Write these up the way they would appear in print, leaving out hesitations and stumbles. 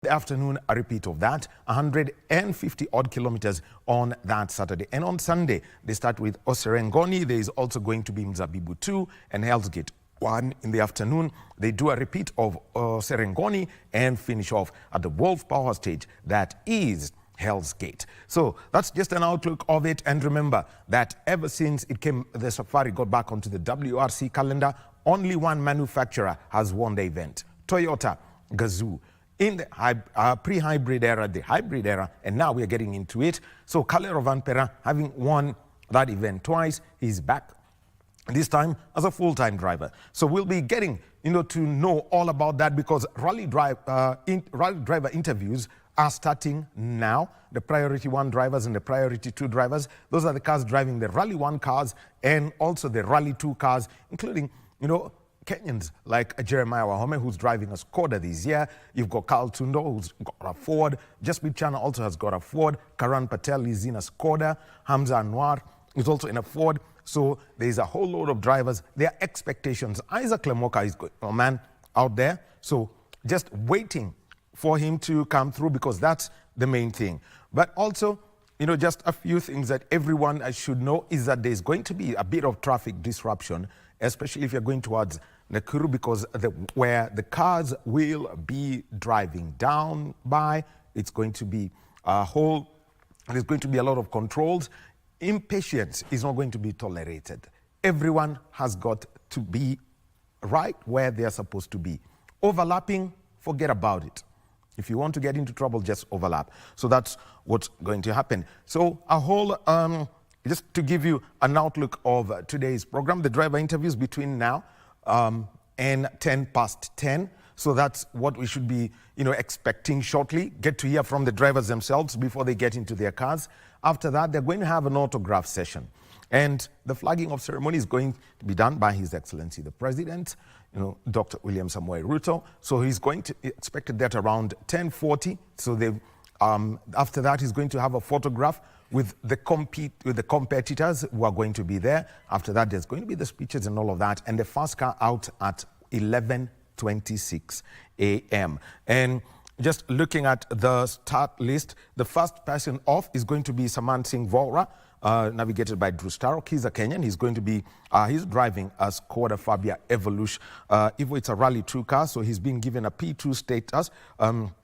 the afternoon, a repeat of that, 150 odd kilometers on that Saturday. And on Sunday, they start with Ceremonial. There is also going to be Mzabibu 2 and Hell's Gate 1 in the afternoon. They do a repeat of Ceremonial and finish off at the Wolf Power Stage. That is Hell's Gate. So that's just an outlook of it. And remember that ever since the safari got back onto the WRC calendar, only one manufacturer has won the event: Toyota Gazoo. In the pre-hybrid era, the hybrid era, and now we're getting into it. So Kalle Rovanpera, having won that event twice, he's back this time as a full-time driver. So we'll be getting to know all about that, because rally driver interviews are starting now. The Priority 1 drivers and the Priority 2 drivers, those are the cars driving the Rally 1 cars and also the Rally 2 cars, including, Kenyans like Jeremiah Wahome, who's driving a Skoda this year. You've got Carl Tundo, who's got a Ford. Jaspreet Chana also has got a Ford. Karan Patel is in a Skoda. Hamza Anwar is also in a Ford. So there's a whole load of drivers. Their expectations. Isaac Lemoka is a man out there. So just waiting for him to come through, because that's the main thing. But also, just a few things that everyone should know is that there's going to be a bit of traffic disruption, especially if you're going towards Nakuru, because where the cars will be driving down by, it's going to be there's going to be a lot of controls. Impatience is not going to be tolerated. Everyone has got to be right where they're supposed to be. Overlapping, forget about it. If you want to get into trouble, just overlap. So that's what's going to happen. So a whole, just to give you an outlook of today's program, the driver interviews between now and 10 past 10. So that's what we should be, expecting shortly. Get to hear from the drivers themselves before they get into their cars. After that, they're going to have an autograph session. And the flagging of ceremony is going to be done by His Excellency the President, Dr. William Samoei Ruto. So he's going to expected that around 10:40. So they, after that, he's going to have a photograph with the competitors who are going to be there. After that, there's going to be the speeches and all of that, and the first car out at 11:26 a.m. And just looking at the start list, the first person off is going to be Samant Singh Vora, navigated by Drew Starrock. He's a Kenyan. He's going to be, he's driving a Skoda Fabia Evolution. It's a Rally 2 car, so he's being given a P2 status,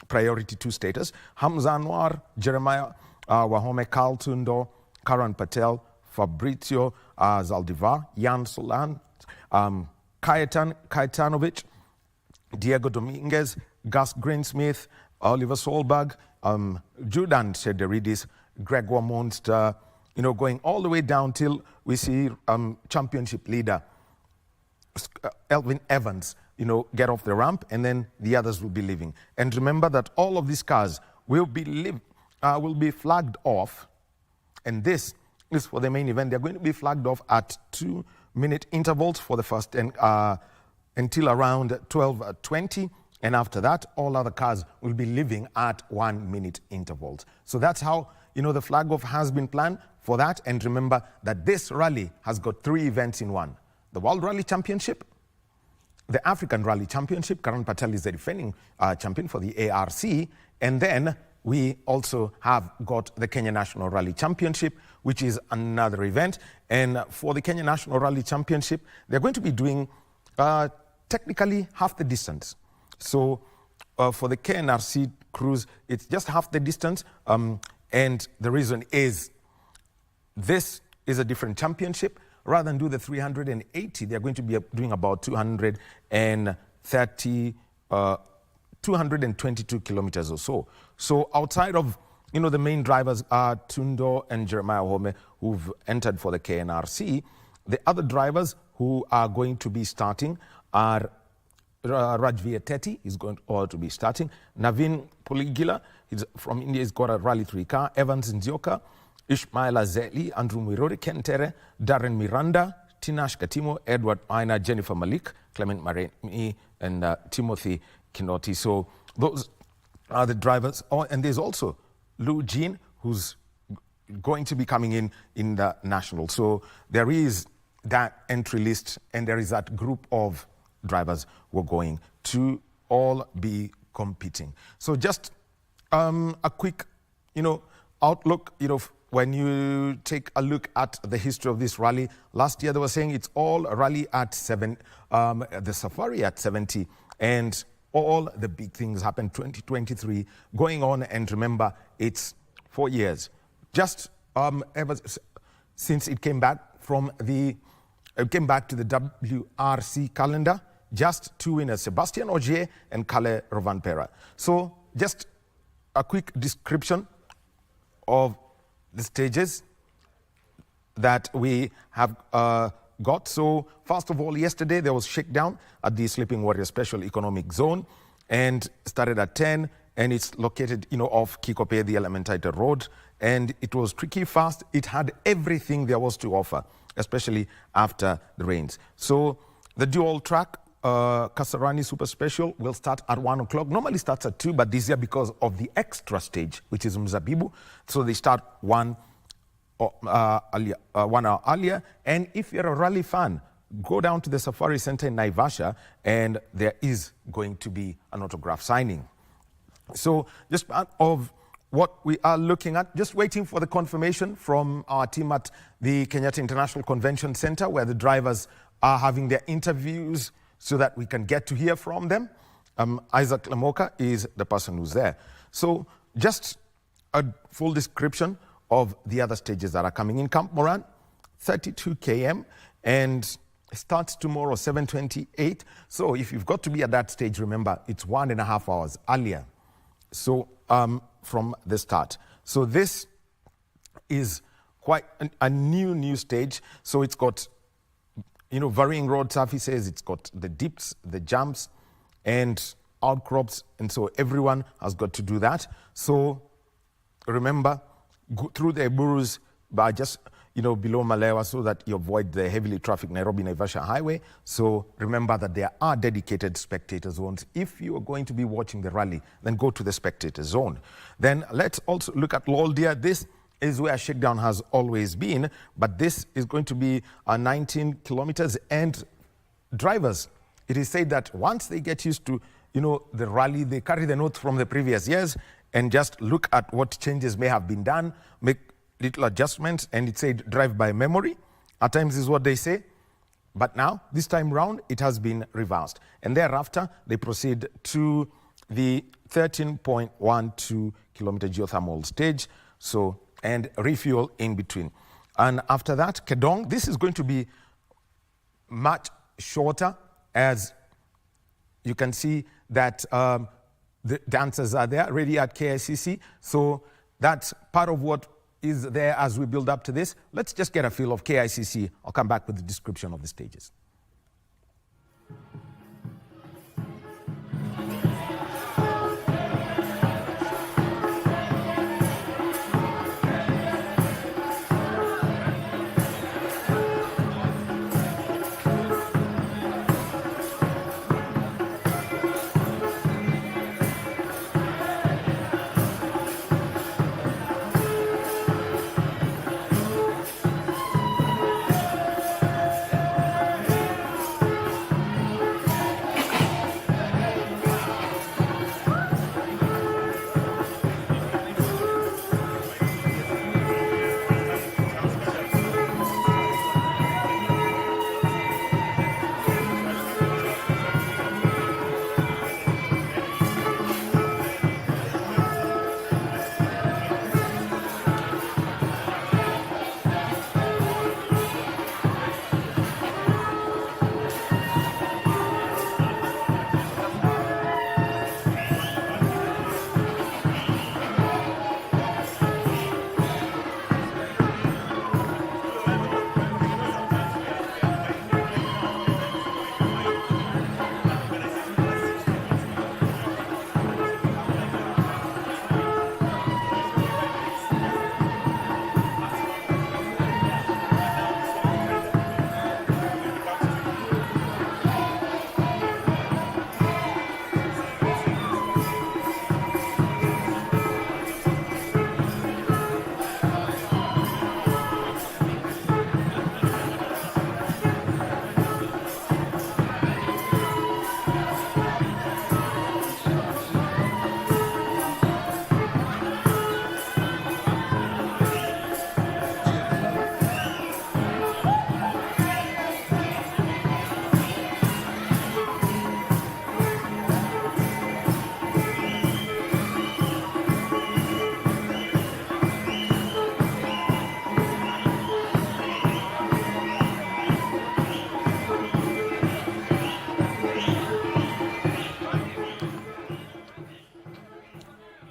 Priority 2 status. Hamza Anwar, Jeremiah Wahome, Carl Tundo, Karan Patel, Fabrizio Zaldivar, Jan Solan, Kajtanovic, Diego Dominguez, Gus Greensmith, Oliver Solberg, Judan Shederidis, Gregor Monster, going all the way down till we see championship leader Elvin Evans, get off the ramp, and then the others will be leaving. And remember that all of these cars will be flagged off, and this is for the main event. They're going to be flagged off at 2-minute intervals for the first until around 12:20. And after that, all other cars will be leaving at 1-minute intervals. So that's how, the flag off has been planned for that. And remember that this rally has got 3 events in one: the World Rally Championship, the African Rally Championship. Karan Patel is the defending champion for the ARC. And then we also have got the Kenya National Rally Championship, which is another event. And for the Kenya National Rally Championship, they're going to be doing technically half the distance. So for the KNRC cruise, it's just half the distance. And the reason is this is a different championship. Rather than do the 380, they're going to be doing about 222 kilometers or so. So outside of, the main drivers are Tundo and Jeremiah Home, who've entered for the KNRC. The other drivers who are going to be starting are Rajveer Teti is going to be starting. Naveen Puligila, he's from India, he's got a Rally 3 car. Evans Nzioka, Ishmael Azeli, Andrew Mirori Kentere, Darren Miranda, Tinash Katimo, Edward Maina, Jennifer Malik, Clement Maremi, and Timothy Kinoti. So those are the drivers. Oh, and there's also Lou Jean, who's going to be coming in the national. So there is that entry list, and there is that group of drivers who are going to all be competing. So just a quick, outlook, when you take a look at the history of this rally. Last year they were saying it's all a rally at the safari at 70, and all the big things happened 2023 going on. And remember, it's 4 years just ever since it came back from the back to the WRC calendar. Just 2 winners, Sebastian Ogier and Kalle Rovanperä. So just a quick description of the stages that we have got. So first of all, yesterday there was shakedown at the Sleeping Warrior Special Economic Zone, and started at 10, and it's located off Kikope, the Elementaita Road, and it was tricky fast. It had everything there was to offer, especially after the rains. So the dual track Kasarani Super Special will start at 1 o'clock. Normally starts at 2, but this year because of the extra stage, which is Mzabibu, so they start 1 hour earlier. And if you're a rally fan, go down to the Safari Center in Naivasha, and there is going to be an autograph signing. So just part of what we are looking at, just waiting for the confirmation from our team at the Kenyatta International Convention Center, where the drivers are having their interviews so that we can get to hear from them. Isaac Lamoka is the person who's there. So just a full description of the other stages that are coming in. Camp Moran, 32 km, and starts tomorrow, 7:28. So if you've got to be at that stage, remember, it's 1.5 hours earlier. So from the start. So this is quite a new stage. So it's got varying road surfaces, it's got the dips, the jumps, and outcrops, and so everyone has got to do that. So remember, go through the Burus by just below Malewa, so that you avoid the heavily trafficked Nairobi-Naivasha highway. So remember that there are dedicated spectator zones. If you are going to be watching the rally, then go to the spectator zone. Then let's also look at Loldia. This is where shakedown has always been, but this is going to be 19 kilometers. And drivers, it is said that once they get used to the rally, they carry the notes from the previous years and just look at what changes may have been done, make little adjustments, and it said drive by memory. At times is what they say, but now this time round it has been reversed, and thereafter they proceed to the 13.12 kilometer geothermal stage. So, and refuel in between. And after that, Kedong, this is going to be much shorter, as you can see that the dancers are there already at KICC. So that's part of what is there as we build up to this. Let's just get a feel of KICC. I'll come back with the description of the stages.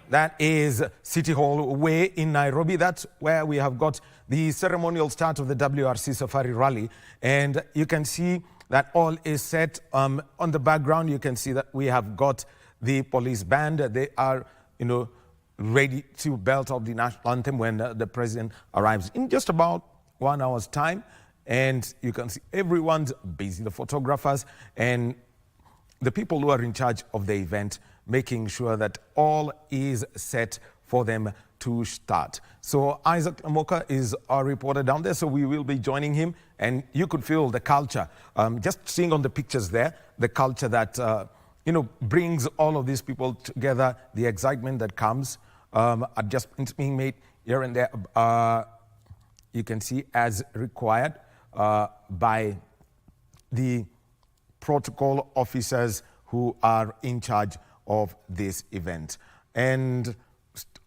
That is City Hall Way in Nairobi. That's where we have got the ceremonial start of the WRC Safari Rally. And you can see that all is set. On the background, you can see that we have got the police band. They are, ready to belt out the national anthem when the president arrives in just about 1 hour's time. And you can see everyone's busy, the photographers and the people who are in charge of the event, making sure that all is set for them to start. So Isaac Lamoka is our reporter down there, so we will be joining him, and you could feel the culture. Just seeing on the pictures there, the culture that, brings all of these people together, the excitement that comes, adjustments being made here and there, you can see as required by the protocol officers who are in charge of this event. And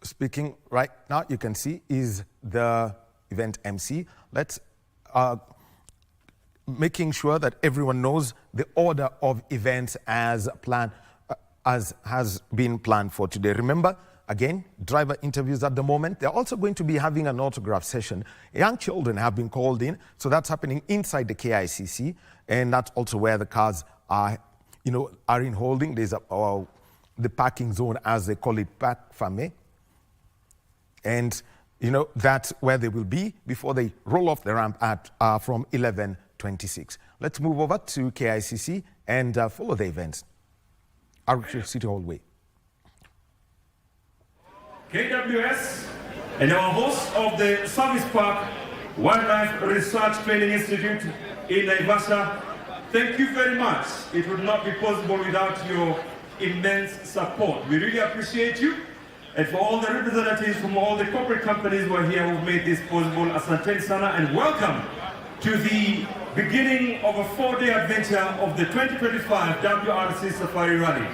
speaking right now, you can see is the event MC. Let's making sure that everyone knows the order of events as planned, as has been planned for today. Remember, again, driver interviews at the moment. They're also going to be having an autograph session. Young children have been called in, so that's happening inside the KICC, and that's also where the cars are, are in holding. There's the parking zone, as they call it, Parc Fermé. And, that's where they will be before they roll off the ramp at from 11:26. Let's move over to KICC and follow the events. Architect City Hall Way. KWS and our host of the Service Park Wildlife Research Training Institute in Naivasha, thank you very much. It would not be possible without your immense support. We really appreciate you. And for all the representatives from all the corporate companies who are here who've made this possible, asante sana, and welcome to the beginning of a 4-day adventure of the 2025 WRC Safari Rally.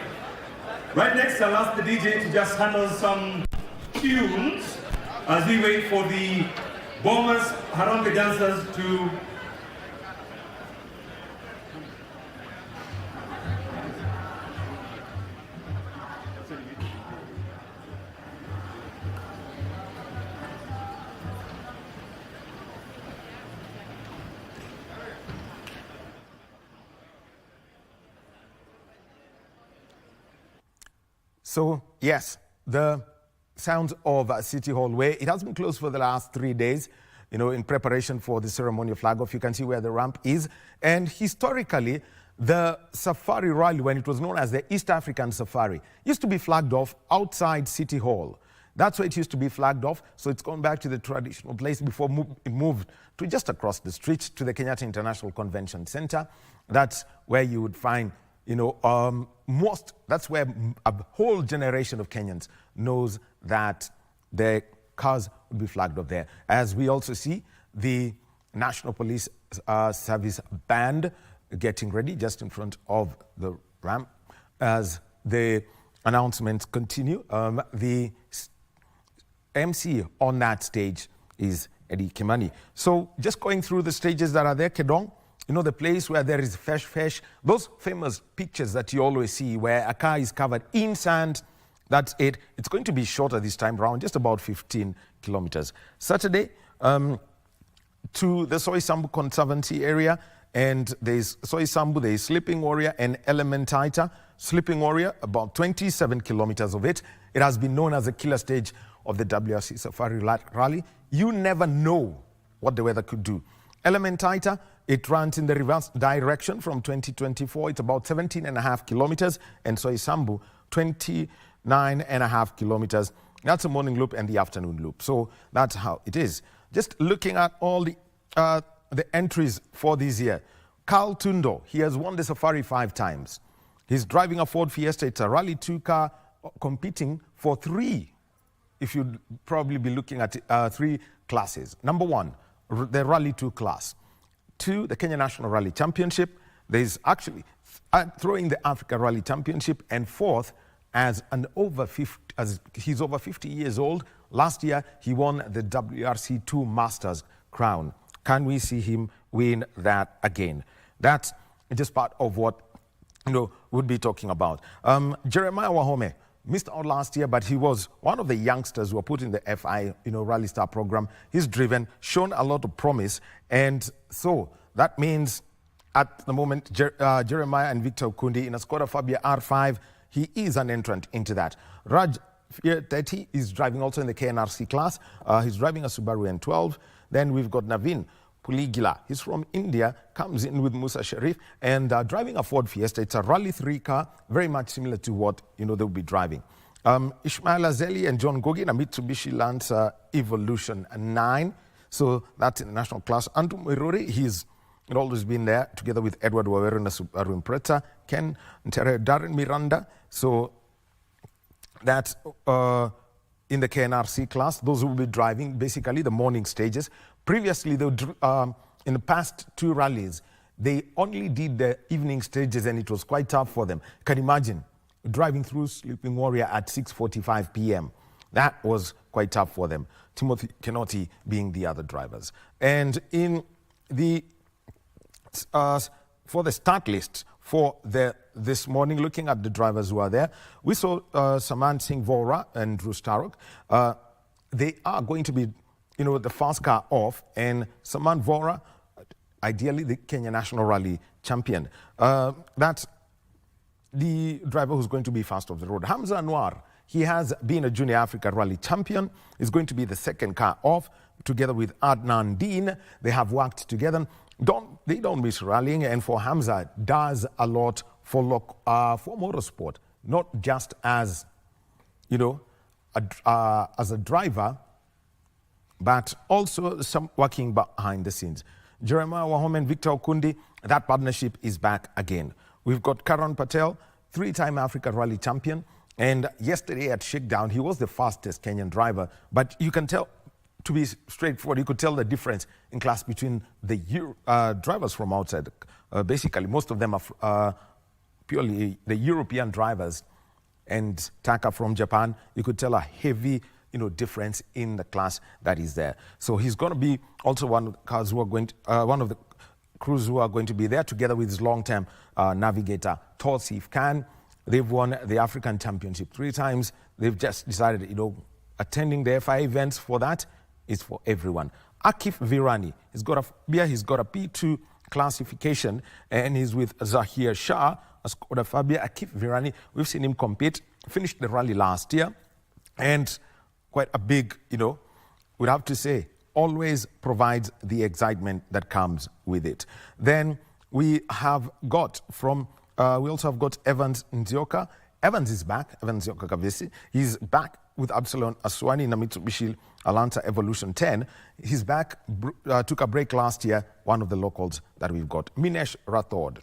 Right next, I'll ask the DJ to just handle some tunes as we wait for the Bombers Harambee dancers to So, yes, the sounds of City Hall Way. It has been closed for the last 3 days, in preparation for the ceremonial flag off. You can see where the ramp is. And historically, the Safari Rally, when it was known as the East African Safari, used to be flagged off outside City Hall. That's where it used to be flagged off. So it's gone back to the traditional place before it moved to just across the street to the Kenyatta International Convention Center. That's where you would find that's where a whole generation of Kenyans knows that their cars will be flagged up there. As we also see the National Police Service band getting ready just in front of the ramp as the announcements continue. The MC on that stage is Eddie Kimani. So just going through the stages that are there, Kedong, the place where there is fresh, those famous pictures that you always see where a car is covered in sand, that's it. It's going to be shorter this time around, just about 15 kilometers. Saturday, to the Soy Sambu Conservancy area, and there's Soy Sambu, there's Sleeping Warrior and Elementaita. Sleeping Warrior, about 27 kilometers of it. It has been known as the killer stage of the WRC Safari Rally. You never know what the weather could do. Elementaita, it runs in the reverse direction from 2024. It's about 17.5 kilometers. And Soy Sambu, 29.5 kilometers. That's a morning loop and the afternoon loop. So that's how it is. Just looking at all the entries for this year. Carl Tundo, he has won the Safari 5 times. He's driving a Ford Fiesta. It's a Rally 2 car competing for 3. If you'd probably be looking at 3 classes. Number 1, the Rally 2 class. 2, the Kenya National Rally Championship. There's actually throwing the Africa Rally Championship. And 4th, as he's over 50 years old. Last year, he won the WRC2 Masters crown. Can we see him win that again? That's just part of what we'll be talking about. Jeremiah Wahome, missed out last year, but he was one of the youngsters who were put in the FI, Rally Star program. He's driven, shown a lot of promise, and so that means at the moment, Jeremiah and Victor Okundi in a Skoda Fabia R5, he is an entrant into that. Raj 30 is driving also in the KNRC class. He's driving a Subaru N12. Then we've got Navin Puligila. He's from India, comes in with Musa Sharif and driving a Ford Fiesta. It's a Rally 3 car, very much similar to what they'll be driving. Ishmael Azeli and John Gogin, a Mitsubishi Lancer Evolution 9. So that's in the national class. Antu Miruri, he's always been there together with Edward Waweru and Subaru Impreza. Ken Ntere, Darren Miranda. So that's in the KNRC class. Those will be driving basically the morning stages. Previously, they would, in the past 2 rallies, they only did the evening stages and it was quite tough for them. Can you imagine driving through Sleeping Warrior at 6:45 p.m.? That was quite tough for them. Timothy Kenotti being the other drivers. And in the for the start list for this morning, looking at the drivers who are there, we saw Saman Singh Vora and Drew Starrock. They are going to be, the first car off, and Saman Vora, ideally the Kenya National Rally champion. That's the driver who's going to be fast off the road. Hamza Anwar, he has been a Junior Africa Rally champion, is going to be the second car off, together with Adnan Dean. They have worked together. They don't miss rallying, and for Hamza, does a lot for motorsport, not just as, as a driver, but also some working behind the scenes. Jeremiah Wahome and Victor Okundi, that partnership is back again. We've got Karan Patel, 3-time Africa Rally champion, and yesterday at Shakedown, he was the fastest Kenyan driver, but you can tell, to be straightforward, you could tell the difference in class between the drivers from outside. Basically, most of them are purely the European drivers, and Taka from Japan. You could tell a heavy, difference in the class that is there. So he's going to be also one of the cars who are going to, one of the crews who are going to be there, together with his long-term navigator Tosif Khan. They've won the African Championship 3 times. They've just decided, attending the FI events for that is for everyone. Akif Virani, he's got a P2 classification, and he's with Zahir Shah, a Skoda Fabia. Akif Virani, we've seen him compete, finished the rally last year, and quite a big, we'd have to say, always provides the excitement that comes with it. Then we have got from, we also have got Evans Nzioka. Evans is back, Evans Nzioka KBC. He's back with Absalon Aswani in a Mitsubishi Lancer Evolution 10. He's back, took a break last year, one of the locals that we've got. Minesh Rathod,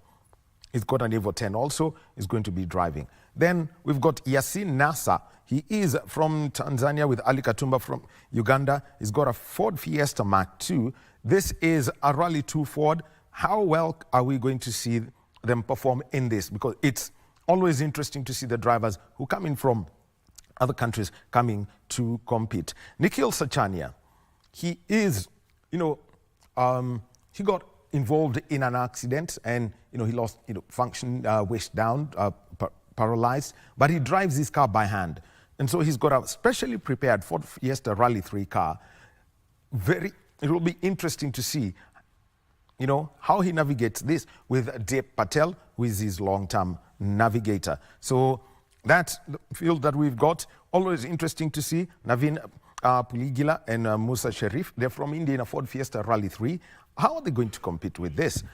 he's got an Evo 10 also, is going to be driving. Then we've got Yasin Nasa. He is from Tanzania with Ali Katumba from Uganda. He's got a Ford Fiesta Mark II. This is a Rally 2 Ford. How well are we going to see them perform in this? Because it's always interesting to see the drivers who come in from other countries coming to compete. Nikhil Sachania, he is, he got involved in an accident and, he lost, function, waist down, paralyzed, but he drives his car by hand. And so he's got a specially prepared Ford Fiesta Rally 3 car. It will be interesting to see, how he navigates this with Dave Patel, who is his long-term navigator. So that's the field that we've got. Always interesting to see Navin Puligila and Musa Sharif. They're from India in a Ford Fiesta Rally 3. How are they going to compete with this?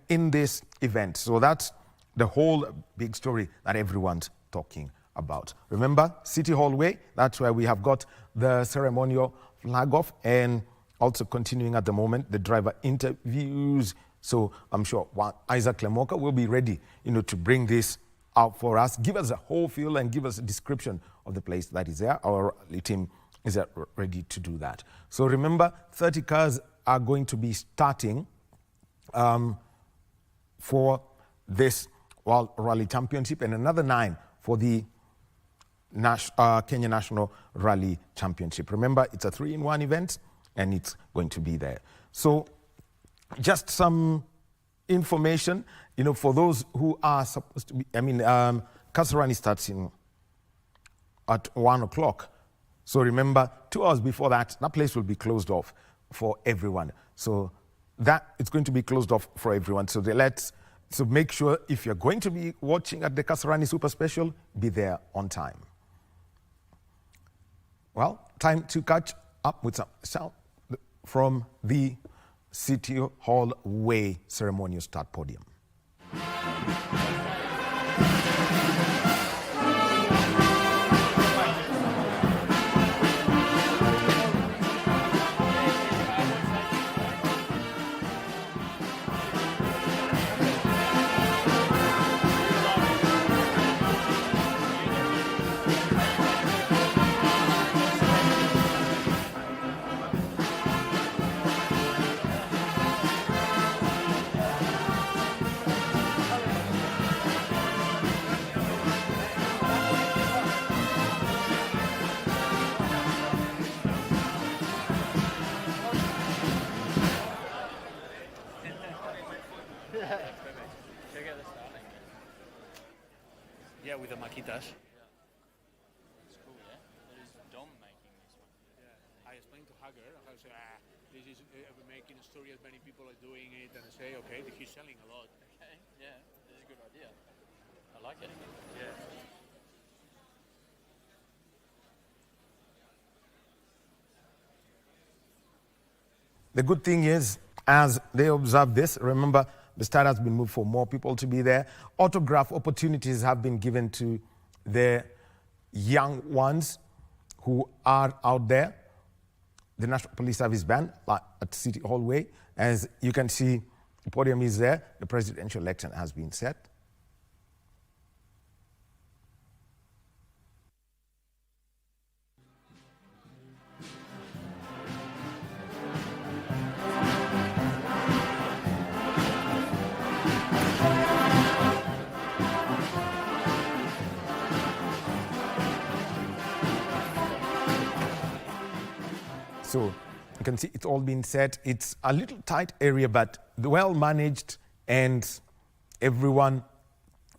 In this event. So that's the whole big story that everyone's talking about. Remember, City Hall Way, that's where we have got the ceremonial flag off, and also continuing at the moment, the driver interviews. So I'm sure Isaac Lemoka will be ready, to bring this out for us, give us a whole feel and give us a description of the place that is there. Our team is ready to do that. So remember, 30 cars are going to be starting for this World Rally Championship, and another 9 for the Kenya National Rally Championship. Remember, it's a 3-in-1 event, and it's going to be there. So just some information, for those who are supposed to be, Kasarani starts in at 1 o'clock. So remember, 2 hours before that, that place will be closed off for everyone. So that it's going to be closed off for everyone. So so make sure if you're going to be watching at the Kasarani Super Special, be there on time. Well, time to catch up with some sound from the City Hall Way ceremonial start podium. Yeah, with the maquitas. It's cool, yeah? That is Dom making this one. Yeah. I explained to Hager, I said, this is making a story as many people are doing it, and I say, okay, he's selling a lot. Okay, yeah, this is a good idea. I like it. Yeah. The good thing is, as they observe this, remember the start has been moved for more people to be there. Autograph opportunities have been given to the young ones who are out there. The National Police Service Band at City Hall Way. As you can see, the podium is there. The presidential election has been set. So you can see it's all been set. It's a little tight area, but well managed, and everyone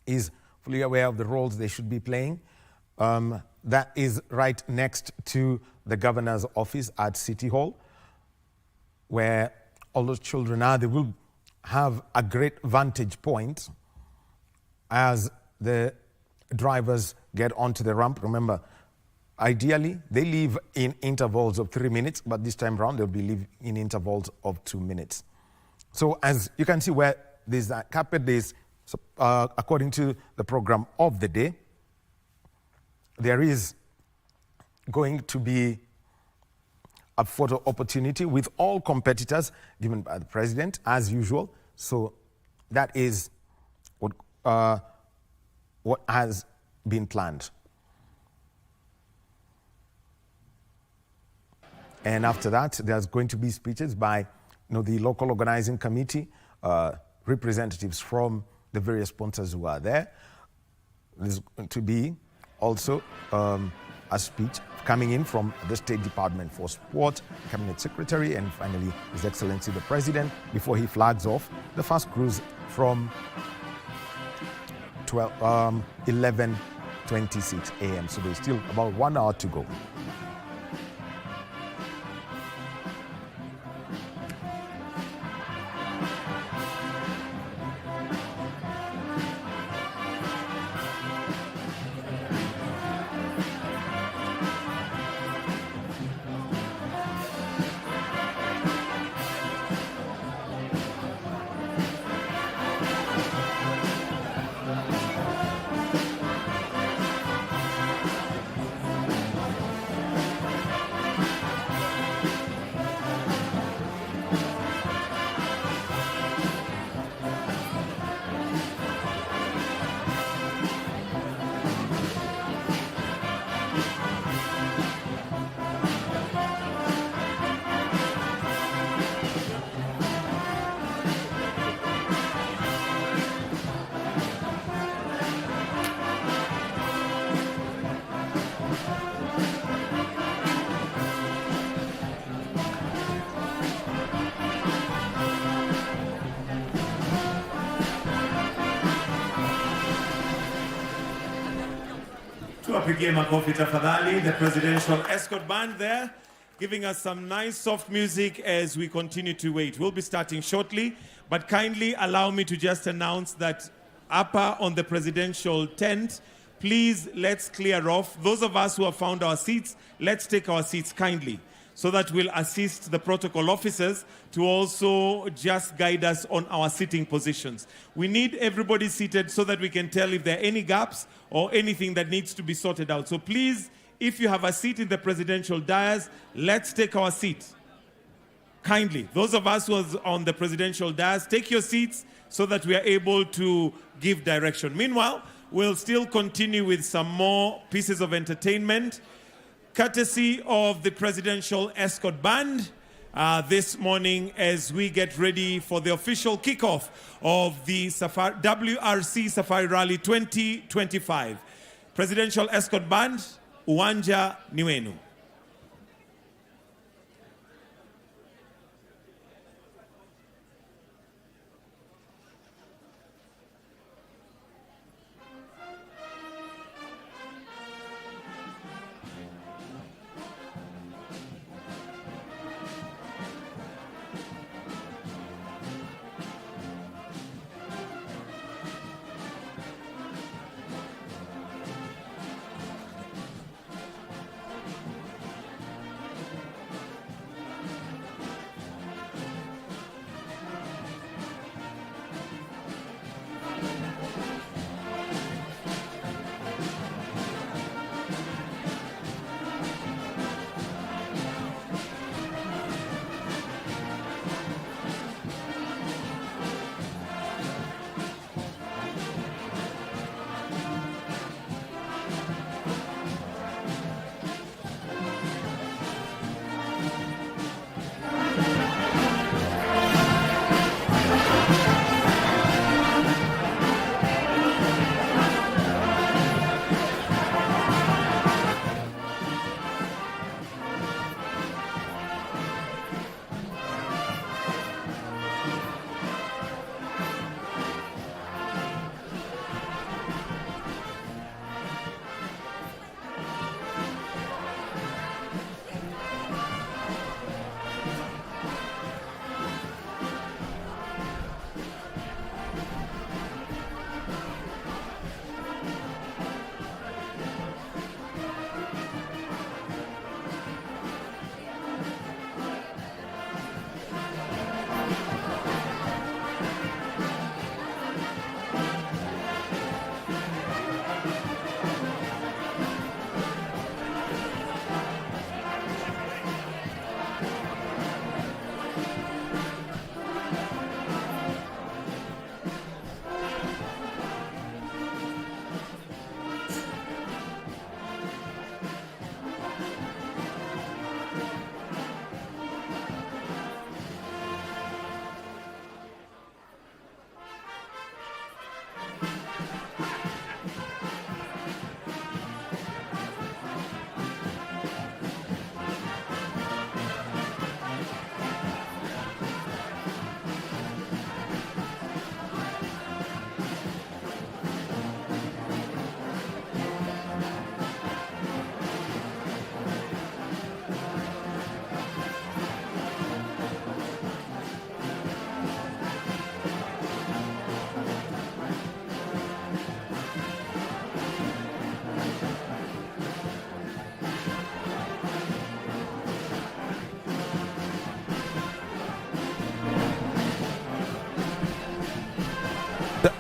is fully aware of the roles they should be playing. That is right next to the governor's office at City Hall, where all those children are. They will have a great vantage point as the drivers get onto the ramp. Remember, ideally, they leave in intervals of 3 minutes, but this time around, they'll be leaving in intervals of 2 minutes. So as you can see where there's a carpet, there's, according to the program of the day, there is going to be a photo opportunity with all competitors given by the president, as usual. So that is what has been planned. And after that, there's going to be speeches by the local organizing committee, representatives from the various sponsors who are there. There's going to be also a speech coming in from the State Department for Sport, Cabinet Secretary, and finally His Excellency the President before he flags off the first cruise from 11:26 a.m. So there's still about 1 hour to go. Tuwapigie makofi tafadhali. The presidential escort band there, giving us some nice soft music as we continue to wait. We'll be starting shortly, but kindly allow me to just announce that upper on the presidential tent, please let's clear off. Those of us who have found our seats, let's take our seats kindly, so that we'll assist the protocol officers to also just guide us on our sitting positions. We need everybody seated so that we can tell if there are any gaps or anything that needs to be sorted out. So please, if you have a seat in the presidential dais, let's take our seat. Kindly, those of us who are on the presidential dais, take your seats so that we are able to give direction. Meanwhile, we'll still continue with some more pieces of entertainment, courtesy of the presidential escort band this morning as we get ready for the official kickoff of the WRC Safari Rally 2025. Presidential escort band, uwanja ni wenu.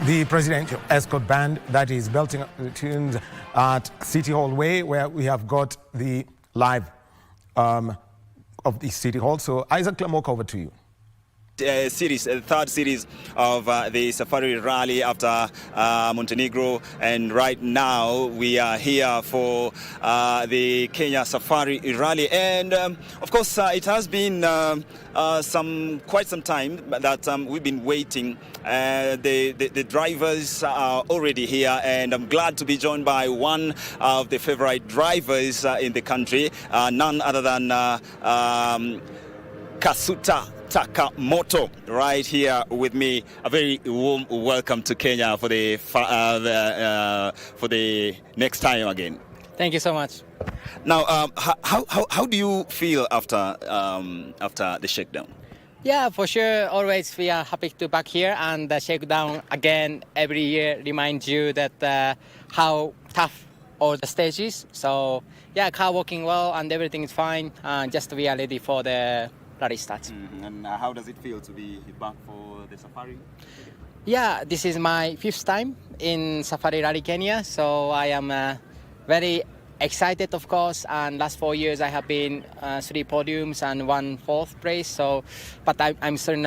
The presidential escort band that is belting the tunes at City Hall Way, where we have got the live of the City Hall. So Isaac Lamoka, over to you. Third series of the Safari Rally after Montenegro, and right now we are here for the Kenya Safari Rally, and of course it has been quite some time that we've been waiting. The drivers are already here, and I'm glad to be joined by one of the favorite drivers in the country, none other than Kasuta Takamoto, right here with me. A very warm welcome to Kenya for the next time again. Thank you so much. Now, how do you feel after the shakedown? Yeah, for sure. Always we are happy to back here, and the shakedown again every year reminds you that how tough all the stages. So yeah, car working well and everything is fine. Just we are ready for the rally start. And how does it feel to be back for the safari? Yeah, this is my 5th time in Safari Rally Kenya, so I am very excited, of course. And last 4 years I have been 3 podiums and 1 4th place. So, but I'm still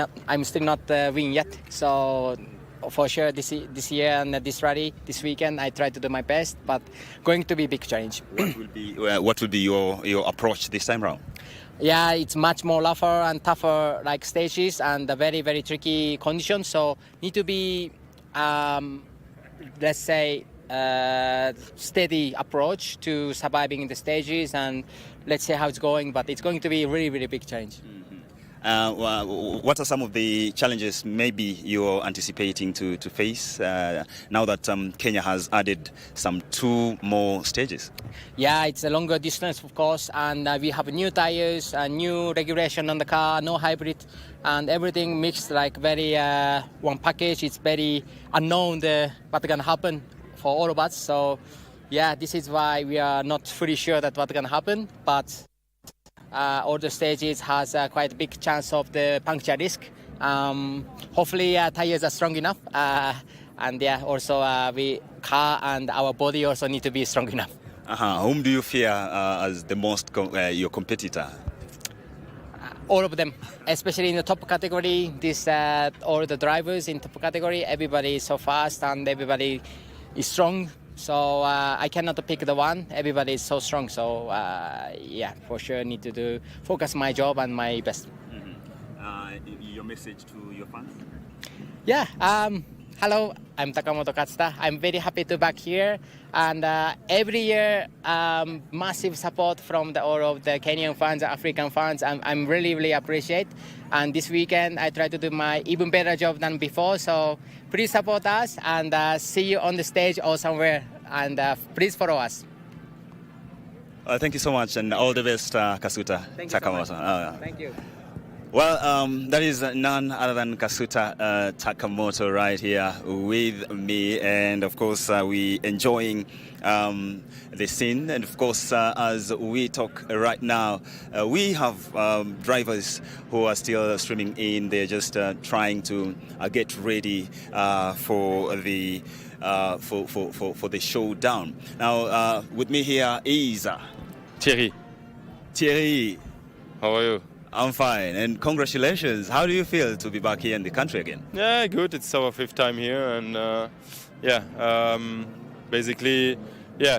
not win yet. So for sure this year and this rally this weekend I try to do my best, but going to be a big challenge. What will be your approach this time round? Yeah, it's much more rougher and tougher like stages and a very, very tricky conditions. So need to be, let's say, steady approach to surviving in the stages, and let's see how it's going. But it's going to be a really, really big challenge. What are some of the challenges maybe you're anticipating to face now that Kenya has added some 2 more stages? Yeah, it's a longer distance, of course, and we have new tires, new regulation on the car, no hybrid, and everything mixed like very one package. It's very unknown what's gonna happen for all of us. So yeah, this is why we are not fully sure that what's gonna happen, but all the stages has quite a big chance of the puncture risk. Hopefully tires are strong enough, and yeah, also we car and our body also need to be strong enough. Whom do you fear as the most your competitor? All of them, especially in the top category. All the drivers in top category, everybody is so fast and everybody is strong. So I cannot pick the one. Everybody is so strong. So yeah, for sure need to focus my job and my best. Your message to your fans? Yeah. Hello, I'm Takamoto Katsuta. I'm very happy to be back here, and every year massive support from all of the Kenyan fans, African fans. I'm really, really appreciate. And this weekend I try to do my even better job than before. So please support us and see you on the stage or somewhere. And please follow us. Thank you so much, and all the best, Kasuta Takamoto. So much. Thank you. Well, that is none other than Kasuta Takamoto right here with me, and of course we enjoying the scene. And of course, as we talk right now, we have drivers who are still streaming in. They're just trying to get ready for the showdown. Now, with me here is Thierry. Thierry, How are you? I'm fine, and congratulations. How do you feel to be back here in the country again? Yeah, good. It's our 5th time here, and basically,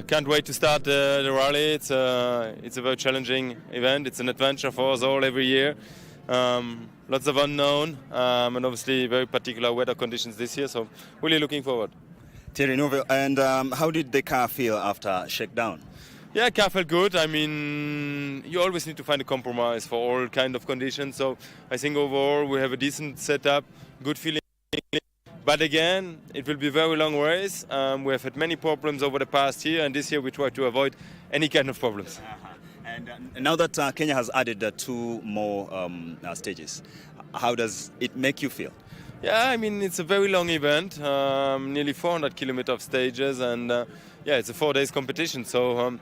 can't wait to start the rally. It's a very challenging event. It's an adventure for us all every year. Lots of unknown, and obviously very particular weather conditions this year. So really looking forward. Thierry Nouvel, and how did the car feel after shakedown? Yeah, car felt good. I mean, you always need to find a compromise for all kind of conditions. So I think overall we have a decent setup, good feeling. But again, it will be a very long race. We have had many problems over the past year, and this year we try to avoid any kind of problems. And now that Kenya has added 2 more stages, how does it make you feel? Yeah, I mean, it's a very long event, nearly 400 kilometers of stages, and it's a 4 days competition. So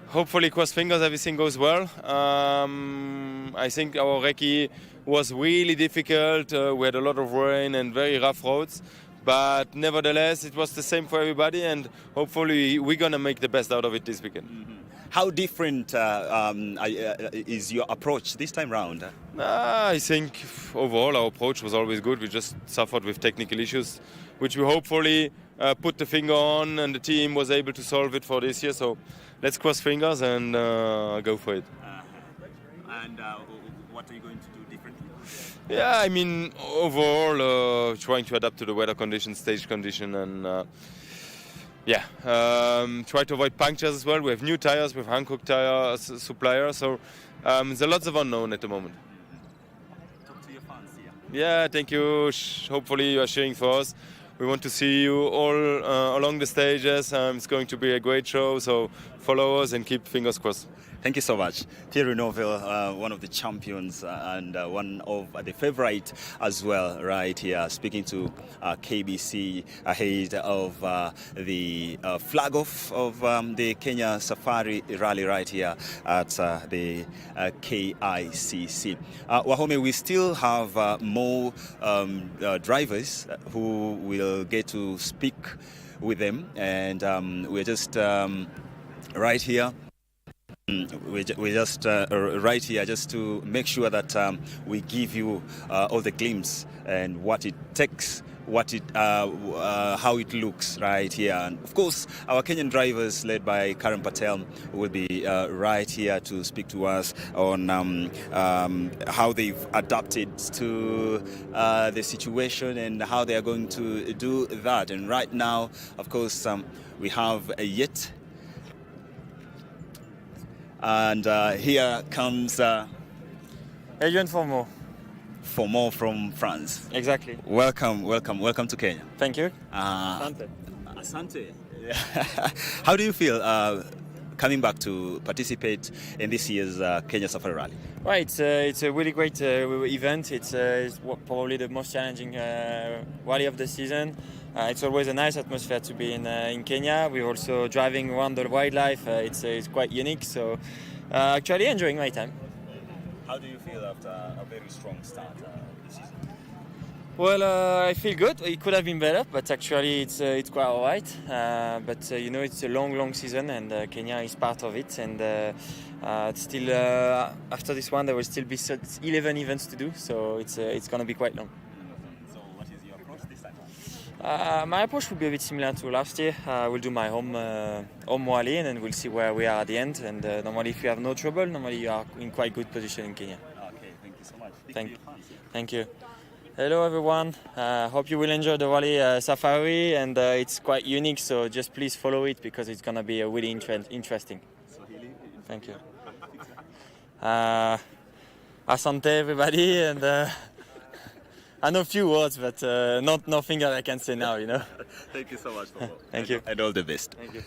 hopefully, cross fingers, everything goes well. I think our recce was really difficult. We had a lot of rain and very rough roads, but nevertheless, it was the same for everybody, and hopefully, we're gonna make the best out of it this weekend. Mm-hmm. How different is your approach this time round? I think overall our approach was always good. We just suffered with technical issues, which we hopefully put the finger on, and the team was able to solve it for this year. So let's cross fingers and go for it. And what are you going to do differently? Yeah, I mean, overall, trying to adapt to the weather conditions, stage condition, and try to avoid punctures as well. We have new tires with Hankook tire supplier, so there's a lots of unknown at the moment. Talk to your fans here. Yeah, thank you. Hopefully you are cheering for us. we want to see you all along the stages. It's going to be a great show, so follow us and keep fingers crossed. Thank you so much. Thierry Neuville, one of the champions and one of the favorite as well, right here, speaking to KBC ahead of the flag off of the Kenya Safari Rally right here at the KICC. Wahome, we still have more drivers who will get to speak with them, and we're just right here. We're just right here just to make sure that we give you all the glimpse and what it takes, how it looks right here. And of course, our Kenyan drivers led by Karan Patel will be right here to speak to us on how they've adapted to the situation and how they are going to do that. And right now, of course, we have Yet. And here comes Adrian Formeau. Formeau from France. Exactly. Welcome to Kenya. Thank you. Asante. Asante. How do you feel coming back to participate in this year's Kenya Safari Rally? Well, it's a really great event. It's probably the most challenging rally of the season. It's always a nice atmosphere to be in Kenya. We're also driving around the wildlife. It's quite unique. So actually enjoying my time. How do you feel after a very strong start this season? Well, I feel good. It could have been better, but actually it's quite all right. But you know, it's a long season, and Kenya is part of it. And still, after this one, there will still be 11 events to do. So it's going to be quite long. So, what is your approach this time? My approach will be a bit similar to last year. We'll do my home rally, and then we'll see where we are at the end. And normally, if you have no trouble, normally you are in quite good position in Kenya. Okay, thank you so much. Thank you. Hello everyone, hope you will enjoy the Rally Safari, and it's quite unique, so just please follow it because it's going to be really interesting. Thank you. Asante everybody, and I know a few words, but nothing that I can say now, you know. Thank you so much. Thank you. And all the best. Thank you.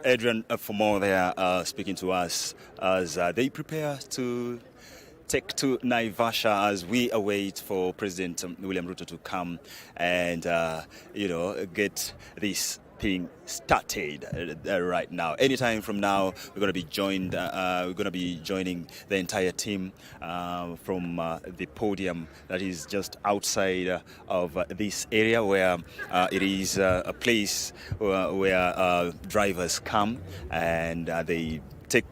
Adrian Formeau there speaking to us as they prepare to take to Naivasha as we await for President William Ruto to come and get this thing started right now. Anytime from now, we're going to be joined. We're going to be joining the entire team from the podium that is just outside of this area, where it is a place where drivers come and they take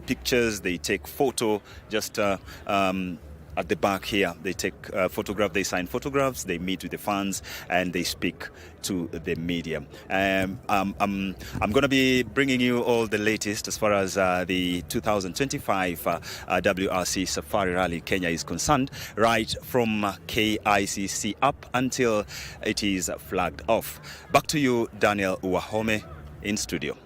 pictures, they take photo just at the back here. They take photograph, they sign photographs, they meet with the fans, and they speak to the media. I'm going to be bringing you all the latest as far as the 2025 WRC Safari Rally Kenya is concerned, right from KICC up until it is flagged off. Back to you, Daniel Wahome, in studio.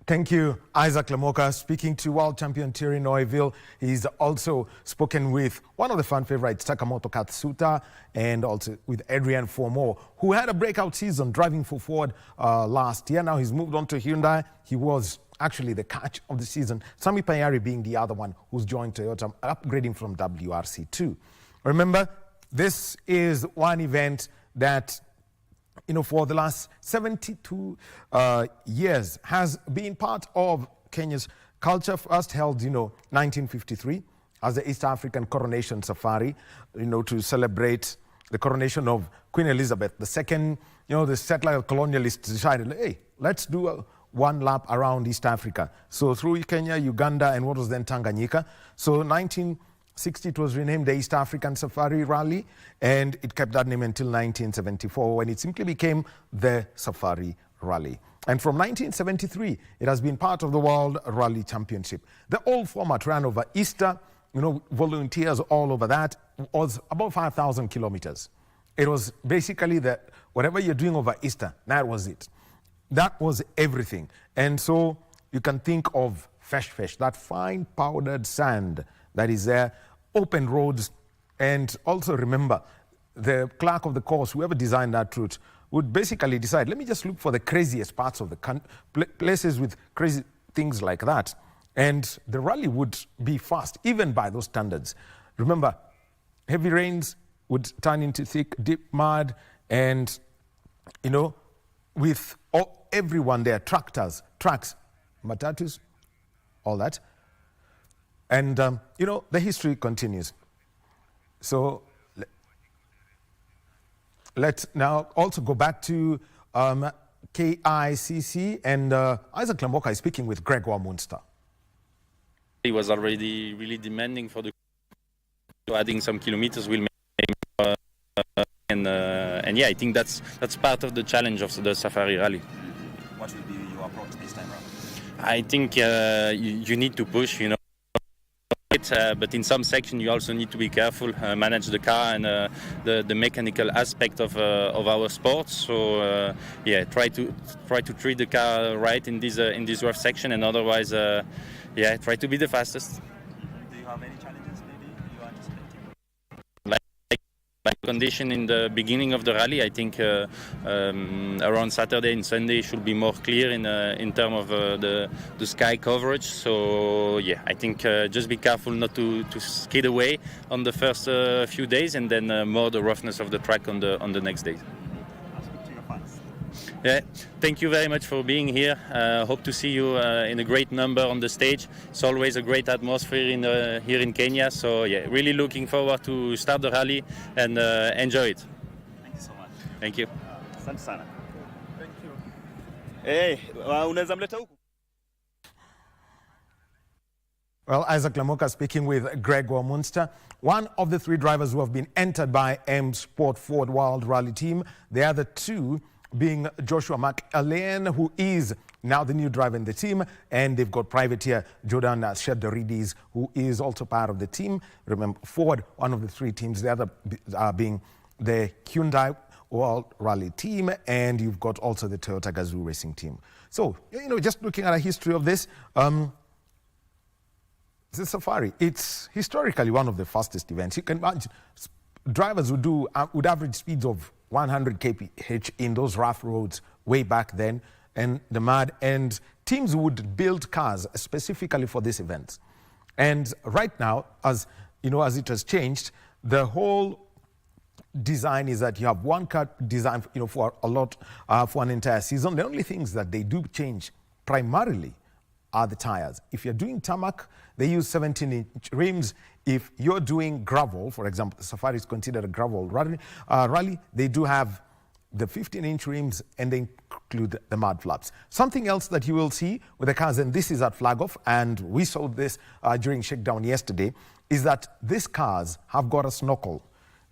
Thank you, Isaac Lamoka. Speaking to world champion Thierry Neuville, he's also spoken with one of the fan favorites, Takamoto Katsuta, and also with Adrian Formeau, who had a breakout season driving for Ford last year. Now he's moved on to Hyundai. He was actually the catch of the season, Sami Payari being the other one who's joined Toyota, upgrading from WRC2. Remember, this is one event that, you know, for the last 72 years has been part of Kenya's culture. First held, 1953 as the East African Coronation Safari, to celebrate the coronation of Queen Elizabeth II. The settler colonialists decided, hey, let's do one lap around East Africa. So through Kenya, Uganda, and what was then Tanganyika. So 1960, it was renamed the East African Safari Rally, and it kept that name until 1974, when it simply became the Safari Rally. And from 1973, it has been part of the World Rally Championship. The old format ran over Easter, volunteers all over that, was about 5,000 kilometers. It was basically that whatever you're doing over Easter, that was it. That was everything. And so you can think of fesh, that fine powdered sand that is there, open roads, and also remember, the clerk of the course, whoever designed that route, would basically decide, let me just look for the craziest parts of the places with crazy things like that. And the rally would be fast, even by those standards. Remember, heavy rains would turn into thick, deep mud, and, you know, with everyone there, tractors, trucks, matatus, all that. And, you know, the history continues. So let's now also go back to KICC, and Isaac Lamboka is speaking with Gregor Munster. It was already really demanding for the adding some kilometers will make and yeah, I think that's part of the challenge of the Safari Rally. What will be your approach this time around? I think you need to push, you know. But in some sections you also need to be careful, manage the car and the mechanical aspect of our sport. So yeah, try to treat the car right in this rough section, and otherwise, yeah, try to be the fastest. Do you have any challenges maybe you are anticipating? Like condition in the beginning of the rally, I think around Saturday and Sunday should be more clear in terms of the sky coverage. So yeah, I think just be careful not to skid away on the first few days, and then more the roughness of the track on the next days. Yeah, thank you very much for being here. Hope to see you in a great number on the stage. It's always a great atmosphere here in Kenya. So yeah, really looking forward to start the rally and enjoy it. Thank you so much. Thank you. Asante sana. Thank you. Hey, unaweza mleta huku? Well, Isaac Lamoka speaking with Gregor Munster, one of the 3 drivers who have been entered by M Sport Ford World Rally Team. The other 2 being Joshua McAlean, who is now the new driver in the team, and they've got privateer Jordan Shadarides, who is also part of the team. Remember, Ford, one of the 3 teams, the other being the Hyundai World Rally Team, and you've got also the Toyota Gazoo Racing Team. So, you know, just looking at a history of this, the Safari, it's historically one of the fastest events. You can imagine drivers would average speeds of 100 kph in those rough roads way back then, and the mud, and teams would build cars specifically for this event. And right now, as you know, as it has changed, the whole design is that you have one car designed, you know, for an entire season. The only things that they do change primarily are the tires. If you're doing tarmac, they use 17-inch rims. If you're doing gravel, for example, the Safari is considered a gravel rally, they do have the 15-inch rims, and they include the mud flaps. Something else that you will see with the cars, and this is at flag off, and we saw this during shakedown yesterday, is that these cars have got a snorkel.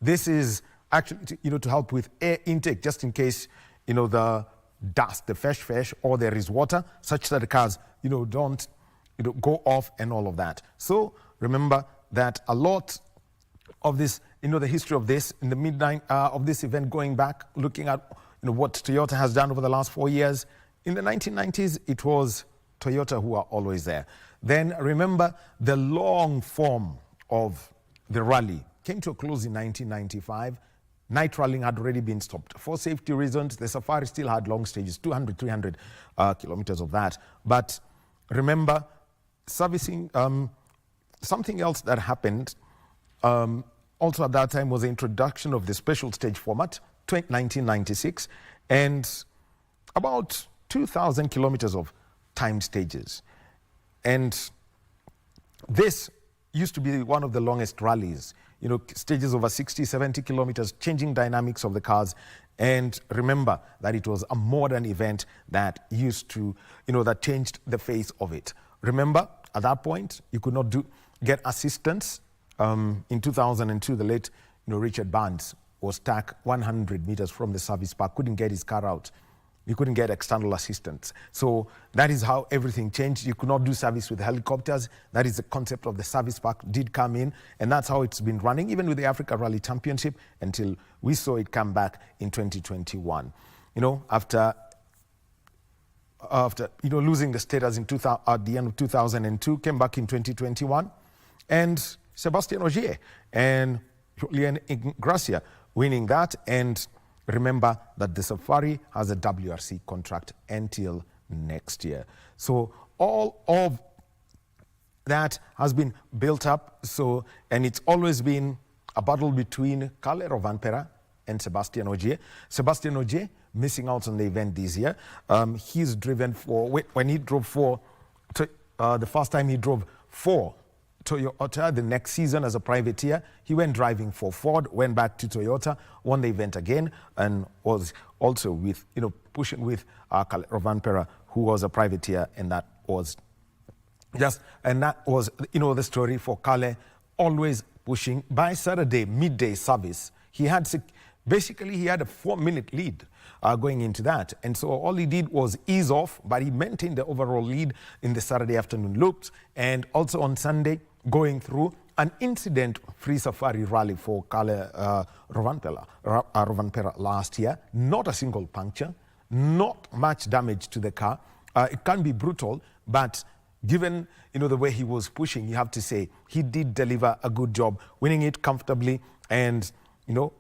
This is actually to help with air intake, just in case the dust, the fresh, or there is water, such that the cars don't go off and all of that. So remember that a lot of this, the history of this, in the midnight of this event, going back, looking at what Toyota has done over the last 4 years. In the 1990s, it was Toyota who are always there. Then remember, the long form of the rally came to a close in 1995. Night rallying had already been stopped. For safety reasons, the Safari still had long stages, 200, 300 kilometers of that. But remember, servicing, something else that happened also at that time was the introduction of the special stage format, 1996, and about 2,000 kilometers of time stages. And this used to be one of the longest rallies, stages over 60, 70 kilometers, changing dynamics of the cars. And remember that it was a modern event that used to, that changed the face of it. Remember, at that point, you could not get assistance. In 2002, the late Richard Barnes was stuck 100 meters from the service park, couldn't get his car out. He couldn't get external assistance. So that is how everything changed. You could not do service with helicopters. That is the concept of the service park did come in, and that's how it's been running, even with the Africa Rally Championship, until we saw it come back in 2021. After losing the status at the end of 2002, came back in 2021, and Sebastian Ogier and Julien Gracia winning that. And remember that the Safari has a WRC contract until next year. So all of that has been built up. So, and it's always been a battle between Kalle Rovanperä and Sebastian Ogier. Sebastian Ogier missing out on the event this year. He's driven for, when he drove for, the first time he drove for Toyota, the next season as a privateer, he went driving for Ford, went back to Toyota, won the event again, and was also with, pushing with Kalle Rovanperä, who was a privateer, and that was the story for Kalle, always pushing. By Saturday midday service, he had a 4-minute lead going into that. And so all he did was ease off, but he maintained the overall lead in the Saturday afternoon loops. And also on Sunday, going through an incident-free safari rally for Kalle Rovanperä last year. Not a single puncture, not much damage to the car. It can be brutal, but given the way he was pushing, you have to say he did deliver a good job, winning it comfortably, and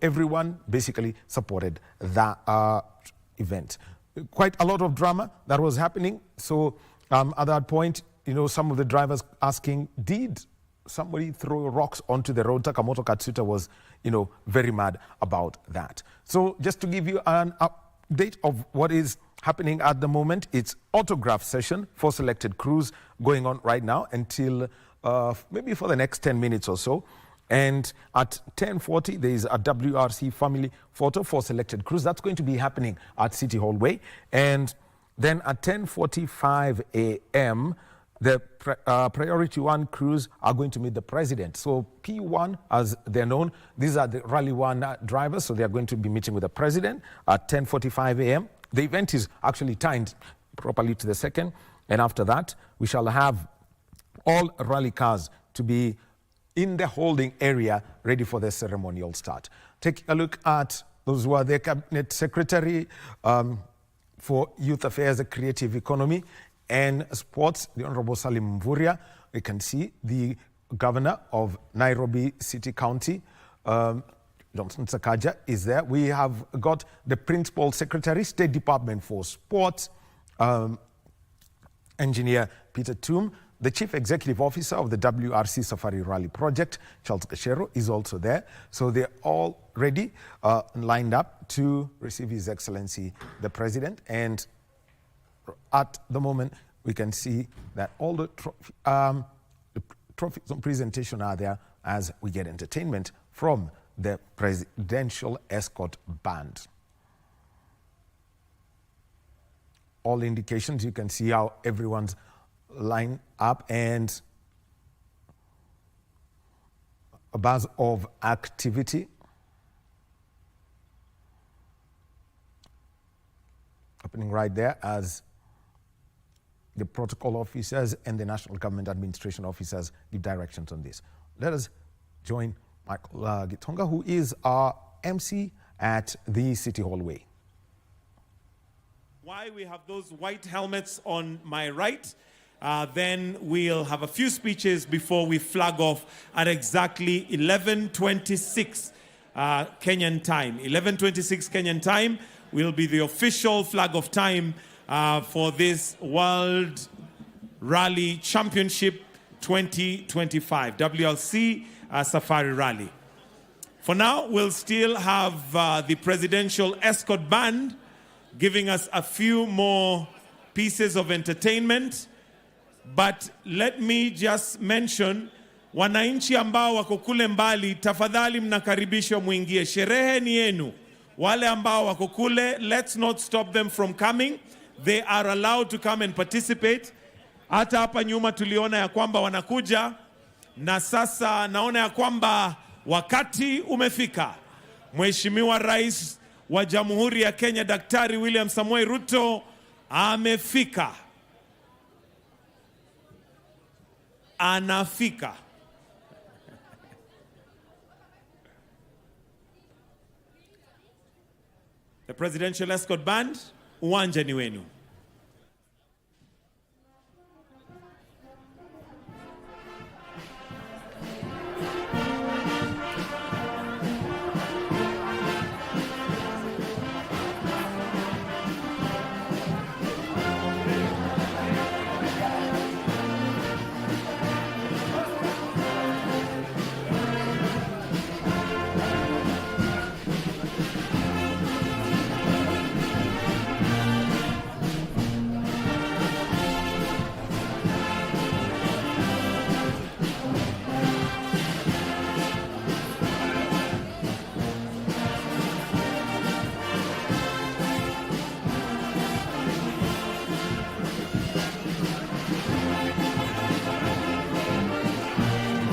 everyone basically supported that event. Quite a lot of drama that was happening. So at that point, some of the drivers asking, did somebody throw rocks onto the road? Takamoto Katsuta was, very mad about that. So just to give you an update of what is happening at the moment, it's autograph session for selected crews going on right now until maybe for the next 10 minutes or so. And at 10:40, there is a WRC family photo for selected crews. That's going to be happening at City Hallway. And then at 10:45 a.m., the Priority 1 crews are going to meet the president. So P1, as they're known, these are the Rally 1 drivers. So they're going to be meeting with the president at 10:45 a.m. The event is actually timed properly to the second. And after that, we shall have all rally cars to be in the holding area ready for the ceremonial start. Take a look at those who are the Cabinet Secretary for Youth Affairs, Creative Economy and Sports, the Honorable Salim Mvurya. We can see the Governor of Nairobi City County, Johnson Sakaja, is there. We have got the Principal Secretary, State Department for Sports, Engineer Peter Toom. The Chief Executive Officer of the WRC Safari Rally Project, Charles Gashero, is also there. So they're all ready, lined up to receive His Excellency, the President. And at the moment, we can see that all the trophies on presentation are there as we get entertainment from the Presidential Escort Band. All indications, you can see how everyone's line up and a buzz of activity. Happening right there as the protocol officers and the National Government Administration officers give directions on this. Let us join Michael Gitonga, who is our MC at the City Hallway. Why we have those white helmets on my right. Then we'll have a few speeches before we flag off at exactly 11:26 Kenyan time. 11:26 Kenyan time will be the official flag off time for this World Rally Championship 2025, WRC Safari Rally. For now, we'll still have the Presidential Escort Band giving us a few more pieces of entertainment. But let me just mention, wananchi ambao wako kule mbali, tafadhali mnakaribishwa muingie. Sherehe ni yenu. Wale ambao wako kule, let's not stop them from coming. They are allowed to come and participate. Hata hapa nyuma tuliona ya kwamba wanakuja, na sasa naona ya kwamba wakati umefika. Mheshimiwa Rais wa Jamhuri ya Kenya, Daktari William Samoei Ruto amefika. Anafika. The Presidential Escort Band, uwanja ni wenu.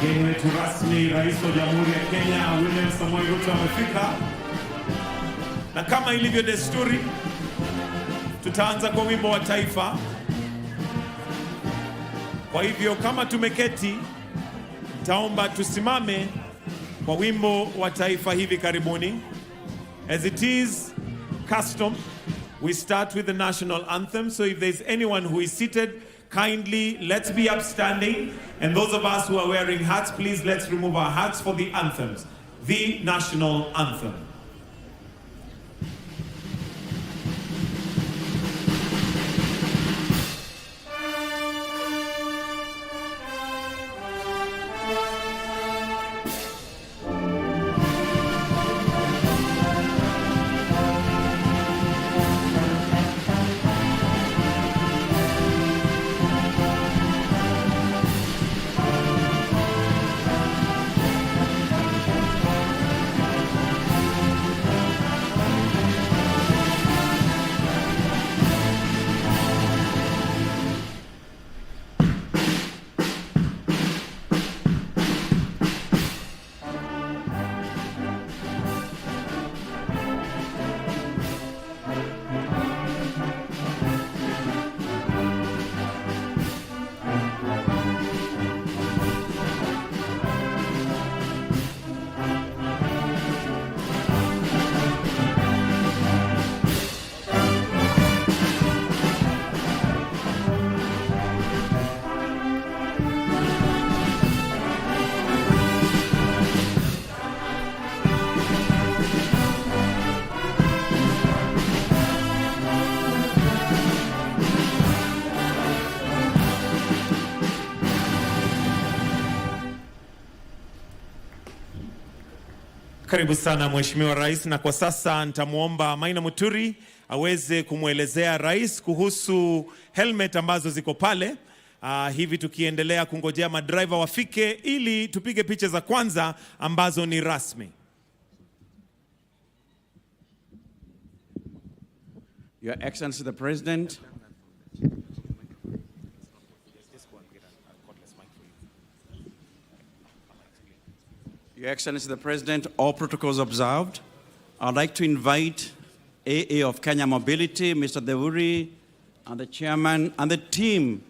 Mgeni wetu rasmi, Rais wa Jamhuri ya Kenya William Samoei Ruto amefika. Na kama ilivyo desturi, tutaanza kwa wimbo wa taifa. Kwa hivyo kama tumeketi, taomba tusimame kwa wimbo wa taifa hivi karibuni. As it is custom, we start with the national anthem. So if there's anyone who is seated, kindly let's be upstanding. And those of us who are wearing hats, please let's remove our hats for the anthems. The national anthem. Karibu sana Mheshimiwa Rais, na kwa sasa nitamuomba Maina Muturi aweze kumwelezea Rais kuhusu helmet ambazo ziko pale. Hivi tukiendelea kungojea madriver wafike ili tupige picha za kwanza ambazo ni rasmi. Your Excellency the President, Your Excellency the President, all protocols observed. I'd like to invite AA of Kenya Mobility, Mr. Deuri, and the chairman and the team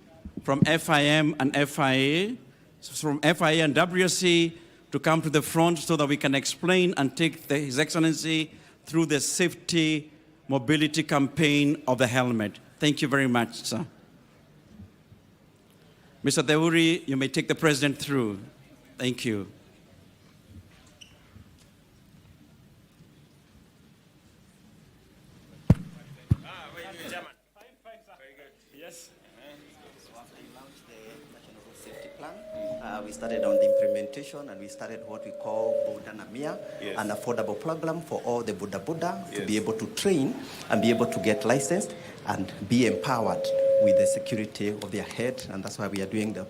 from FIM and FIA, from FIA and WRC to come to the front so that we can explain and take His Excellency through the safety mobility campaign of the helmet. Thank you very much, sir. Mr. Deuri, you may take the President through. Thank you. We started on the implementation, and we started what we call Boda Namia, an affordable program for all the Buddha to be able to train and be able to get licensed and be empowered with the security of their head. And that's why we are doing the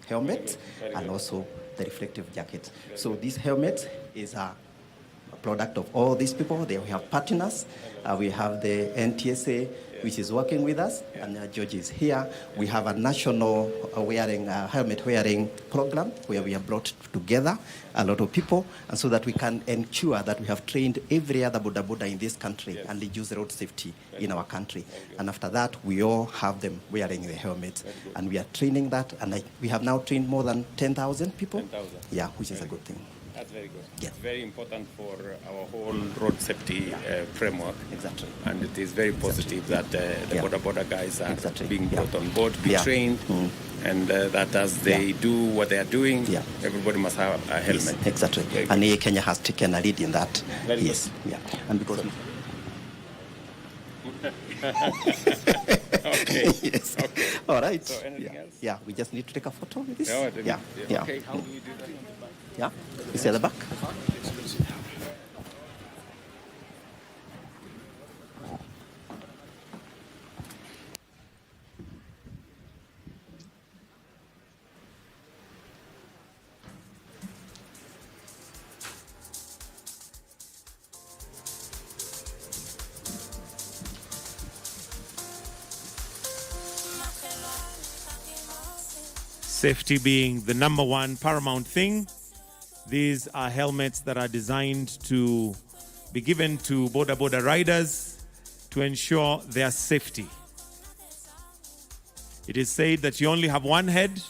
helmet and also the reflective jacket. So this helmet is a product of all these people. They have partners. We have the NTSA, which is working with us, and George is here. We have a national helmet wearing program where we have brought together a lot of people, and so that we can ensure that we have trained every other Buddha in this country and reduce road safety in our country. And after that, we all have them wearing the helmets, and we are training that, and we have now trained more than 10,000 people. 10,000. Yeah, which is a good thing. That's very good. Yeah. It's very important for our whole road safety framework. Exactly. And it is very positive that the border guys are being brought on board, be trained, and that as they do what they are doing, everybody must have a helmet. Yes, exactly. And Kenya has taken a lead in that. Very yes. good. Yeah. And because okay. Yes. Okay. All right. So anything else? Yeah, we just need to take a photo with this. Yeah. Okay, how do we do that? Yeah, you see at the back? Safety being the number one paramount thing. These are helmets that are designed to be given to boda riders to ensure their safety. It is said that you only have one head,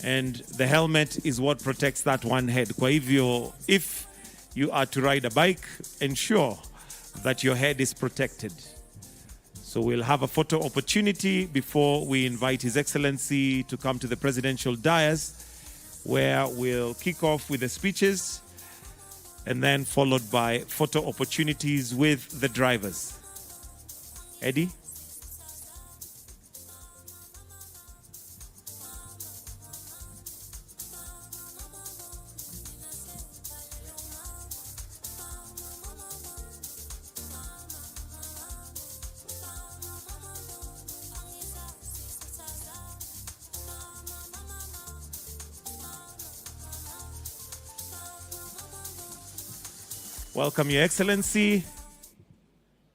and the helmet is what protects that one head. Kwa hivyo, if you are to ride a bike, ensure that your head is protected. So we'll have a photo opportunity before we invite His Excellency to come to the presidential dais, where we'll kick off with the speeches and then followed by photo opportunities with the drivers. Eddie? Welcome, Your Excellency.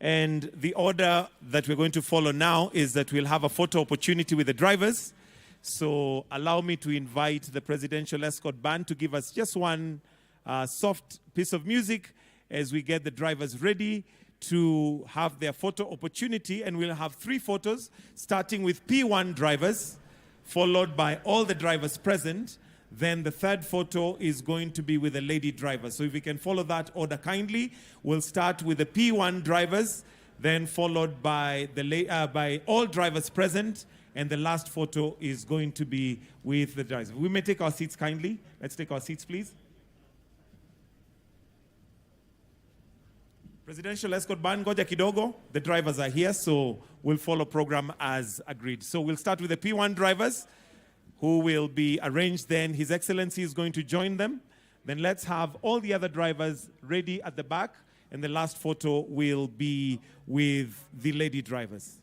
And the order that we're going to follow now is that we'll have a photo opportunity with the drivers. So allow me to invite the Presidential Escort Band to give us just one soft piece of music as we get the drivers ready to have their photo opportunity. And we'll have 3 photos, starting with P1 drivers, followed by all the drivers present. Then the third photo is going to be with a lady driver. So if we can follow that order kindly, we'll start with the P1 drivers, then followed by by all drivers present, and the last photo is going to be with the drivers. We may take our seats kindly. Let's take our seats, please. Presidential Escort Band, ngoja kidogo. The drivers are here, so we'll follow program as agreed. So we'll start with the P1 drivers, who will be arranged then. His Excellency is going to join them. Then let's have all the other drivers ready at the back. And the last photo will be with the lady drivers.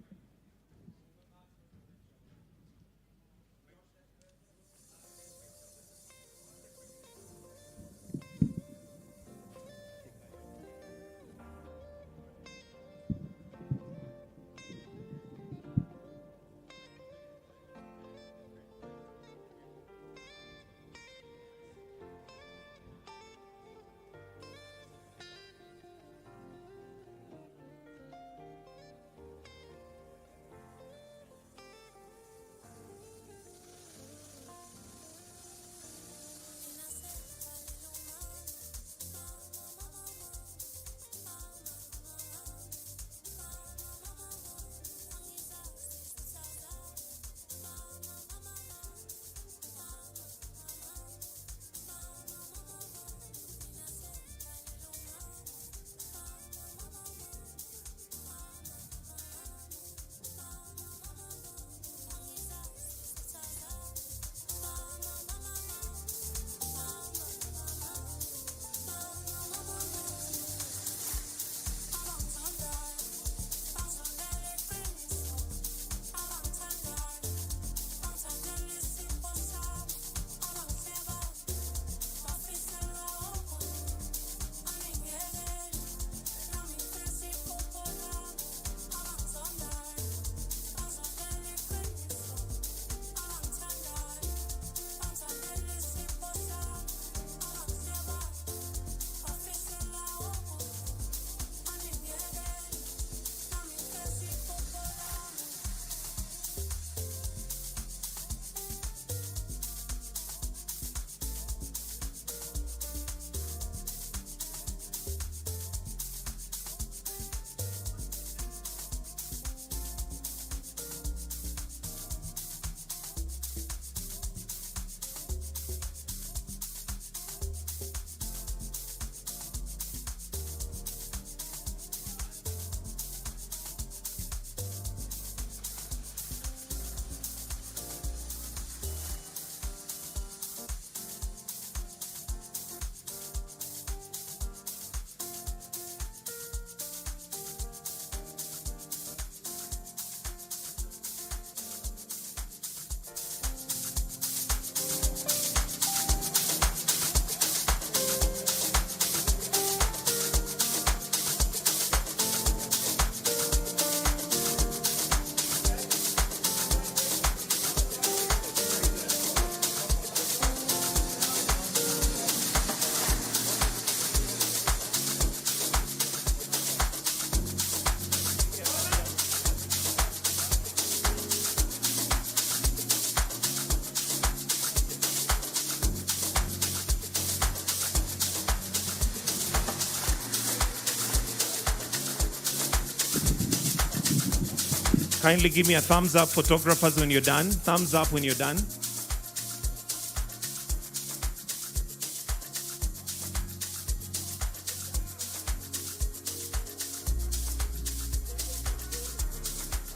Kindly give me a thumbs up, photographers, when you're done. Thumbs up when you're done.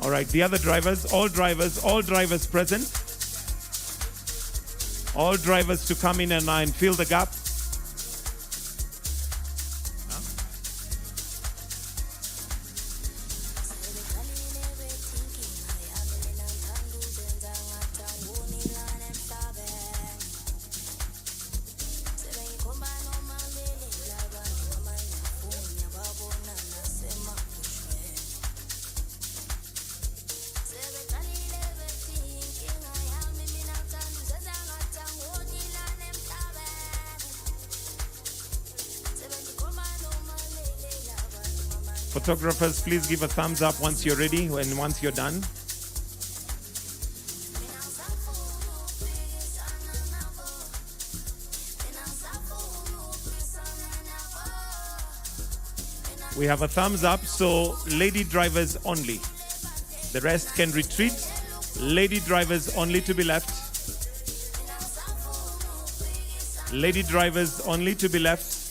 All right, the other drivers, all drivers present. All drivers to come in and fill the gap. Photographers, please give a thumbs up once you're ready and once you're done. We have a thumbs up, so lady drivers only. The rest can retreat. Lady drivers only to be left. Lady drivers only to be left.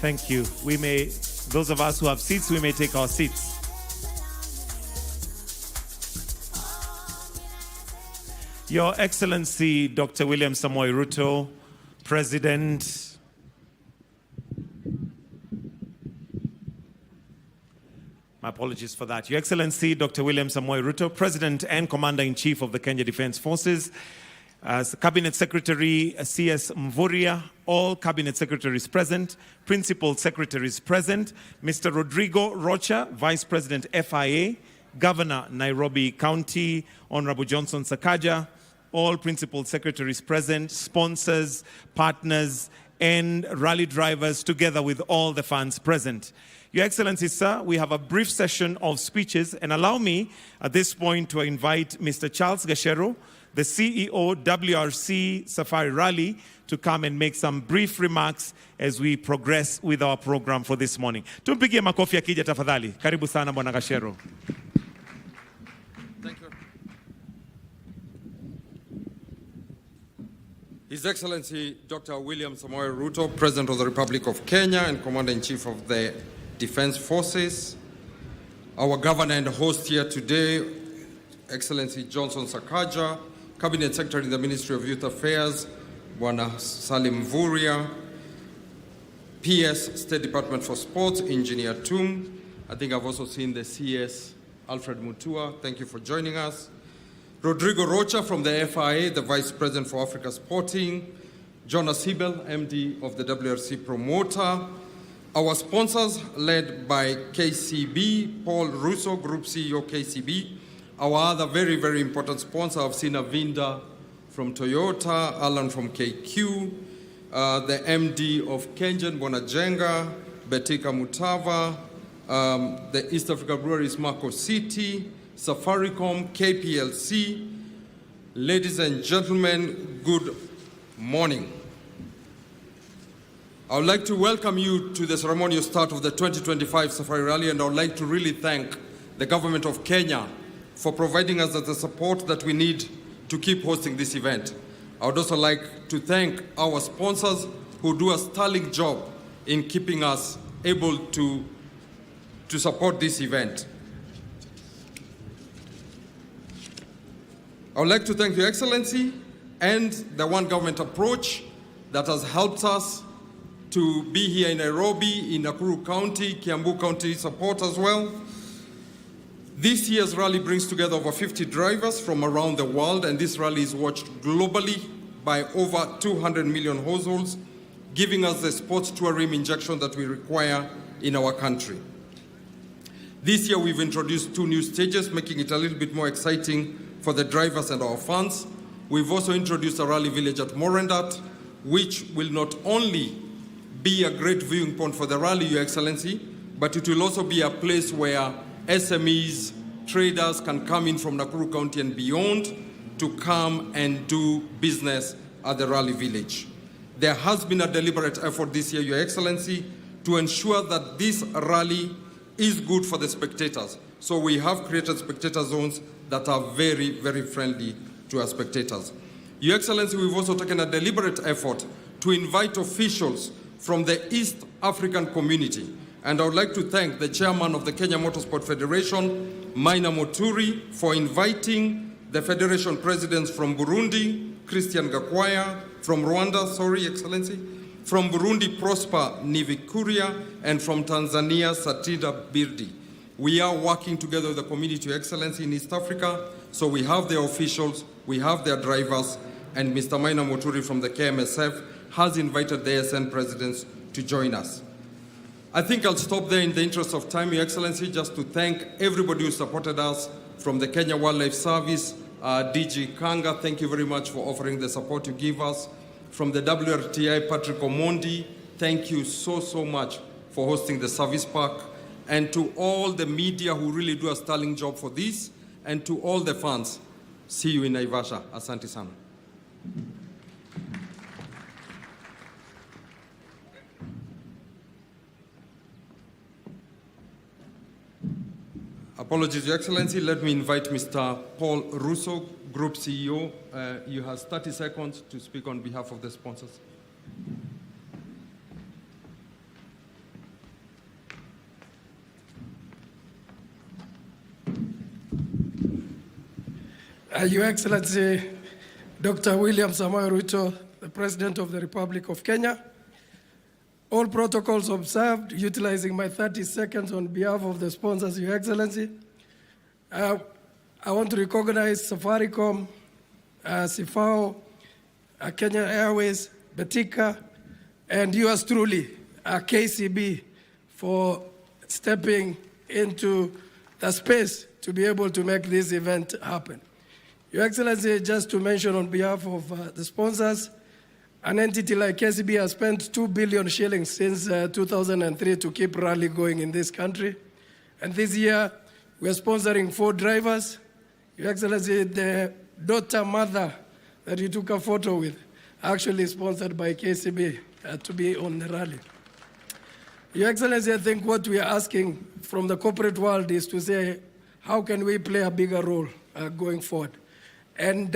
Thank you. Those of us who have seats, we may take our seats. Your Excellency, Dr. William Samoei Ruto, President, my apologies for that. Your Excellency, Dr. William Samoei Ruto, President and Commander-in-Chief of the Kenya Defence Forces, Cabinet Secretary C.S. Mvurya, all Cabinet Secretaries present, Principal Secretaries present, Mr. Rodrigo Rocha, Vice President FIA, Governor Nairobi County, Honorable Johnson Sakaja, all Principal Secretaries present, sponsors, partners, and rally drivers, together with all the fans present. Your Excellency, sir, we have a brief session of speeches, and allow me at this point to invite Mr. Charles Gashero, the CEO, WRC Safari Rally, to come and make some brief remarks as we progress with our program for this morning. Tumpigie makofi akija tafadhali. Karibu sana Bwana Gashero. Thank you. His Excellency Dr. William Samoei Ruto, President of the Republic of Kenya and Commander-in-Chief of the Defense Forces, our Governor and host here today, Excellency Johnson Sakaja, Cabinet Secretary in the Ministry of Youth Affairs, Bwana Salim Mvurya, PS, State Department for Sports, Engineer Tum. I think I've also seen the CS Alfred Mutua, thank you for joining us. Rodrigo Rocha from the FIA, the Vice President for Africa Sporting. Jonas Siebel, MD of the WRC Promoter. Our sponsors, led by KCB, Paul Russo, Group CEO, KCB. Our other very, very important sponsor, I've seen Avinda from Toyota, Alan from KQ, the MD of Kengen, Bonajenga, Betika Mutava, the East Africa Breweries, Marco City, Safaricom, KPLC. Ladies and gentlemen, good morning. I would like to welcome you to the ceremonial start of the 2025 Safari Rally, and I would like to really thank the government of Kenya for providing us the support that we need to keep hosting this event. I would also like to thank our sponsors who do a sterling job in keeping us able to support this event. I would like to thank Your Excellency and the One Government approach that has helped us to be here in Nairobi, in Nakuru County, Kiambu County support as well. This year's rally brings together over 50 drivers from around the world, and this rally is watched globally by over 200 million households, giving us the sports tourism injection that we require in our country. This year we've introduced 2 new stages, making it a little bit more exciting for the drivers and our fans. We've also introduced a rally village at Morendat, which will not only be a great viewing point for the rally, Your Excellency, but it will also be a place where SMEs, traders can come in from Nakuru County and beyond to come and do business at the rally village. There has been a deliberate effort this year, Your Excellency, to ensure that this rally is good for the spectators. So we have created spectator zones that are very, very friendly to our spectators. Your Excellency, we've also taken a deliberate effort to invite officials from the East African community. And I would like to thank the chairman of the Kenya Motorsport Federation, Maina Moturi, for inviting the federation presidents from Burundi, Christian Gakwaya, from Rwanda, sorry, Excellency, from Burundi, Prosper Nivikuria, and from Tanzania, Satida Birdi. We are working together with the community, Your Excellency, in East Africa. So we have their officials, we have their drivers, and Mr. Maina Moturi from the KMSF has invited the ASN presidents to join us. I think I'll stop there in the interest of time, Your Excellency, just to thank everybody who supported us from the Kenya Wildlife Service, DG Kanga, thank you very much for offering the support you give us. From the WRTI, Patrick Omondi, thank you so much for hosting the service park. And to all the media who really do a sterling job for this, and to all the fans, see you in Naivasha. Asante sana. Apologies, Your Excellency. Let me invite Mr. Paul Russo, Group CEO. You have 30 seconds to speak on behalf of the sponsors. Your Excellency, Dr. William Samoei Ruto, the President of the Republic of Kenya. All protocols observed, utilizing my 30 seconds on behalf of the sponsors, Your Excellency. I want to recognize Safaricom, Sifao, Kenya Airways, Betika, and yours truly, KCB, for stepping into the space to be able to make this event happen. Your Excellency, just to mention on behalf of the sponsors, an entity like KCB has spent 2 billion shillings since 2003 to keep rally going in this country. And this year, we are sponsoring 4 drivers. Your Excellency, the mother that you took a photo with, actually sponsored by KCB to be on the rally. Your Excellency, I think what we are asking from the corporate world is to say, how can we play a bigger role going forward? And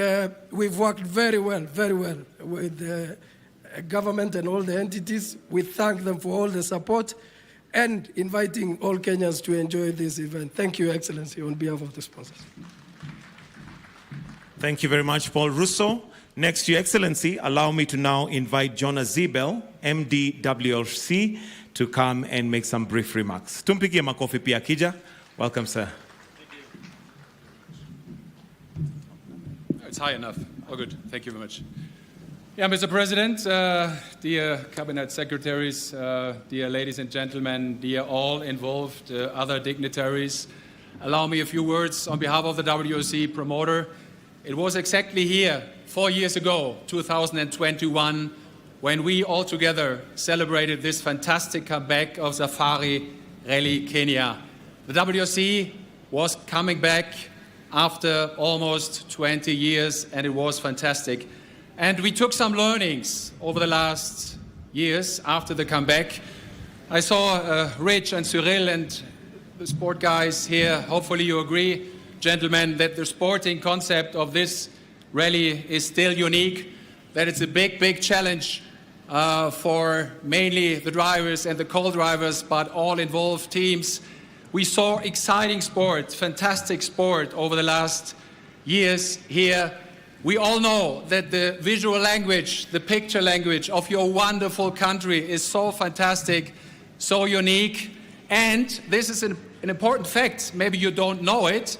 we've worked very well with the government and all the entities. We thank them for all the support and inviting all Kenyans to enjoy this event. Thank you, Your Excellency, on behalf of the sponsors. Thank you very much, Paul Russo. Next, Your Excellency, allow me to now invite Jonas Siebel, MD WRC, to come and make some brief remarks. Tumpigie makofi pia akija. Welcome, sir. Thank you. It's high enough. Oh, good. Thank you very much. Yeah, Mr. President, dear Cabinet Secretaries, dear ladies and gentlemen, dear all involved, other dignitaries, allow me a few words on behalf of the WRC promoter. It was exactly here 4 years ago, 2021, when we all together celebrated this fantastic comeback of Safari Rally Kenya. The WRC was coming back after almost 20 years, and it was fantastic. And we took some learnings over the last years after the comeback. I saw Rich and Cyril and the sport guys here. Hopefully you agree, gentlemen, that the sporting concept of this rally is still unique, that it's a big, big challenge for mainly the drivers and the co-drivers, but all involved teams. We saw exciting sport, fantastic sport over the last years here. We all know that the visual language, the picture language of your wonderful country is so fantastic, so unique. And this is an important fact, maybe you don't know it.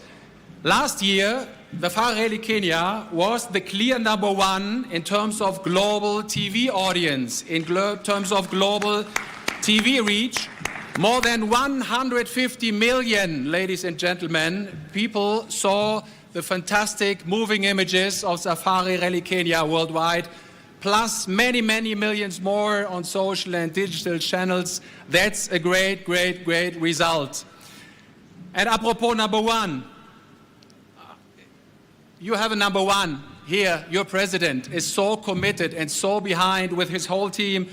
Last year, the Safari Rally Kenya was the clear #1 in terms of global TV audience, in terms of global TV reach. More than 150 million, ladies and gentlemen, people saw the fantastic moving images of Safari Rally Kenya worldwide, plus many, many millions more on social and digital channels. That's a great, great, great result. And apropos #1, you have a #1 here. Your president is so committed and so behind with his whole team,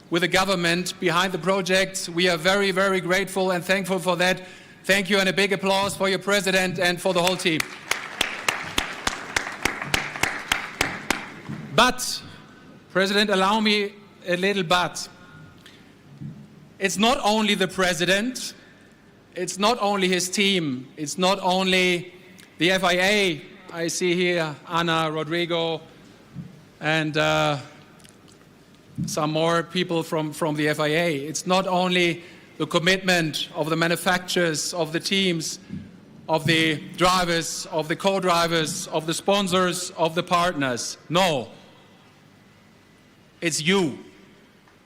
with the government behind the project. We are very, very grateful and thankful for that. Thank you, and a big applause for your president and for the whole team. But, President, allow me a little but. It's not only the president, it's not only his team, it's not only the FIA. I see here Anna, Rodrigo, and some more people from the FIA. It's not only the commitment of the manufacturers, of the teams, of the drivers, of the co-drivers, of the sponsors, of the partners. No. It's you.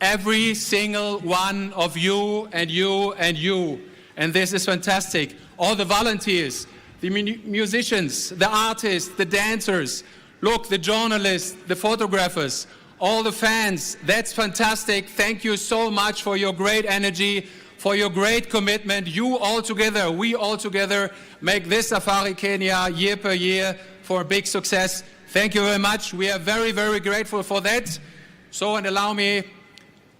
Every single one of you and you and you. And this is fantastic. All the volunteers, the musicians, the artists, the dancers, look, the journalists, the photographers, all the fans. That's fantastic. Thank you so much for your great energy, for your great commitment. You all together, we all together make this Safari Kenya year per year for a big success. Thank you very much. We are very, very grateful for that. So, and allow me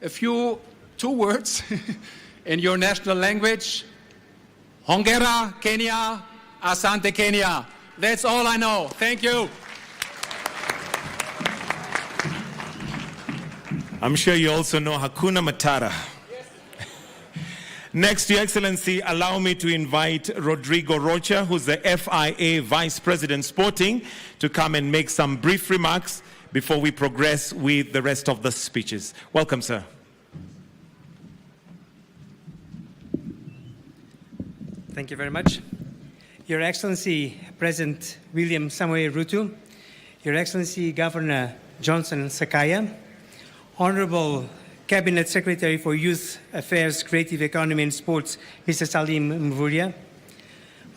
two words in your national language. Hongera Kenya, Asante Kenya. That's all I know. Thank you. I'm sure you also know Hakuna Matata. Next, Your Excellency, allow me to invite Rodrigo Rocha, who's the FIA Vice President Sporting, to come and make some brief remarks before we progress with the rest of the speeches. Welcome, sir. Thank you very much. Your Excellency, President William Samoei Ruto, Your Excellency, Governor Johnson Sakaya, Honorable Cabinet Secretary for Youth Affairs, Creative Economy and Sports, Mr. Salim Mvurya,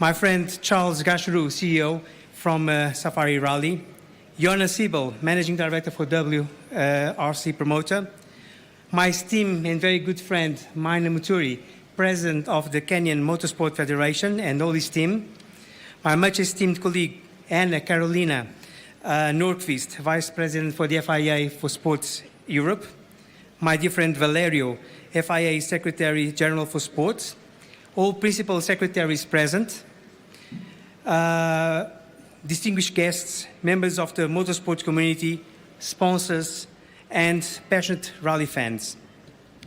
my friend Charles Gashru, CEO from Safari Rally, Yona Siebel, Managing Director for WRC Promoter, my esteemed and very good friend, Maina Muturi, President of the Kenyan Motorsport Federation, and all his team, my much esteemed colleague, Anna Carolina Nordqvist, Vice President for the FIA for Sports Europe, my dear friend Valerio, FIA Secretary General for Sports, all principal secretaries present, distinguished guests, members of the motorsport community, sponsors, and passionate rally fans.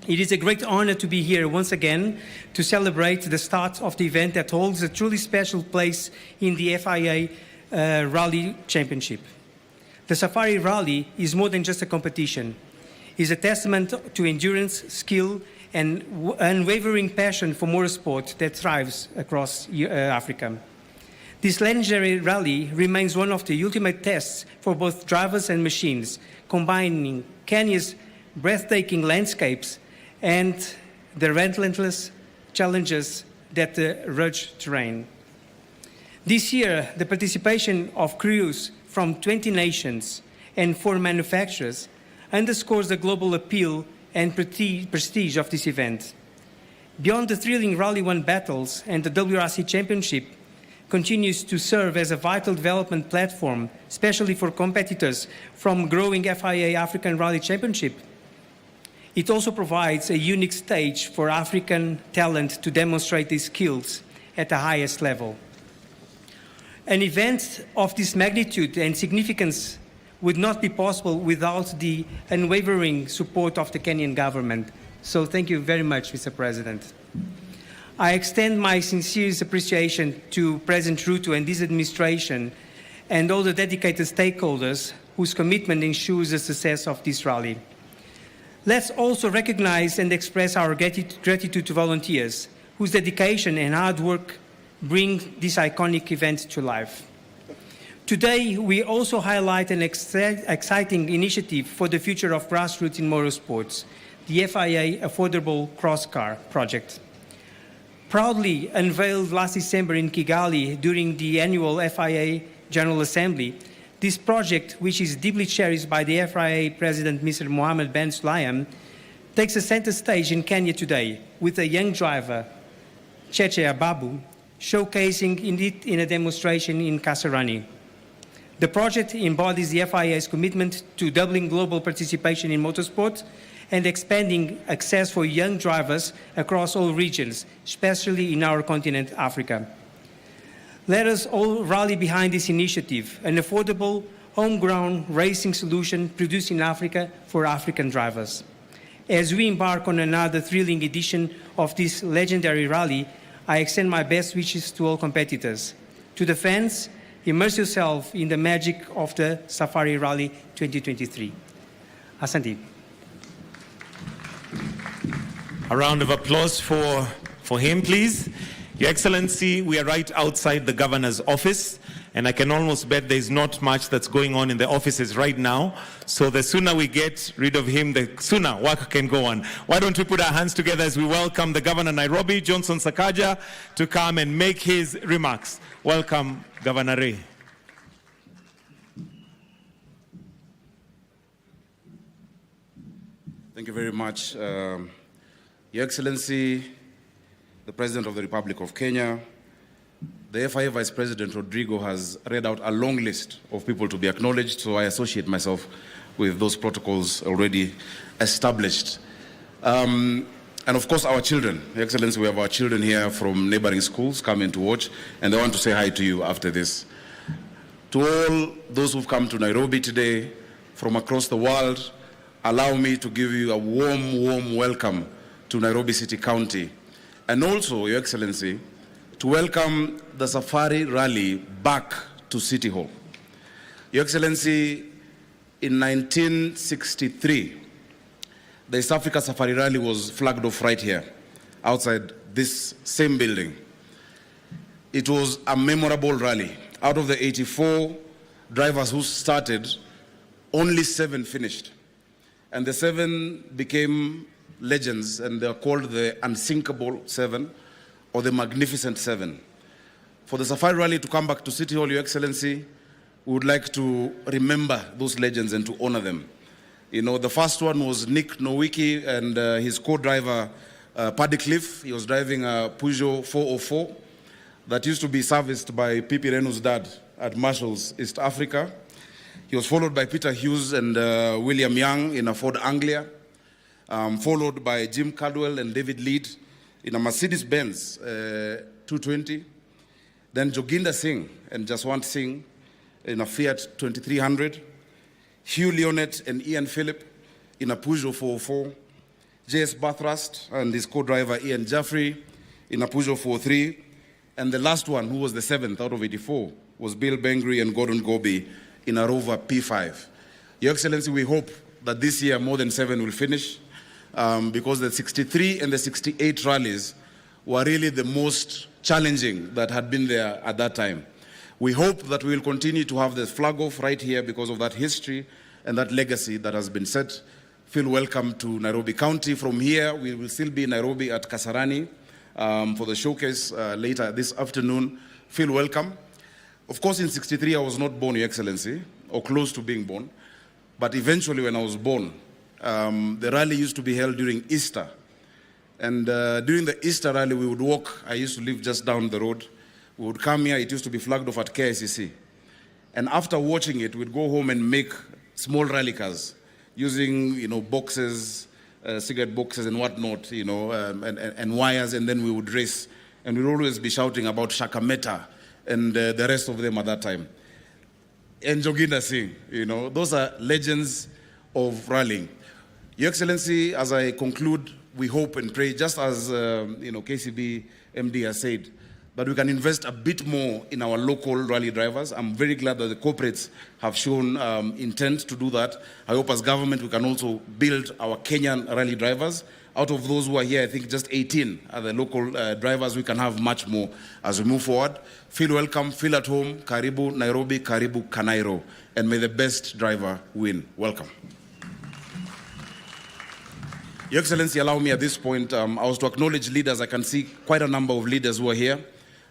It is a great honor to be here once again to celebrate the start of the event that holds a truly special place in the FIA Rally Championship. The Safari Rally is more than just a competition. It is a testament to endurance, skill, and unwavering passion for motorsport that thrives across Africa. This legendary rally remains one of the ultimate tests for both drivers and machines, combining Kenya's breathtaking landscapes and the relentless challenges that the rugged terrain. This year, the participation of crews from 20 nations and 4 manufacturers underscores the global appeal and prestige of this event. Beyond the thrilling Rally 1 battles and the WRC Championship continues to serve as a vital development platform, especially for competitors from growing FIA African Rally Championship. It also provides a unique stage for African talent to demonstrate their skills at the highest level. An event of this magnitude and significance would not be possible without the unwavering support of the Kenyan government. So thank you very much, Mr. President. I extend my sincerest appreciation to President Ruto and this administration and all the dedicated stakeholders whose commitment ensures the success of this rally. Let's also recognize and express our gratitude to volunteers whose dedication and hard work bring this iconic event to life. Today, we also highlight an exciting initiative for the future of grassroots in motorsports, the FIA Affordable Cross Car project. Proudly unveiled last December in Kigali during the annual FIA General Assembly, this project, which is deeply cherished by the FIA President Mr. Mohammed Ben Sulayem, takes a center stage in Kenya today with a young driver, Cheche Ababu, showcasing it in a demonstration in Kasarani. The project embodies the FIA's commitment to doubling global participation in motorsport and expanding access for young drivers across all regions, especially in our continent, Africa. Let us all rally behind this initiative, an affordable, homegrown racing solution produced in Africa for African drivers. As we embark on another thrilling edition of this legendary rally, I extend my best wishes to all competitors. To the fans, immerse yourself in the magic of the Safari Rally 2023. Asante. A round of applause for him, please. Your Excellency, we are right outside the governor's office, and I can almost bet there's not much that's going on in the offices right now. So the sooner we get rid of him, the sooner work can go on. Why don't we put our hands together as we welcome the Governor of Nairobi, Johnson Sakaja, to come and make his remarks. Welcome, Governor Ray. Thank you very much. Your Excellency, the President of the Republic of Kenya, the FIA Vice President Rodrigo has read out a long list of people to be acknowledged, so I associate myself with those protocols already established. And of course, our children. Your Excellency, we have our children here from neighboring schools coming to watch, and they want to say hi to you after this. To all those who've come to Nairobi today from across the world, allow me to give you a warm, warm welcome to Nairobi City County. And also, Your Excellency, to welcome the Safari Rally back to City Hall. Your Excellency, in 1963, the East Africa Safari Rally was flagged off right here, outside this same building. It was a memorable rally. Out of the 84 drivers who started, only 7 finished. And the 7 became legends, and they are called the Unsinkable 7 or the Magnificent 7. For the Safari Rally to come back to City Hall, Your Excellency, we would like to remember those legends and to honor them. You know, the first one was Nick Nowicki and his co-driver, Paddy Cliff. He was driving a Peugeot 404 that used to be serviced by Pipi Renu's dad at Marshall's East Africa. He was followed by Peter Hughes and William Young in a Ford Anglia. Followed by Jim Caldwell and David Lead in a Mercedes-Benz 220. Then Joginder Singh and Jaswant Singh in a Fiat 2300. Hugh Leonet and Ian Phillip in a Peugeot 404. J.S. Bathurst and his co-driver Ian Jaffrey in a Peugeot 43. And the last one, who was the 7th out of 84, was Bill Bengry and Gordon Gobi in a Rover P5. Your Excellency, we hope that this year more than 7 will finish. Because the 63 and the 68 rallies were really the most challenging that had been there at that time. We hope that we will continue to have the flag off right here because of that history and that legacy that has been set. Feel welcome to Nairobi County. From here, we will still be in Nairobi at Kasarani for the showcase later this afternoon. Feel welcome. Of course, in '63, I was not born, Your Excellency, or close to being born. But eventually, when I was born, the rally used to be held during Easter. And during the Easter rally, we would walk. I used to live just down the road. We would come here. It used to be flagged off at KICC. And after watching it, we'd go home and make small rally cars using, boxes, cigarette boxes and whatnot, and wires, and then we would race. And we'd always be shouting about Shakameta and the rest of them at that time. And Joginda Singh, those are legends of rallying. Your Excellency, as I conclude, we hope and pray, just as KCB MD has said, that we can invest a bit more in our local rally drivers. I'm very glad that the corporates have shown intent to do that. I hope as government we can also build our Kenyan rally drivers. Out of those who are here, I think just 18 are the local drivers. We can have much more as we move forward. Feel welcome, feel at home. Karibu Nairobi, Karibu Kanairo. And may the best driver win. Welcome. Your Excellency, allow me at this point, I was to acknowledge leaders. I can see quite a number of leaders who are here.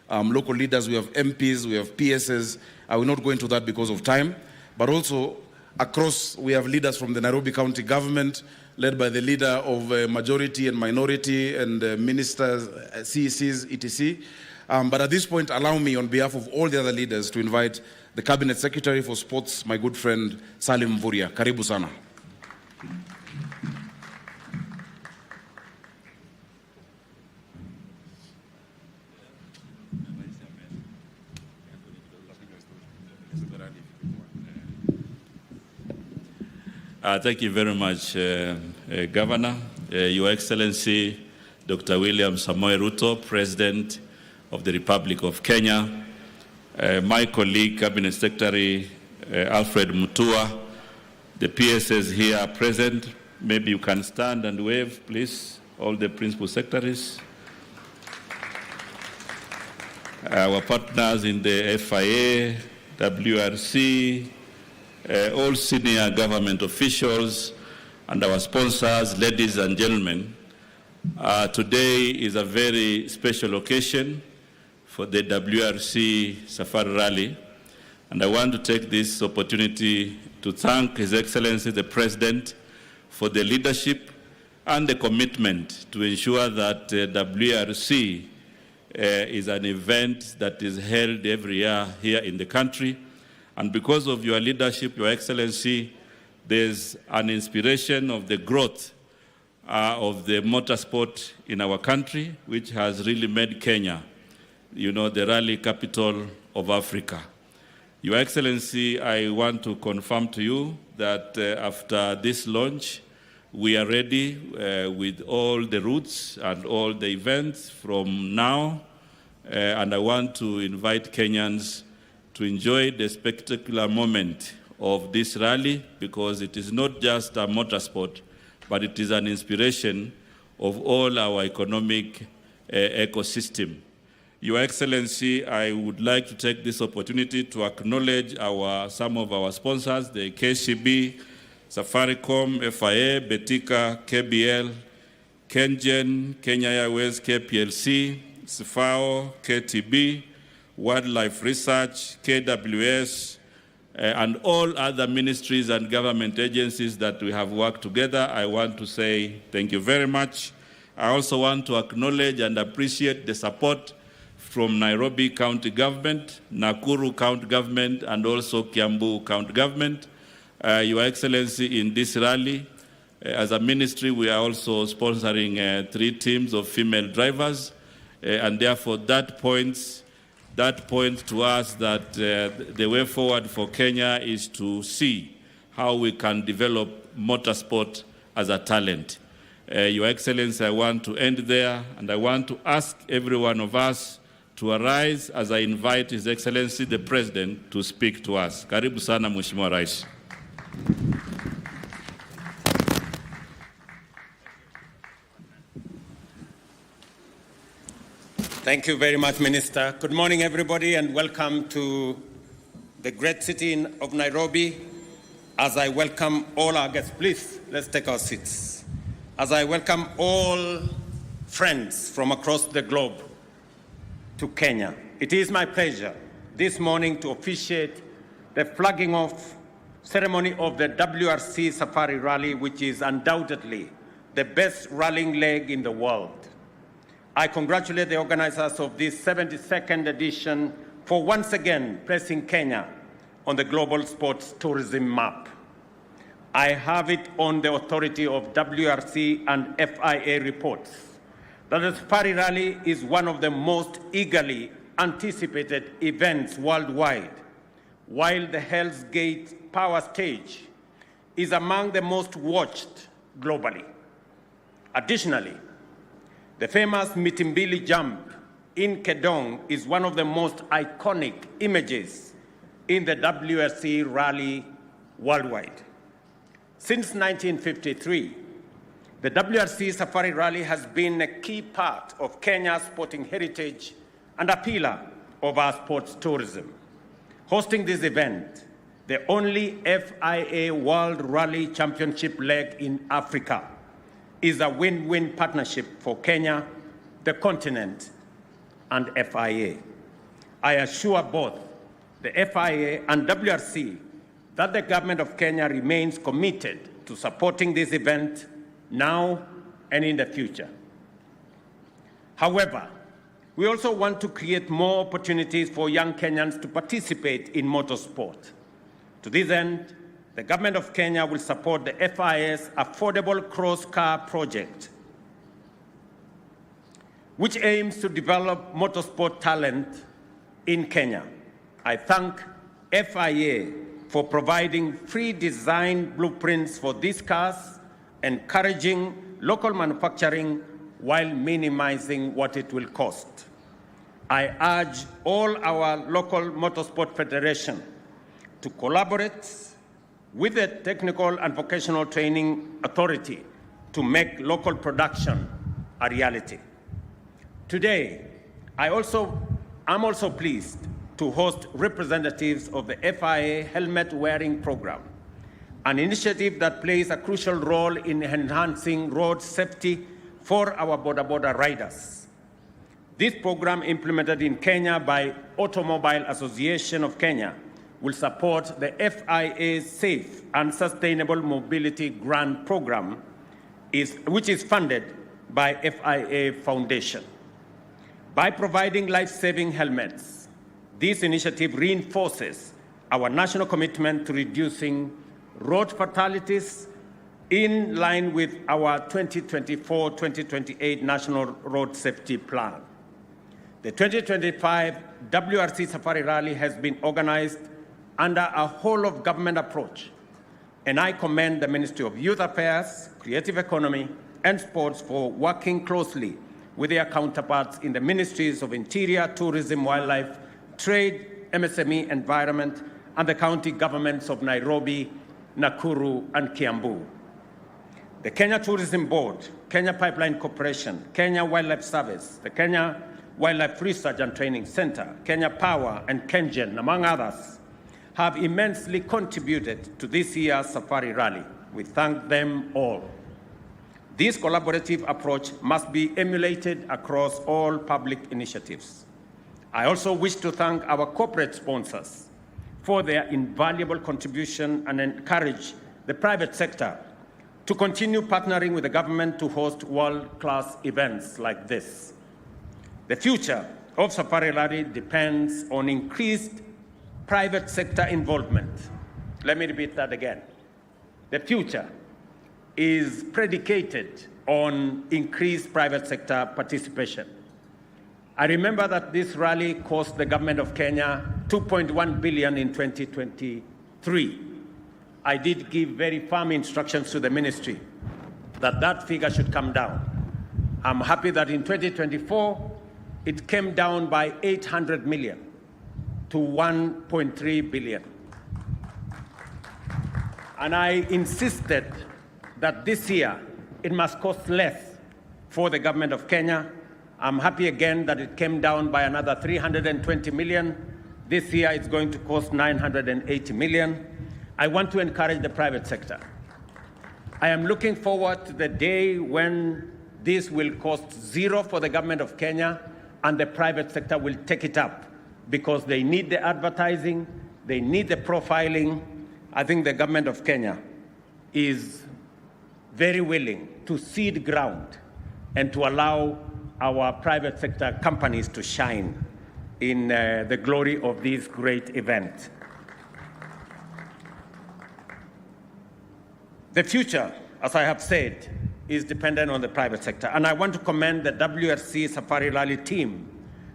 Local leaders, we have MPs, we have PSs. I will not go into that because of time. But also, across, we have leaders from the Nairobi County government, led by the leader of majority and minority and ministers, CECs, etc. But at this point, allow me, on behalf of all the other leaders, to invite the Cabinet Secretary for Sports, my good friend, Salim Mvurya. Karibu sana. Thank you very much, Governor. Your Excellency, Dr. William Samoei Ruto, President of the Republic of Kenya, my colleague, Cabinet Secretary Alfred Mutua, the PSs here are present. Maybe you can stand and wave, please, all the principal secretaries. Our partners in the FIA, WRC, all senior government officials, and our sponsors, ladies and gentlemen. Today is a very special occasion for the WRC Safari Rally, and I want to take this opportunity to thank His Excellency the President for the leadership and the commitment to ensure that WRC is an event that is held every year here in the country. And because of your leadership, Your Excellency, there's an inspiration of the growth of the motorsport in our country, which has really made Kenya, the rally capital of Africa. Your Excellency, I want to confirm to you that after this launch, we are ready with all the routes and all the events from now. And I want to invite Kenyans to enjoy the spectacular moment of this rally, because it is not just a motorsport, but it is an inspiration of all our economic ecosystem. Your Excellency, I would like to take this opportunity to acknowledge some of our sponsors, the KCB, Safaricom, FIA, Betika, KBL, Kengen, Kenya Airways, KPLC, SFAO, KTB, Wildlife Research, KWS, and all other ministries and government agencies that we have worked together. I want to say thank you very much. I also want to acknowledge and appreciate the support from Nairobi County Government, Nakuru County Government, and also Kiambu County Government. Your Excellency, in this rally, as a ministry, we are also sponsoring 3 teams of female drivers, and therefore that points to us that the way forward for Kenya is to see how we can develop motorsport as a talent. Your Excellency, I want to end there, and I want to ask every one of us to arise as I invite His Excellency the President to speak to us. Karibu sana, Mheshimiwa Rais. Thank you very much, Minister. Good morning, everybody, and welcome to the great city of Nairobi. As I welcome all our guests, please, let's take our seats. As I welcome all friends from across the globe to Kenya, it is my pleasure this morning to officiate the flagging off ceremony of the WRC Safari Rally, which is undoubtedly the best rallying leg in the world. I congratulate the organizers of this 72nd edition for once again placing Kenya on the global sports tourism map. I have it on the authority of WRC and FIA reports that the Safari Rally is one of the most eagerly anticipated events worldwide, while the Hell's Gate Power Stage is among the most watched globally. Additionally, the famous Mitimbili jump in Kedong is one of the most iconic images in the WRC rally worldwide. Since 1953, the WRC Safari Rally has been a key part of Kenya's sporting heritage and a pillar of our sports tourism. Hosting this event, the only FIA World Rally Championship leg in Africa, is a win-win partnership for Kenya, the continent, and FIA. I assure both the FIA and WRC that the government of Kenya remains committed to supporting this event now and in the future. However, we also want to create more opportunities for young Kenyans to participate in motorsport. To this end, the government of Kenya will support the FIA's Affordable Cross-Car project, which aims to develop motorsport talent in Kenya. I thank FIA for providing free design blueprints for these cars, encouraging local manufacturing while minimizing what it will cost. I urge all our local motorsport federations to collaborate with the Technical and Vocational Training Authority to make local production a reality. Today, I'm also pleased to host representatives of the FIA helmet wearing program, an initiative that plays a crucial role in enhancing road safety for our border riders. This program, implemented in Kenya by Automobile Association of Kenya, will support the FIA's Safe and Sustainable Mobility Grant Program, which is funded by FIA Foundation. By providing life-saving helmets, this initiative reinforces our national commitment to reducing road fatalities in line with our 2024-2028 National Road Safety Plan. The 2025 WRC Safari Rally has been organized under a whole-of-government approach, and I commend the Ministry of Youth Affairs, Creative Economy, and Sports for working closely with their counterparts in the Ministries of Interior, Tourism, Wildlife, Trade, MSME, Environment, and the county governments of Nairobi, Nakuru, and Kiambu. The Kenya Tourism Board, Kenya Pipeline Corporation, Kenya Wildlife Service, the Kenya Wildlife Research and Training Center, Kenya Power, and KenGen, among others, have immensely contributed to this year's Safari Rally. We thank them all. This collaborative approach must be emulated across all public initiatives. I also wish to thank our corporate sponsors for their invaluable contribution and encourage the private sector to continue partnering with the government to host world-class events like this. The future of Safari Rally depends on increased private sector involvement. Let me repeat that again. The future is predicated on increased private sector participation. I remember that this rally cost the government of Kenya $2.1 billion in 2023. I did give very firm instructions to the ministry that that figure should come down. I'm happy that in 2024, it came down by 800 million to 1.3 billion. And I insisted that this year it must cost less for the government of Kenya I'm happy again that it came down by another 320 million. This year it's going to cost 980 million. I want to encourage the private sector. I am looking forward to the day when this will cost zero for the government of Kenya and the private sector will take it up because they need the advertising, they need the profiling. I think the government of Kenya is very willing to cede ground and to allow our private sector companies to shine in the glory of this great event. The future, as I have said, is dependent on the private sector. And I want to commend the WRC Safari Rally team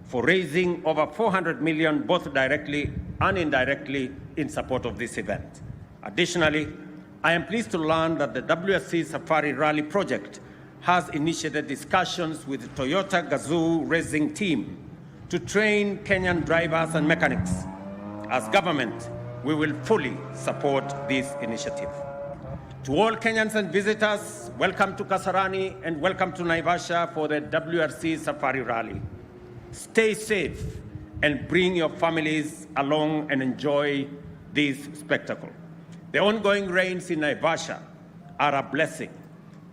for raising over 400 million, both directly and indirectly, in support of this event. Additionally, I am pleased to learn that the WRC Safari Rally project has initiated discussions with the Toyota Gazoo racing team to train Kenyan drivers and mechanics. As government, we will fully support this initiative. To all Kenyans and visitors, welcome to Kasarani and welcome to Naivasha for the WRC Safari Rally. Stay safe and bring your families along and enjoy this spectacle. The ongoing rains in Naivasha are a blessing,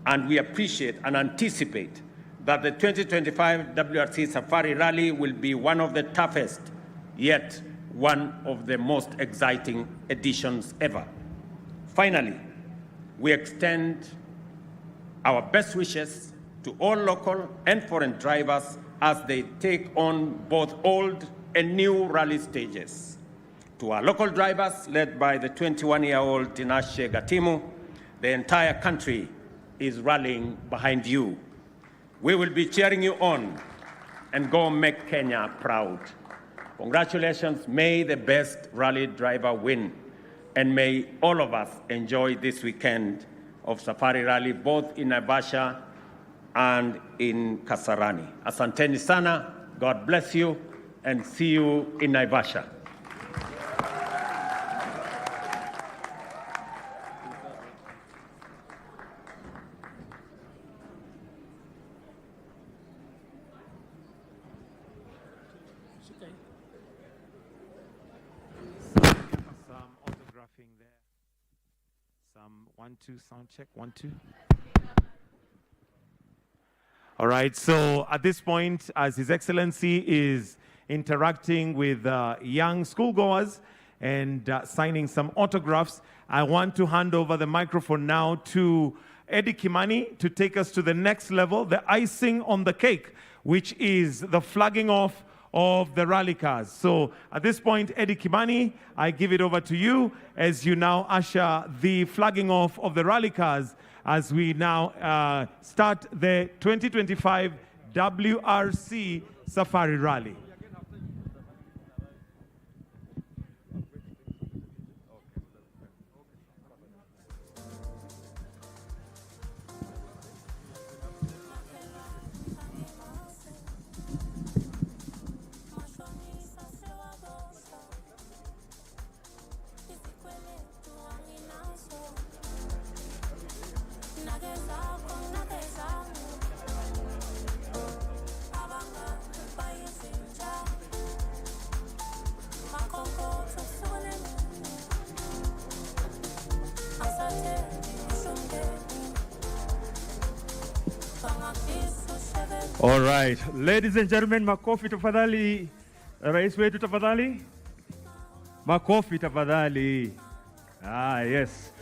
and we appreciate and anticipate that the 2025 WRC Safari Rally will be one of the toughest, yet one of the most exciting editions ever. Finally, we extend our best wishes to all local and foreign drivers as they take on both old and new rally stages. To our local drivers, led by the 21-year-old Tinashe Gatimu, the entire country is rallying behind you. We will be cheering you on and go make Kenya proud. Congratulations, may the best rally driver win. And may all of us enjoy this weekend of Safari Rally, both in Naivasha and in Kasarani. Asanteni sana, God bless you, and see you in Naivasha. One, two, sound check, 1, 2. All right, so at this point, as His Excellency is interacting with young schoolgoers and signing some autographs, I want to hand over the microphone now to Eddie Kimani to take us to the next level, the icing on the cake, which is the flagging off of the rally cars. So at this point, Eddie Kimani, I give it over to you as you now usher the flagging off of the rally cars as we now start the 2025 WRC Safari Rally. All right, ladies and gentlemen, makofi tafadhali. Rais wetu tafadhali. Makofi tafadhali. Ah, yes.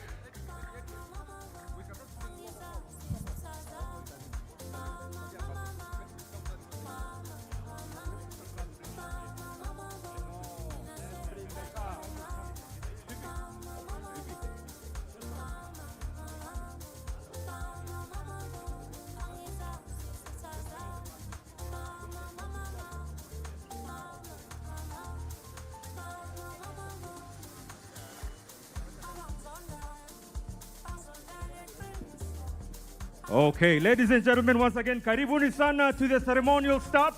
Okay, ladies and gentlemen, once again, karibuni sana to the ceremonial start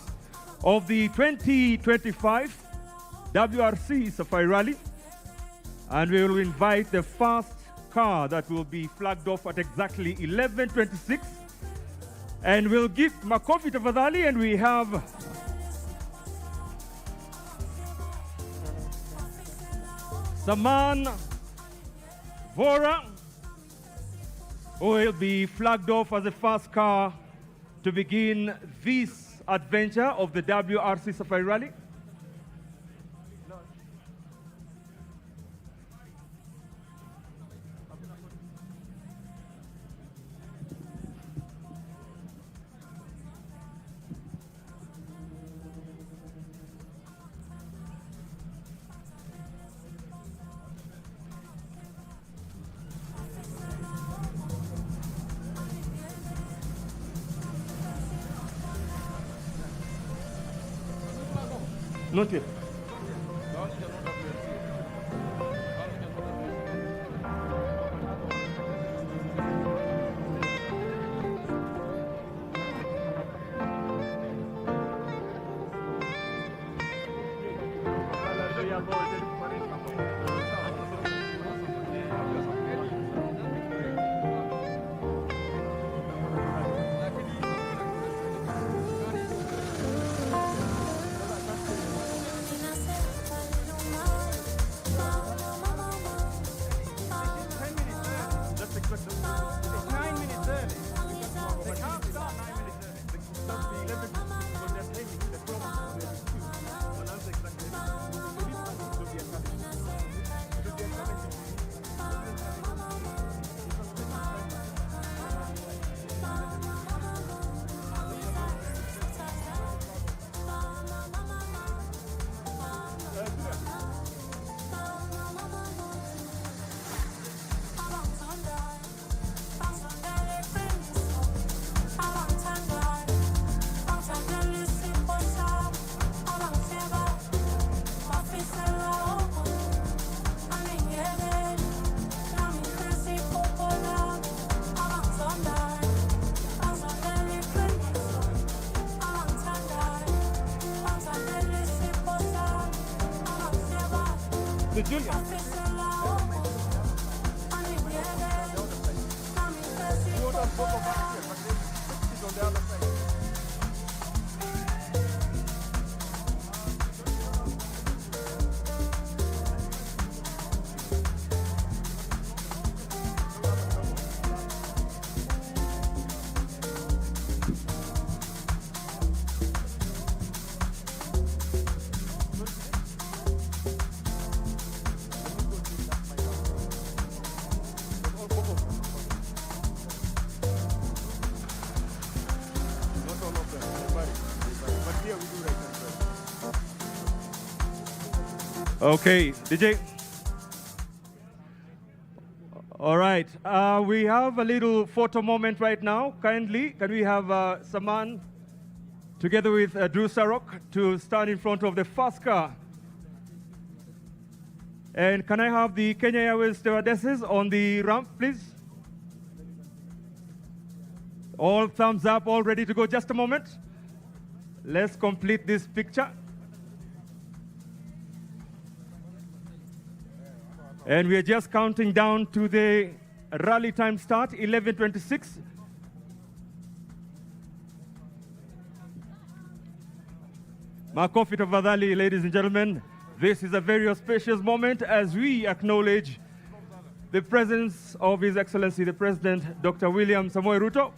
of the 2025 WRC Safari Rally. And we will invite the first car that will be flagged off at exactly 11:26 And we'll give makofi tafadhali, and we have Saman Vora, who will be flagged off as the first car to begin this adventure of the WRC Safari Rally. Not yet. Julia. Okay, DJ. All right, we have a little photo moment right now. Kindly, can we have Saman together with Drew Sarok to stand in front of the first car? And can I have the Kenya Airways stewardesses on the ramp, please? All thumbs up, all ready to go. Just a moment. Let's complete this picture. And we are just counting down to the rally time start, 11:26. Makofi tafadhali, ladies and gentlemen. This is a very auspicious moment as we acknowledge the presence of His Excellency, the President, Dr. William Samoei Ruto,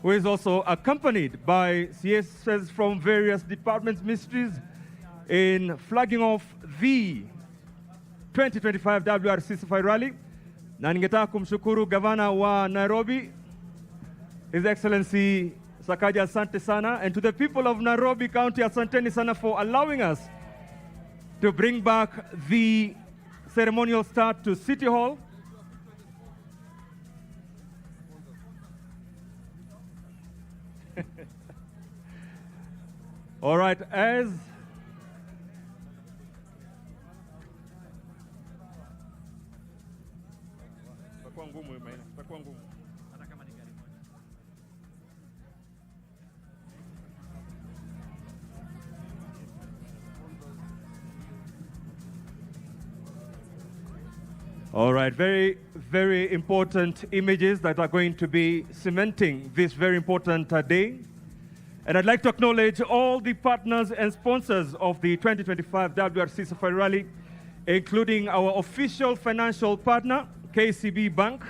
who is also accompanied by CSs from various departments, ministries, in flagging off the 2025 WRC Safari Rally. Na ningetaka kumshukuru gavana wa Nairobi, His Excellency Sakaja, asante sana. And to the people of Nairobi County, asanteni sana for allowing us to bring back the ceremonial start to City Hall. All right, as All right, very, very important images that are going to be cementing this very important day. And I'd like to acknowledge all the partners and sponsors of the 2025 WRC Safari Rally, including our official financial partner, KCB Bank.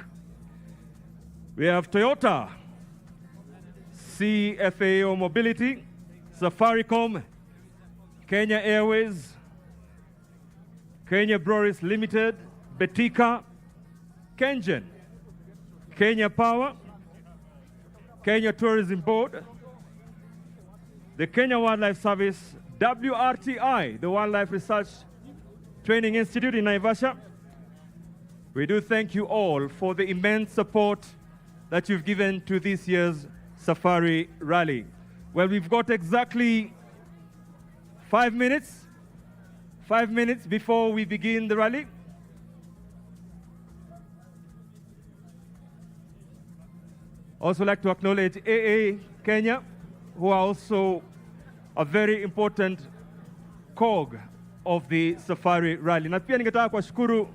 We have Toyota, CFAO Mobility, Safaricom, Kenya Airways, Kenya Breweries Limited, Betika, Kengen, Kenya Power, Kenya Tourism Board, the Kenya Wildlife Service, WRTI, the Wildlife Research Training Institute in Naivasha. We do thank you all for the immense support that you've given to this year's Safari Rally. Well, we've got exactly 5 minutes before we begin the rally. Also like to acknowledge AA Kenya, who are also a very important cog of the Safari Rally. Na pia ningetaka kuwashukuru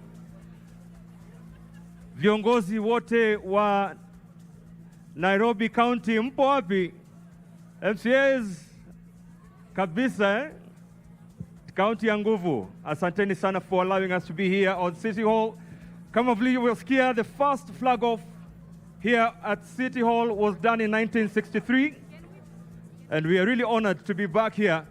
viongozi wote wa Nairobi County. Mpo wapi? MCAs kabisa, County ya nguvu. Asanteni sana for allowing us to be here on City Hall. Kama vile ulivyosikia, the first flag off here at City Hall was done in 1963, and we are really honored to be back here.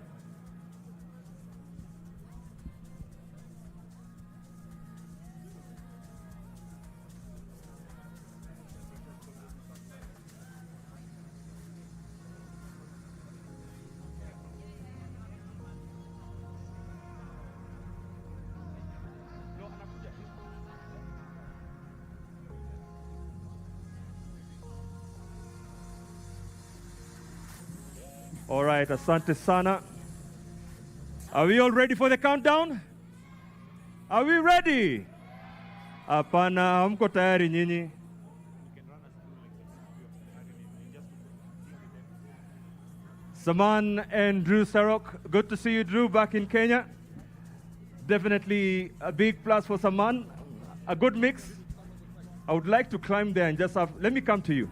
All right, asante sana. Are we all ready for the countdown? Are we ready? Hapana, hamko tayari nyinyi. Saman and Drew Sarok, good to see you, Drew, back in Kenya. Definitely a big plus for Saman. A good mix. I would like to climb there and just have, let me come to you.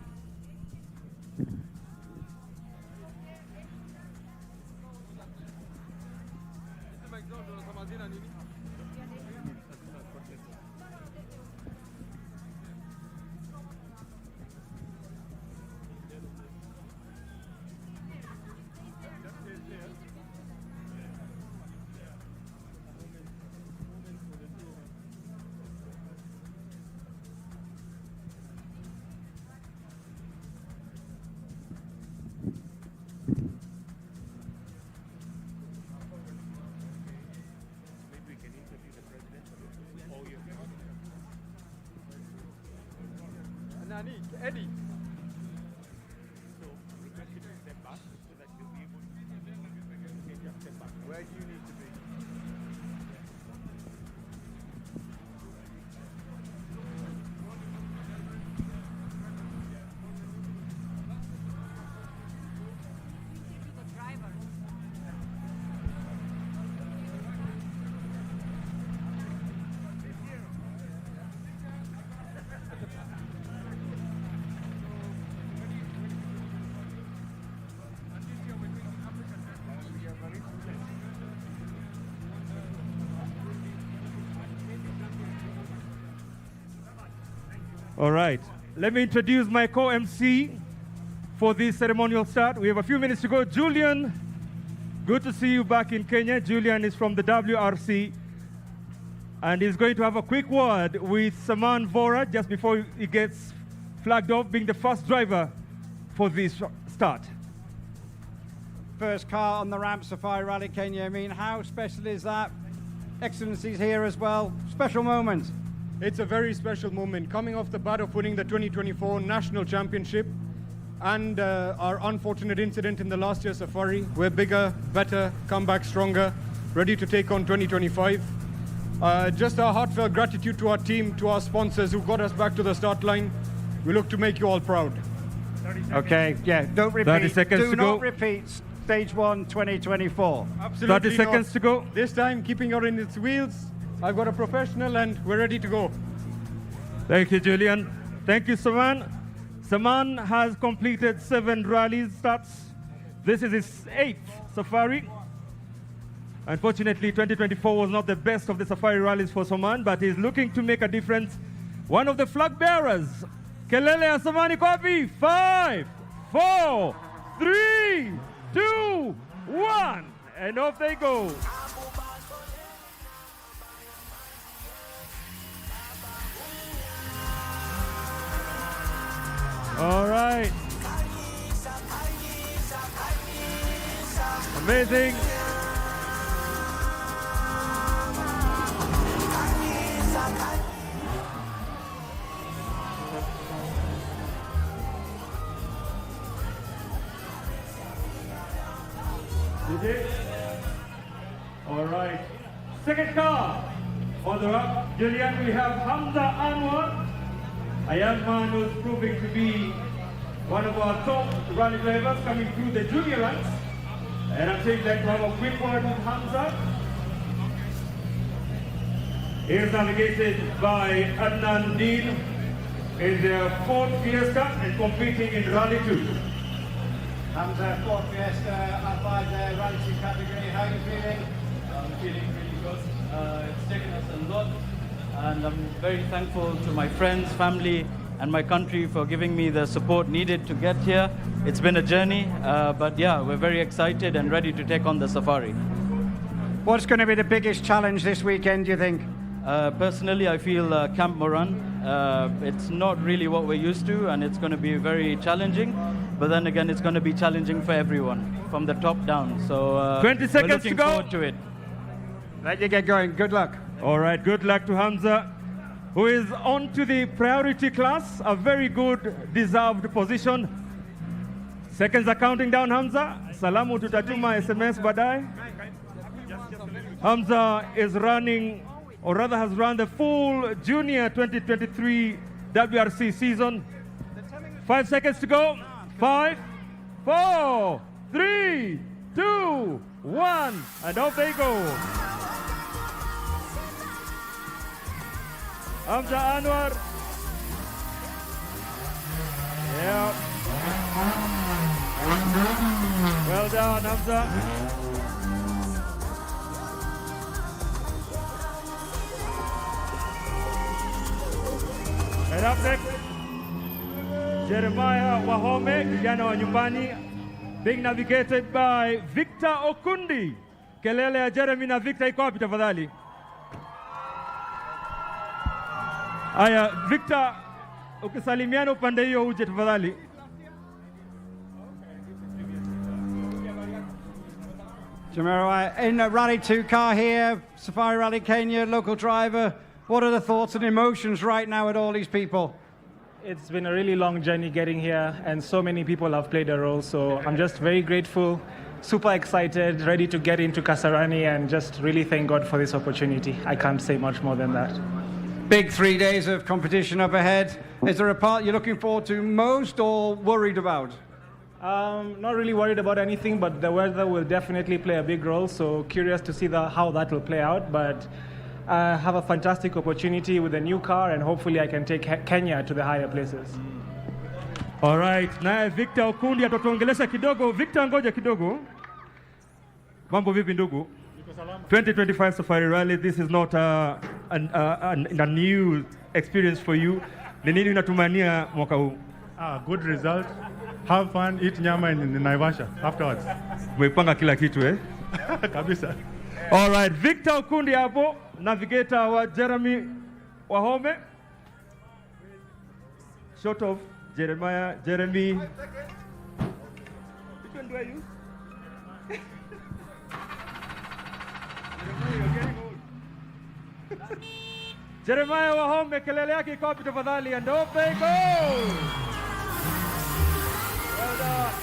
Eddie. So request you to step back so that you'll be able to step back. Where do you need to be? All right, let me introduce my co-MC for this ceremonial start. We have a few minutes to go. Julian, good to see you back in Kenya. Julian is from the WRC, and he's going to have a quick word with Saman Vora just before he gets flagged off, being the first driver for this start. First car on the ramp, Safari Rally Kenya. I mean, how special is that? Excellencies here as well. Special moment. It's a very special moment, coming off the bat of winning the 2024 National Championship and our unfortunate incident in the last year's Safari. We're bigger, better, come back stronger, ready to take on 2025. Just a heartfelt gratitude to our team, to our sponsors who got us back to the start line. We look to make you all proud. Okay, yeah, don't repeat. 30 seconds Do to not go. repeat stage 1, 2024. Absolutely 30 seconds not. to go. This time, keeping her in its wheels. I've got a professional and we're ready to go. Thank you, Julian. Thank you, Saman. Saman has completed 7 rally starts. This is his 8th safari. Unfortunately, 2024 was not the best of the safari rallies for Saman, but he's looking to make a difference. One of the flag bearers, Kelele ya Samani Kwapi, 5, 4, 3, 2, 1, and off they go. All right. Amazing. All right. Second car on the rock, Julian, we have Hamza Anwar, a young man who's proving to be one of our top rally drivers coming through the junior ranks. And I'm saying that to have a quick word with Hamza. He's navigated by Adnan Dean in their 4th Fiesta and competing in Rally 2. Hamza, 4th Fiesta, up by the Rally 2 category. How are you feeling? I'm feeling really good. It's taken us a lot, and I'm very thankful to my friends, family, and my country for giving me the support needed to get here. It's been a journey, but yeah, we're very excited and ready to take on the safari. What's going to be the biggest challenge this weekend, do you think? Personally, I feel Camp Moran. It's not really what we're used to, and it's going to be very challenging. But then again, it's going to be challenging for everyone, from the top down. So 20 seconds we're looking to go. forward to it. Let you get going. Good luck. All right, good luck to Hamza, who is on to the priority class, a very good, deserved position. Seconds are counting down, Hamza. Salamu tutatuma SMS badai. Hamza is running, or rather has run the full Junior 2023 WRC season. 5 seconds to go. 5, 4, 3, 2, 1, and off they go. Hamza Anwar. Yeah. Well done, Hamza. And up next, Jeremiah Wahome, kijana wa nyumbani, being navigated by Victor Okundi. Kelele ya Jeremy na Victor iko wapi tafadhali? Aya, Victor, ukisalimiana upande hiyo uje tafadhali. Jeremiah, in a Rally 2 car here, Safari Rally Kenya, local driver. What are the thoughts and emotions right now with all these people? It's been a really long journey getting here, and so many people have played a role, so I'm just very grateful, super excited, ready to get into Kasarani, and just really thank God for this opportunity. I can't say much more than that. Big 3 days of competition up ahead. Is there a part you're looking forward to most or worried about? Not really worried about anything, but the weather will definitely play a big role, so curious to see how that will play out, but I have a fantastic opportunity with a new car, and hopefully I can take Kenya to the higher places. All right, naye Victor Okundi atatuongelesha kidogo. Victor, ngoja kidogo. Mambo vipi ndugu? 2025 Safari Rally, this is not a new experience for you. Ni nini unatumania mwaka huu? Good result. Have fun, eat nyama in Naivasha afterwards. Umepanga kila kitu eh? Kabisa. All right, Victor Okundi hapo, navigator wa Jeremy Wahome. Short of Jeremy. Which one do I use? Jeremiah Wahome, kelele yake iko wapi tafadhali? And off they go! Well done.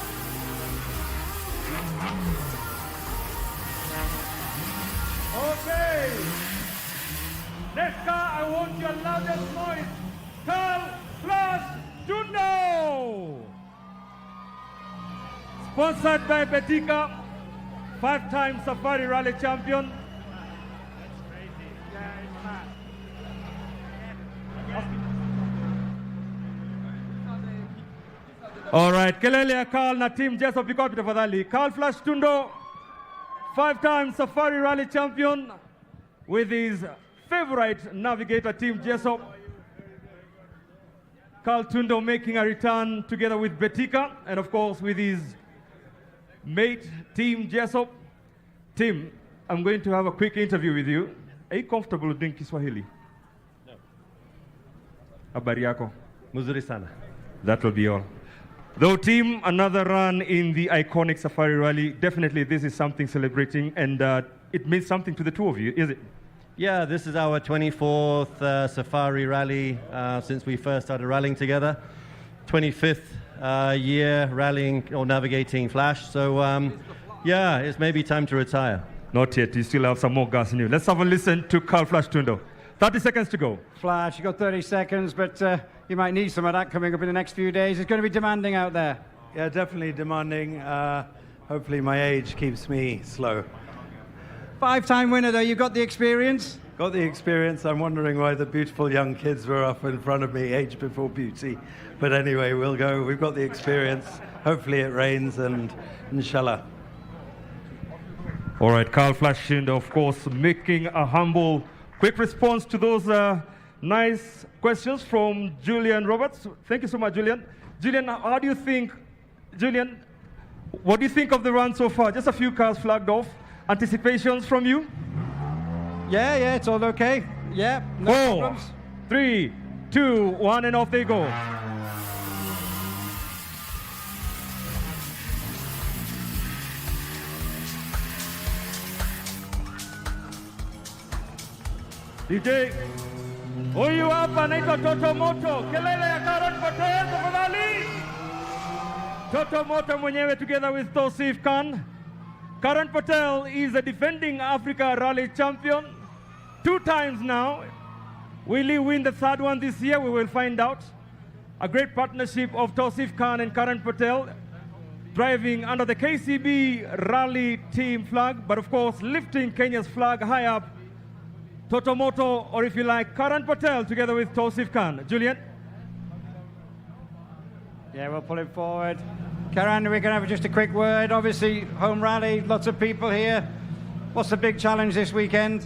Okay. Next car, I want your loudest noise. Carl Flash Juno. Sponsored by Betika, 5-time Safari Rally champion. All right, kelele ya Carl na team Jessup iko wapi tafadhali? Carl Flash Tundo, 5-time Safari Rally champion with his favorite navigator team Jessup. Carl Tundo making a return together with Betika and of course with his mate team Jessup. Tim, I'm going to have a quick interview with you. Are you comfortable doing Kiswahili? No. Habari yako? Muzuri sana. That will be all. Though team, another run in the iconic Safari Rally. Definitely this is something celebrating and it means something to the two of you, is it? Yeah, this is our 24th Safari Rally since we first started rallying together. 25th year rallying or navigating Flash. So yeah, it's maybe time to retire. Not yet, you still have some more gas in you. Let's have a listen to Carl Flash Tundo. 30 seconds to go. Flash, you've got 30 seconds, but you might need some of that coming up in the next few days. It's going to be demanding out there. Yeah, definitely demanding. Hopefully my age keeps me slow. 5-time winner, though. You've got the experience? Got the experience. I'm wondering why the beautiful young kids were up in front of me, age before beauty. But anyway, we'll go. We've got the experience. Hopefully it rains and inshallah. All right, Carl Flash Tundo, of course, making a humble, quick response to those nice questions from Julian Roberts. Thank you so much, Julian. Julian, how do you think, Julian, what do you think of the run so far? Just a few cars flagged off. Anticipations from you? Yeah, it's all okay. Yeah, no 4, problems. 3, 2, 1, and off they go. DJ, huyu hapa anaitwa Toto Moto. Kelele ya Karan Patel tafadhali. Toto Moto mwenyewe together with Tosif Khan. Karan Patel is a defending Africa Rally champion 2 times now. Will he win the 3rd one this year? We will find out. A great partnership of Tosif Khan and Karan Patel, driving under the KCB Rally team flag, but of course lifting Kenya's flag high up. Toto Moto, or if you like, Karan Patel together with Tosif Khan. Julian? Yeah, we'll pull it forward. Karan, we're going to have just a quick word. Obviously, home rally, lots of people here. What's the big challenge this weekend?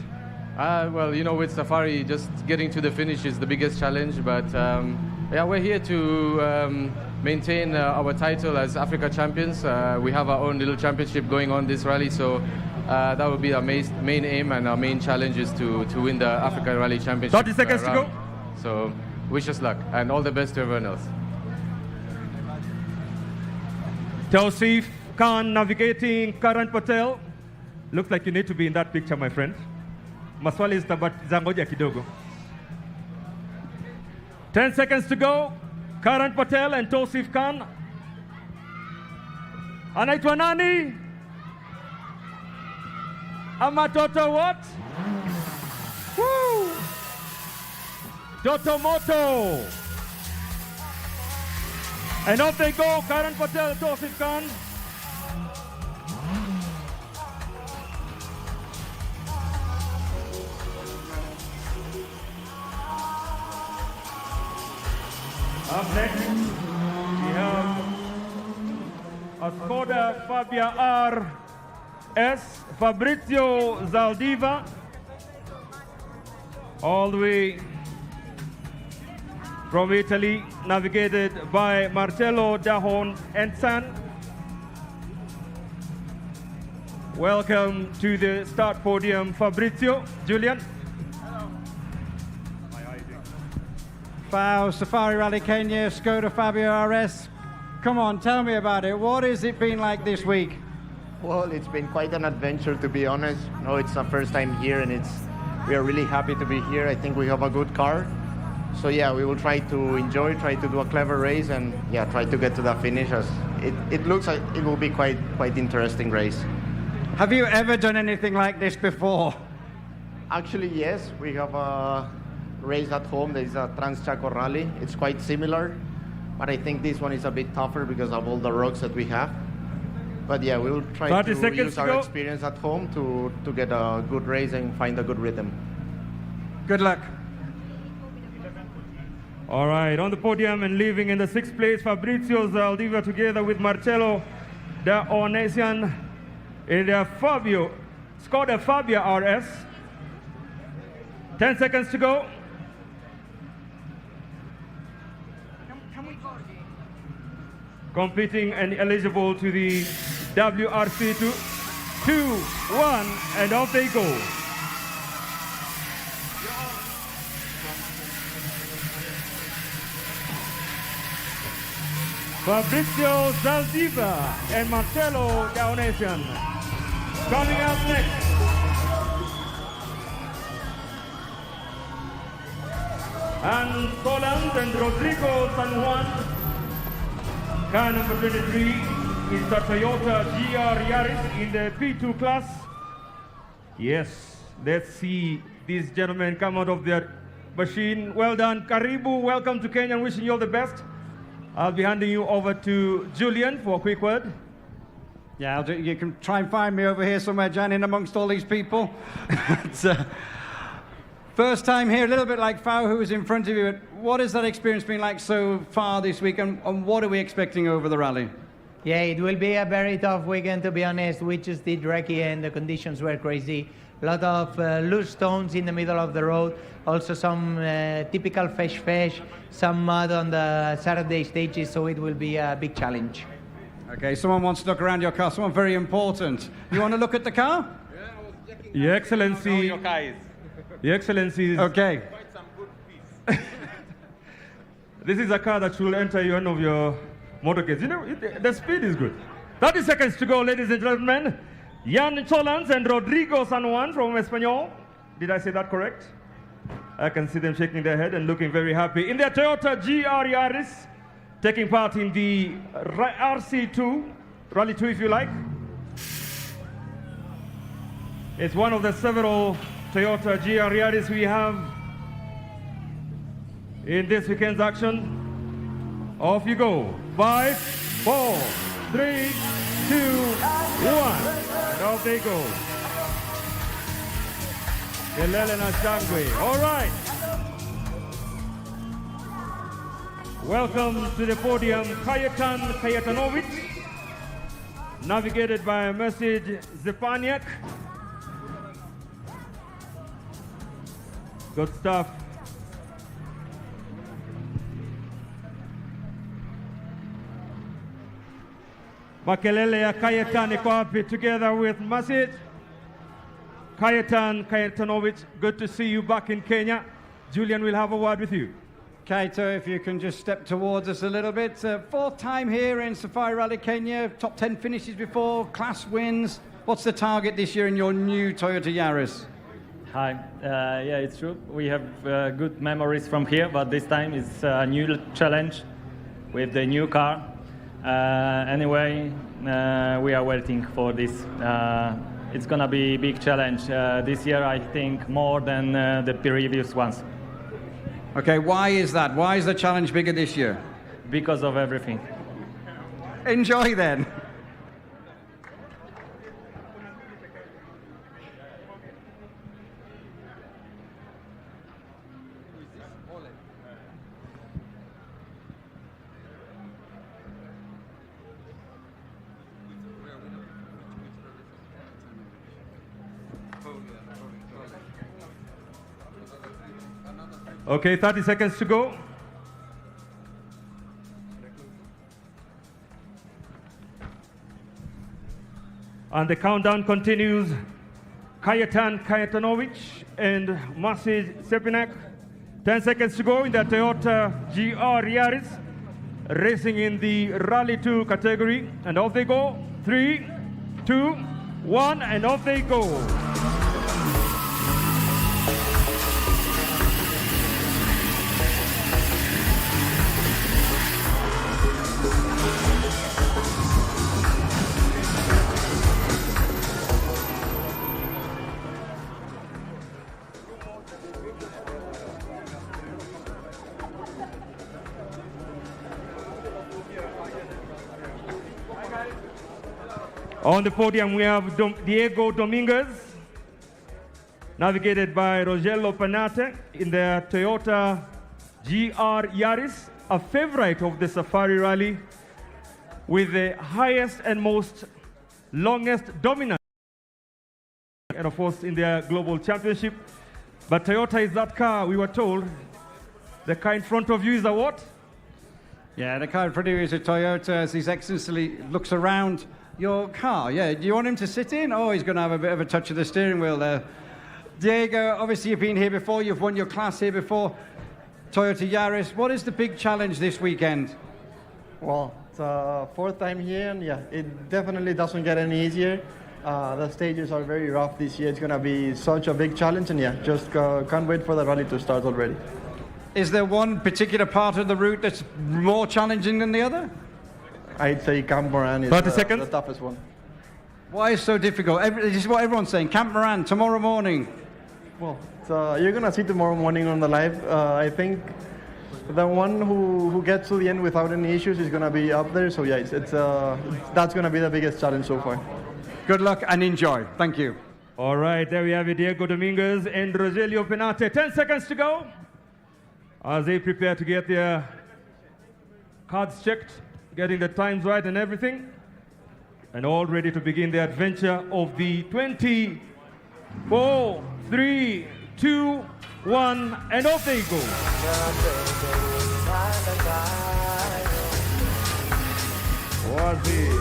Well, you know, with Safari, just getting to the finish is the biggest challenge. But yeah, we're here to maintain our title as Africa champions. We have our own little championship going on this rally, so that will be our main aim, and our main challenge is to win the Africa Rally Championship. 30 seconds to go. So wish us luck, and all the best to everyone else. Tosif Khan navigating Karan Patel. Looks like you need to be in that picture, my friend. Maswali zangoja kidogo. 10 seconds to go. Karan Patel and Tosif Khan. Anaitwa nani? Ama Toto what? Woo! Toto Moto. And off they go, Karan Patel, Tosif Khan. Up next, we have a Skoda Fabia RS, Fabrizio Zaldiva, all the way from Italy, navigated by Marcello Dahon and San. Welcome to the start podium, Fabrizio. Julian. Fao, Safari Rally Kenya, Skoda Fabio RS. Come on, tell me about it. What has it been like this week? Well, it's been quite an adventure, to be honest. No, it's our first time here, and we are really happy to be here. I think we have a good car. So yeah, we will try to enjoy, try to do a clever race, and yeah, try to get to the finish. As it looks like it will be quite interesting race. Have you ever done anything like this before? Actually, yes. We have a race at home. There is a Trans-Chaco Rally. It's quite similar, but I think this one is a bit tougher because of all the rocks that we have. But yeah, we will try to use our experience at home to get a good race and find a good rhythm. Good luck. All right, on the podium and leaving in the 6th place, Fabrizio Zaldiva together with Marcello da Onesian in their Skoda Fabia RS. 10 seconds to go. Competing and eligible to the WRC2, 2, 1, and off they go. Fabrizio Zaldiva and Marcello Gaonesian coming up next. And Soland and Rodrigo San Juan. Car number 23 is the Toyota GR Yaris in the P2 class. Yes, let's see these gentlemen come out of their machine. Well done. Karibu, welcome to Kenya. Wishing you all the best. I'll be handing you over to Julian for a quick word. Yeah, I'll do, you can try and find me over here somewhere, Jan, in amongst all these people. It's, first time here, a little bit like Fao, who was in front of you. What has that experience been like so far this week, and what are we expecting over the rally? Yeah, it will be a very tough weekend, to be honest. We just did recce and the conditions were crazy. A lot of loose stones in the middle of the road. Also some typical fesh, some mud on the Saturday stages, so it will be a big challenge. Okay, someone wants to look around your car, someone very important. You want to look at the car? Your Excellency. Your car is. Your Excellency. Okay. This is a car that should enter one of your motorcades. You know, the speed is good. 30 seconds to go, ladies and gentlemen. Jan Cholans and Rodrigo San Juan from Espanyol. Did I say that correct? I can see them shaking their head and looking very happy. In their Toyota GR Yaris, taking part in the RC2, Rally 2 if you like. It's one of the several Toyota GR Yaris we have in this weekend's action. Off you go. 5, 4, 3, 2, 1. And off they go. Kelele na shangwe. All right. Welcome to the podium, Kajetan Kajetanovic, navigated by Message Zepaniak. Good stuff. Makelele ya Kajetan iko happy together with Message. Kajetan Kajetanovic, good to see you back in Kenya. Julian will have a word with you. Kaito, if you can just step towards us a little bit. Fourth time here in Safari Rally Kenya, top 10 finishes before, class wins. What's the target this year in your new Toyota Yaris? Hi, yeah, it's true. We have good memories from here, but this time it's a new challenge with the new car. Anyway, we are waiting for this. It's gonna be a big challenge this year, I think, more than the previous ones. Okay, why is that? Why is the challenge bigger this year? Because of everything. Enjoy then. Okay, 30 seconds to go. And the countdown continues. Kajetan Kajetanovic and Masic Sepinak. 10 seconds to go in the Toyota GR Yaris, racing in the Rally 2 category. And off they go. 3, 2, 1, and off they go. On the podium, we have Diego Dominguez, navigated by Rogelio Panate in the Toyota GR Yaris, a favorite of the Safari Rally, with the highest and most longest dominance, and of course in their global championship. But Toyota is that car, we were told. The car in front of you is a what? Yeah, the car in front of you is a Toyota, as His Excellency looks around your car. Yeah, do you want him to sit in? Oh, he's going to have a bit of a touch of the steering wheel there. Diego, obviously you've been here before, you've won your class here before. Toyota Yaris, what is the big challenge this weekend? Well, it's fourth time here, and yeah, it definitely doesn't get any easier. The stages are very rough this year. It's going to be such a big challenge, and yeah, just can't wait for the rally to start already. Is there one particular part of the route that's more challenging than the other? I'd say Camp Moran is 30 seconds. the toughest one. Why is it so difficult? This is what everyone's saying. Camp Moran, tomorrow morning. Well, you're going to see tomorrow morning on the live. I think the one who gets to the end without any issues is going to be up there. So yeah, that's going to be the biggest challenge so far. Good luck and enjoy. Thank you. All right, there we have it, Diego Dominguez and Rogelio Penate. 10 seconds to go as they prepare to get their cards checked, getting the times right and everything, and all ready to begin the adventure of the 24, 3, 2, 1, and off they go. What's it?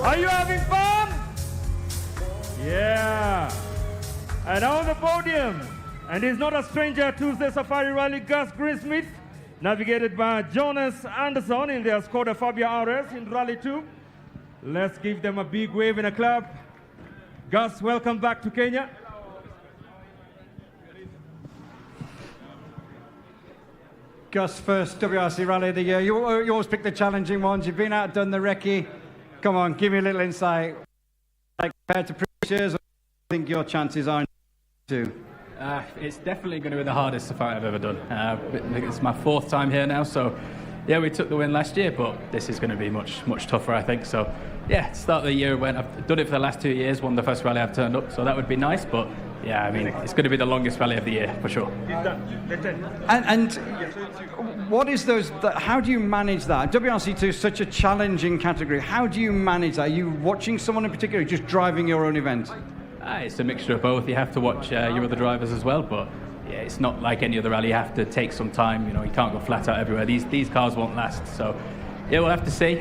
Are you having fun? Yeah. And on the podium, and he's not a stranger to the Safari Rally, Gus Greensmith, navigated by Jonas Anderson in their Skoda Fabia RS in Rally 2. Let's give them a big wave and a clap. Gus, welcome back to Kenya. Gus, first WRC Rally of the year. You always pick the challenging ones. You've been out, done the recce. Come on, give me a little insight. Like compared to previous years, I think your chances are too. It's definitely going to be the hardest safari I've ever done. It's my fourth time here now, so yeah, we took the win last year, but this is going to be much tougher, I think. So yeah, start of the year, I've done it for the last 2 years, won the first rally I've turned up, so that would be nice, but yeah, I mean, it's going to be the longest rally of the year, for sure. And what is how do you manage that? WRC2 is such a challenging category. How do you manage that? Are you watching someone in particular, or just driving your own event? It's a mixture of both. You have to watch your other drivers as well, but yeah, it's not like any other rally. You have to take some time. You know, you can't go flat out everywhere. These cars won't last. So yeah, we'll have to see.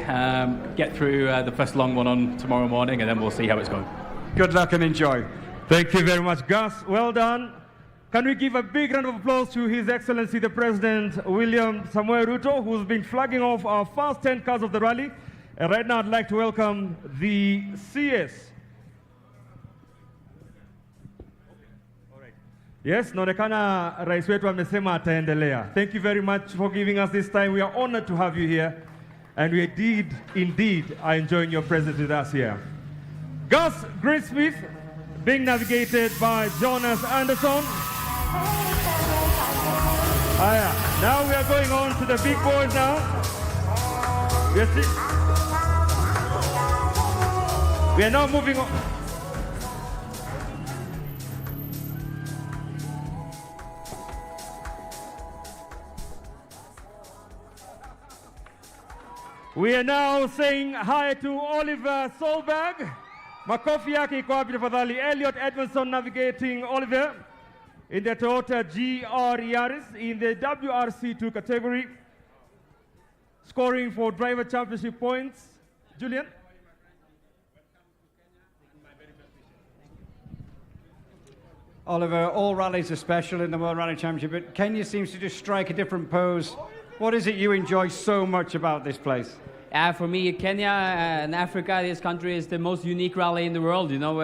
Get through the first long one on tomorrow morning, and then we'll see how it's going. Good luck and enjoy. Thank you very much, Gus. Well done. Can we give a big round of applause to His Excellency the President William Samoei Ruto, who's been flagging off our first 10 cars of the rally. And right now, I'd like to welcome the CS. Yes, naonekana rais wetu amesema ataendelea. Thank you very much for giving us this time. We are honored to have you here, and we indeed are enjoying your presence with us here. Gus Greensmith, being navigated by Jonas Anderson. Now we are going on to the big boys now. We are now moving on. We are now saying hi to Oliver Solberg. Makofi yake iko wapi tafadhali? Elliot Edmondson navigating Oliver in the Toyota GR Yaris in the WRC2 category, scoring for driver championship points. Julian? Oliver, all rallies are special in the World Rally Championship, but Kenya seems to just strike a different pose. What is it you enjoy so much about this place? For me, Kenya and Africa, this country is the most unique rally in the world. You know,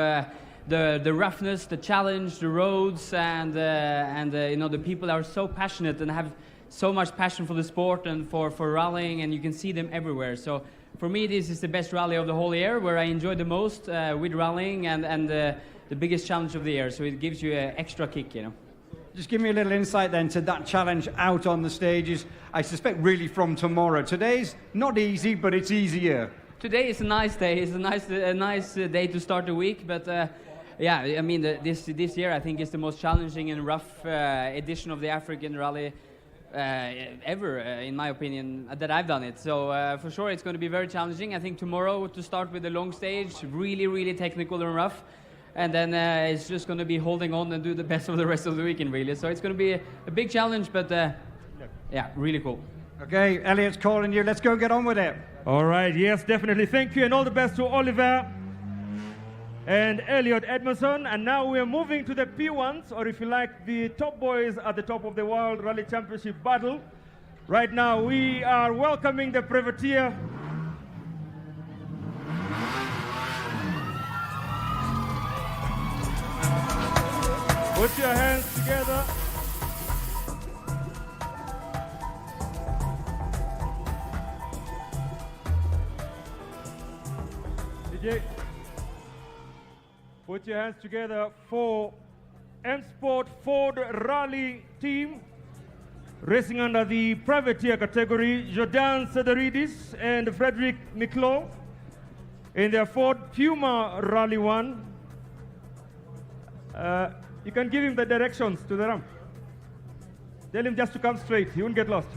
the roughness, the challenge, the roads, and you know, the people are so passionate and have so much passion for the sport and for rallying, and you can see them everywhere. So for me, this is the best rally of the whole year, where I enjoy the most with rallying and the biggest challenge of the year. So it gives you an extra kick, you know. Just give me a little insight then to that challenge out on the stages, I suspect really from tomorrow. Today's not easy, but it's easier. Today is a nice day. It's a nice day to start the week, but yeah, I mean, this year I think is the most challenging and rough edition of the African Rally. ever, in my opinion, that I've done it. So for sure, it's going to be very challenging. I think tomorrow to start with the long stage, really, really technical and rough. And then it's just going to be holding on and do the best of the rest of the weekend, really. So it's going to be a big challenge, but yeah, really cool. Okay, Elliot's calling you. Let's go get on with it. All right, yes, definitely. Thank you, and all the best to Oliver and Elliot Edmondson. And now we are moving to the P1s, or if you like, the top boys at the top of the World Rally Championship battle. Right now, we are welcoming the privateer. Put your hands together. DJ, put your hands together for M Sport Ford Rally team, racing under the privateer category, Jordan Sederidis and Frederick Miklo in their Ford Puma Rally 1. You can give him the directions to the ramp. Tell him just to come straight, he won't get lost.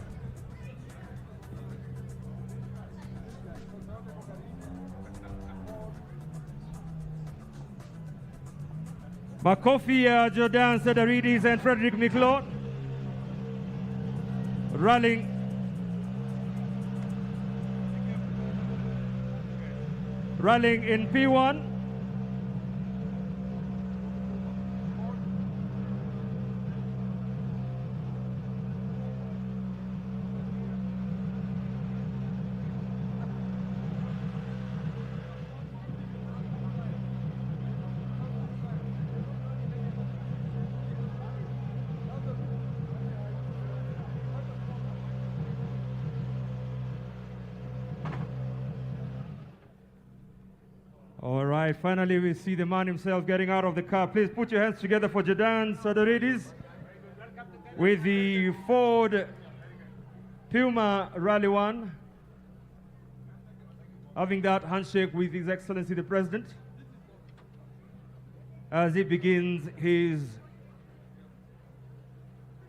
Makofi, Jordan Sederidis and Frederick Miklo rallying. Rallying in P1. All right, finally we see the man himself getting out of the car. Please put your hands together for Jordan Sederidis with the Ford Puma Rally 1. Having that handshake with His Excellency the President as he begins his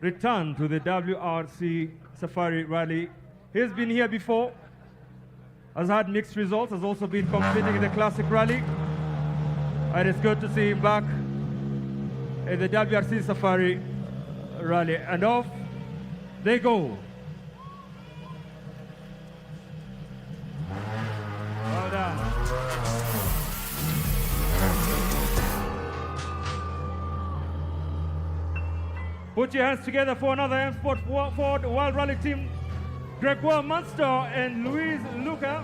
return to the WRC Safari Rally. He's been here before, has had mixed results, has also been competing in the Classic Rally. And it's good to see him back in the WRC Safari Rally. And off they go. Well done. Put your hands together for another M Sport Ford World Rally team. Gregoire Munster and Luis Luca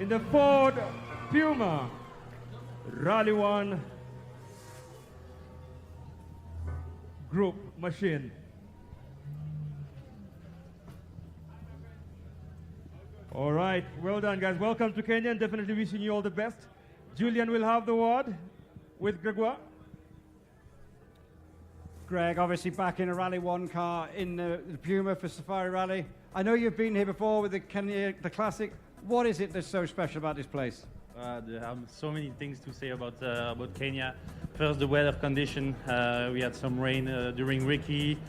in the Ford Puma Rally 1 group machine. All right, well done guys. Welcome to Kenya and definitely wishing you all the best. Julian will have the word with Gregoire. Greg, obviously back in a Rally 1 car in the Puma for Safari Rally. I know you've been here before with the Classic. What is it that's so special about this place? There are so many things to say about Kenya. First, the weather condition. We had some rain during Ricky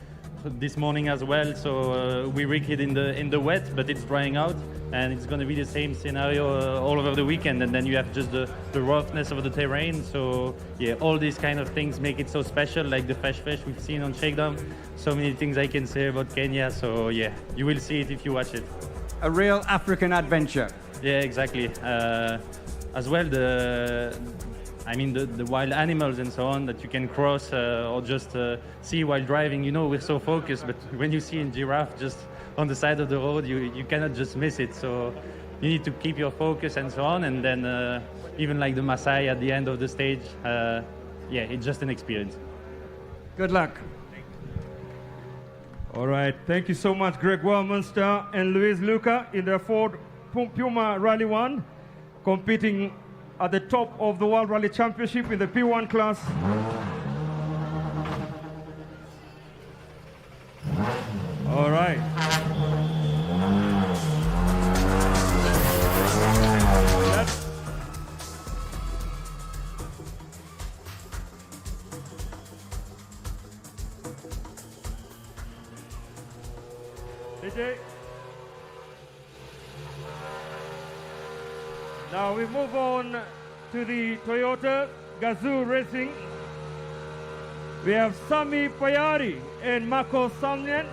this morning as well, so we rigged it in the wet, but it's drying out, and it's going to be the same scenario all over the weekend. And then you have just the roughness of the terrain. So yeah, all these kind of things make it so special, like the fesh we've seen on Shakedown. So many things I can say about Kenya. So yeah, you will see it if you watch it. A real African adventure. Yeah, exactly. As well, the wild animals and so on that you can cross or just see while driving. You know, we're so focused, but when you see a giraffe just on the side of the road, you cannot just miss it. So you need to keep your focus and so on. And then even like the Maasai at the end of the stage, yeah, it's just an experience. Good luck. All right, thank you so much, Gregoire Munster and Luis Luca in the Ford Puma Rally 1, competing at the top of the World Rally Championship in the P1 class. All right. DJ. Now we move on to the Toyota Gazoo Racing. We have Sami Payari and Marco Salminen.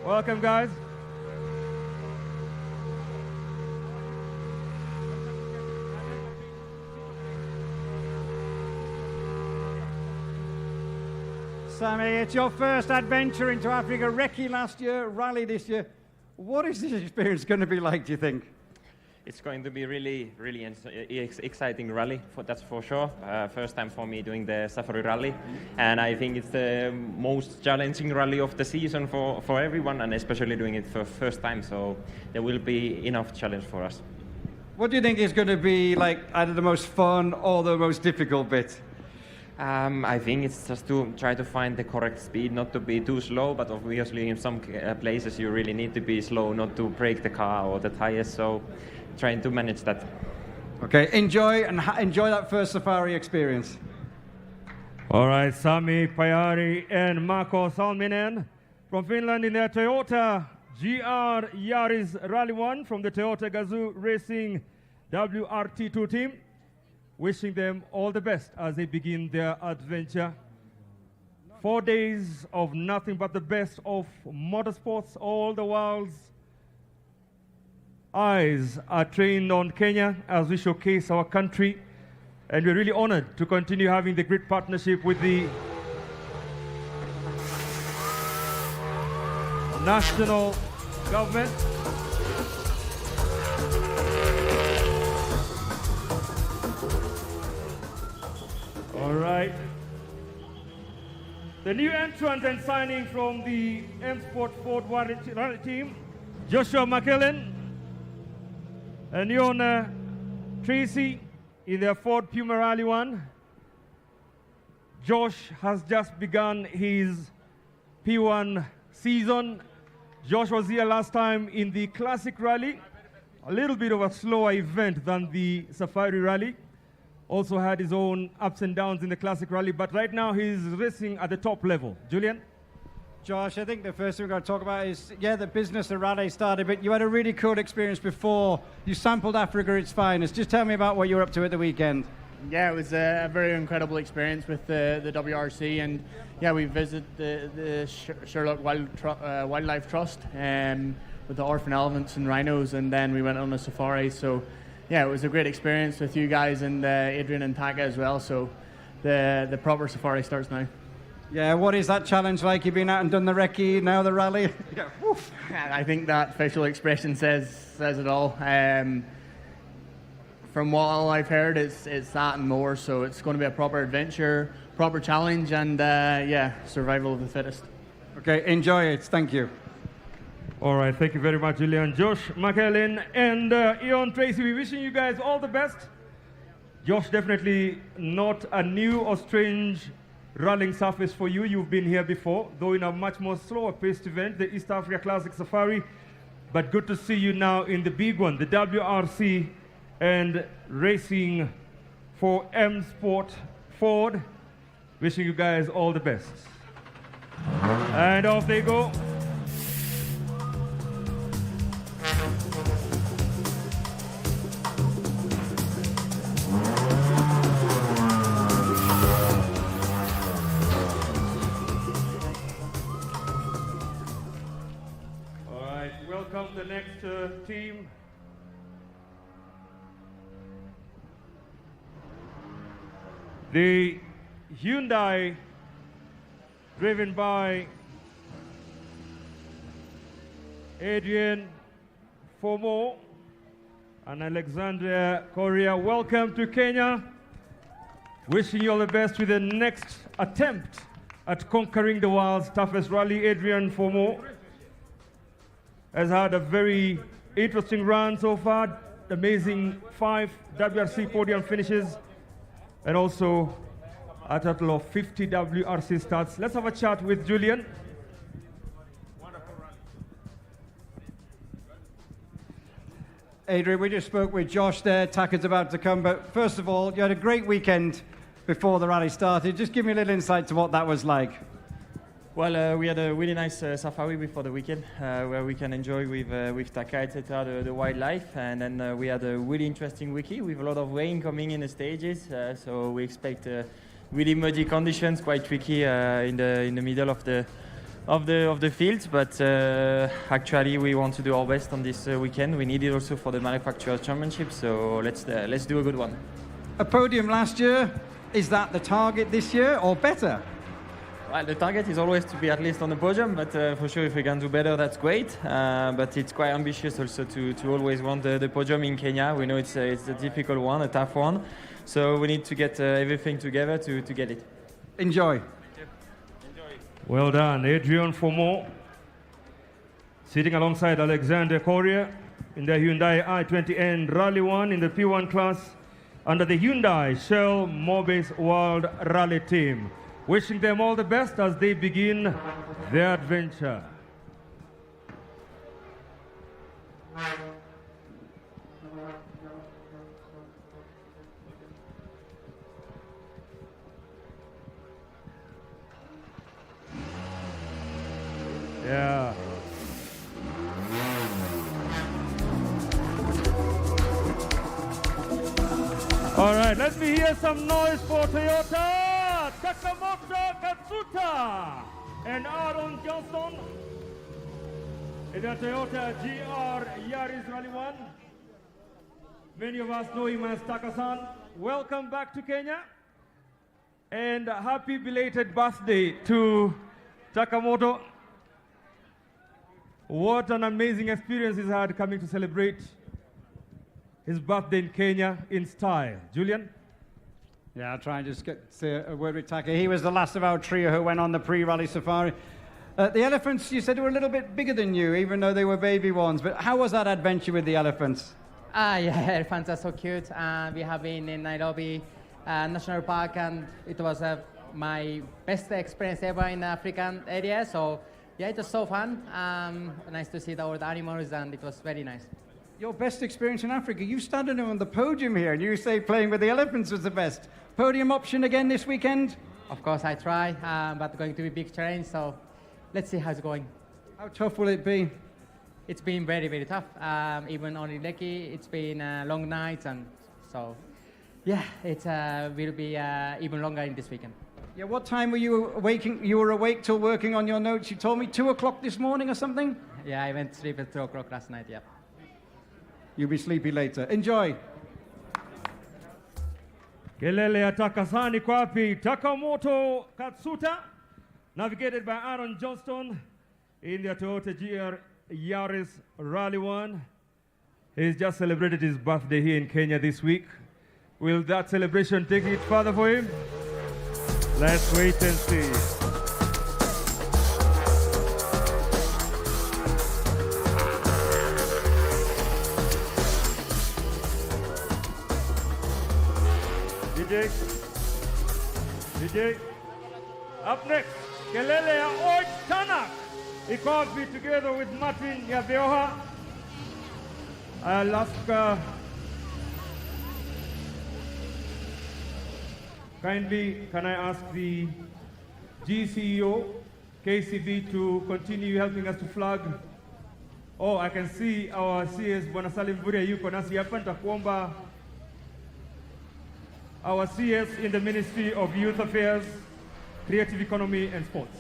Welcome, guys. Sammy, it's your first adventure into Africa. Recce last year, rally this year. What is this experience going to be like, do you think? It's going to be really exciting rally, that's for sure. First time for me doing the Safari Rally, and I think it's the most challenging rally of the season for everyone, and especially doing it for first time, so there will be enough challenge for us. What do you think is going to be like either the most fun or the most difficult bit? I think it's just to try to find the correct speed, not to be too slow, but obviously in some places you really need to be slow, not to break the car or the tires, so trying to manage that. Okay, enjoy that first Safari experience. All right, Sami Payari and Marco Salminen from Finland in their Toyota GR Yaris Rally 1 from the Toyota Gazoo Racing WRC2 team. Wishing them all the best as they begin their adventure. 4 days of nothing but the best of motorsports. All the world's eyes are trained on Kenya as we showcase our country. And we're really honored to continue having the great partnership with the national government. All right. The new entrant and signing from the M Sport Ford Rally team, Joshua McKellen and Iona Tracy in their Ford Puma Rally 1. Josh has just begun his P1 season. Josh was here last time in the Classic Rally, a little bit of a slower event than the Safari Rally. Also had his own ups and downs in the Classic Rally, but right now he's racing at the top level. Julian? Josh, I think the first thing we're going to talk about is, the business of rally started, but you had a really cool experience before. You sampled Africa at its finest. Just tell me about what you were up to at the weekend. Yeah, it was a very incredible experience with the WRC, and we visited the Sherlock Wildlife Trust with the orphan elephants and rhinos, and then we went on a safari. So it was a great experience with you guys and Adrian and Taka as well. So the proper safari starts now. Yeah, what is that challenge like? You've been out and done the recce, now the rally. I think that facial expression says it all. From what all I've heard, it's that and more. So it's going to be a proper adventure, proper challenge, and survival of the fittest. Okay, enjoy it. Thank you. All right, thank you very much, Julian. Josh McKellen and Ion Tracy, we're wishing you guys all the best. Josh, definitely not a new or strange rallying surface for you. You've been here before, though in a much more slower paced event, the East Africa Classic Safari. But good to see you now in the big one, the WRC and racing for M Sport Ford. Wishing you guys all the best. And off they go. Welcome the next team. The Hyundai, driven by Adrian Fomo and Alexandria Correa. Welcome to Kenya. Wishing you all the best with the next attempt at conquering the world's toughest rally. Adrian Fomo has had a very interesting run so far, amazing 5 WRC podium finishes, and also a total of 50 WRC starts. Let's have a chat with Julian. Adrian, we just spoke with Josh there. Taka's about to come, but first of all, you had a great weekend before the rally started. Just give me a little insight to what that was like. Well, we had a really nice safari before the weekend where we can enjoy with Taka, etc., the wildlife. And then we had a really interesting wiki with a lot of rain coming in the stages. So we expect really muddy conditions, quite tricky in the middle of the fields. But actually, we want to do our best on this weekend. We need it also for the Manufacturers' Championship. So let's do a good one. A podium last year. Is that the target this year or better? Well, the target is always to be at least on the podium, but for sure if we can do better, that's great. But it's quite ambitious also to always want the podium in Kenya. We know it's a difficult one, a tough one. So we need to get everything together to get it. Enjoy. Well done, Adrian Fomo. Sitting alongside Alexander Correa in the Hyundai i20N Rally 1 in the P1 class under the Hyundai Shell Mobis World Rally Team. Wishing them all the best as they begin their adventure. Yeah. All right, let me hear some noise for Toyota. Takamoto Katsuta and Aaron Johnson in the Toyota GR Yaris Rally 1. Many of us know him as Taka-san. Welcome back to Kenya and happy belated birthday to Takamoto. What an amazing experience he's had coming to celebrate his birthday in Kenya in style. Julian? Yeah, I'll try and just get a word with Taka. He was the last of our trio who went on the pre-rally safari. The elephants, you said, were a little bit bigger than you, even though they were baby ones. But how was that adventure with the elephants? Yeah, elephants are so cute. We have been in Nairobi National Park, and it was my best experience ever in the African area. So, yeah, it was so fun. Nice to see all the animals, and it was very nice. Your best experience in Africa. You started on the podium here, and you say playing with the elephants was the best. Podium option again this weekend? Of course, I try, but going to be a big challenge, so let's see how it's going. How tough will it be? It's been very, very tough. Even on Lekki, it's been long nights, and so, yeah, it will be even longer in this weekend. Yeah, what time were you waking? You were awake till working on your notes. You told me 2 o'clock this morning or something? Yeah, I went to sleep at 2 o'clock last night, yeah. You'll be sleepy later. Enjoy. Kelele ya Takasani kwapi Takamoto Katsuta, navigated by Aaron Johnston in the Toyota GR Yaris Rally 1. He's just celebrated his birthday here in Kenya this week. Will that celebration take it further for him? Let's wait and see. DJ. Up next, Kelele ya Oj Tanak. He calls me together with Martin Yabioha. I'll ask kindly, can I ask the GCEO, KCB to continue helping us to flag? Oh, I can see our CS, Bwana Salim Vuria yuko nasi hapa. Nitakuomba our CS in the Ministry of Youth Affairs, Creative Economy and Sports.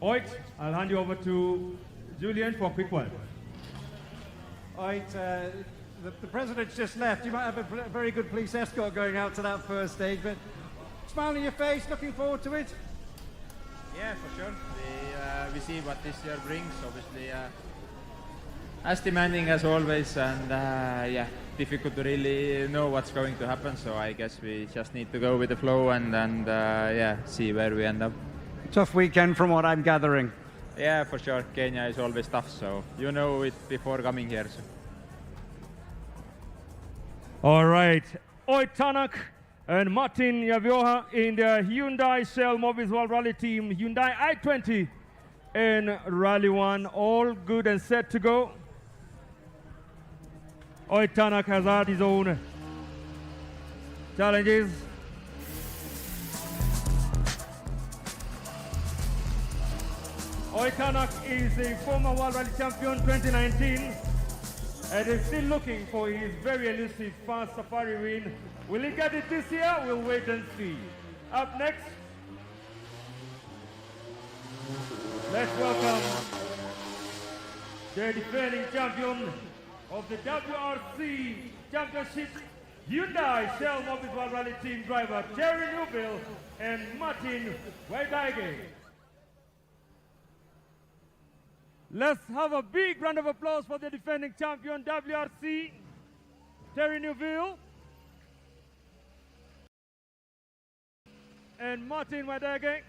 All right, I'll hand you over to Julian for a quick one. All right, the president's just left. You might have a very good police escort going out to that first stage, but smile on your face, looking forward to it? Yeah, for sure. We see what this year brings, obviously. As demanding as always, and yeah, difficult to really know what's going to happen, so I guess we just need to go with the flow and yeah, see where we end up. Tough weekend from what I'm gathering. Yeah, for sure. Kenya is always tough, so you know it before coming here. So. All right, Oj Tanak and Martin Yavioha in the Hyundai Shell Mobis World Rally Team, Hyundai i20 and Rally 1, all good and set to go. Oj Tanak has had his own challenges. Oikanak is a former World Rally Champion 2019 and is still looking for his very elusive first Safari win. Will he get it this year? We'll wait and see. Up next, let's welcome the defending champion of the WRC Championship, Hyundai Shell Mobis World Rally Team driver Terry Newville and Martin Weidage. Let's have a big round of applause for the defending champion WRC, Terry Newville and Martin Weidage.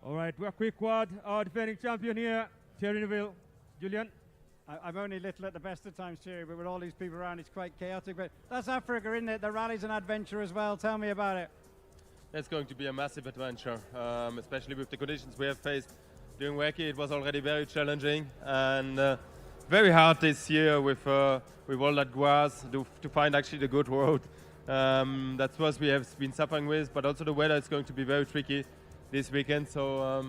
All right, we're quick word. Our defending champion here, Terry Newville. Julian? I'm only little at the best of times, Terry, but with all these people around, it's quite chaotic. But that's Africa, isn't it? The rally's an adventure as well. Tell me about it. It's going to be a massive adventure, especially with the conditions we have faced during WRC. It was already very challenging and very hard this year with all that grass to find actually the good road. That's what we have been suffering with, but also the weather is going to be very tricky this weekend. So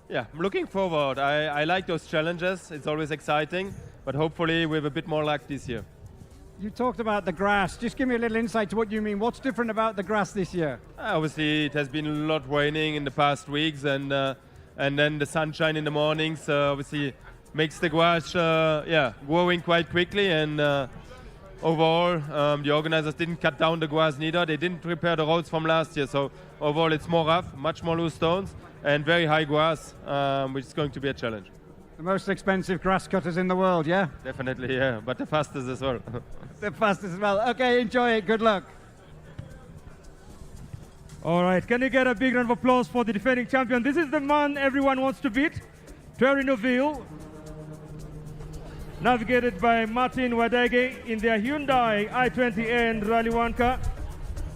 yeah, I'm looking forward. I like those challenges. It's always exciting, but hopefully we have a bit more luck this year. You talked about the grass. Just give me a little insight to what you mean. What's different about the grass this year? Obviously, it has been a lot raining in the past weeks, and then the sunshine in the mornings obviously makes the grass growing quite quickly. And overall, the organizers didn't cut down the grass neither. They didn't prepare the roads from last year. So overall, it's more rough, much more loose stones, and very high grass, which is going to be a challenge. The most expensive grass cutters in the world, yeah? Definitely, yeah, but the fastest as well. The fastest as well. Okay, enjoy it. Good luck. All right, can you get a big round of applause for the defending champion? This is the man everyone wants to beat, Terry Newville, navigated by Martin Weidage in their Hyundai i20N Rally 1 car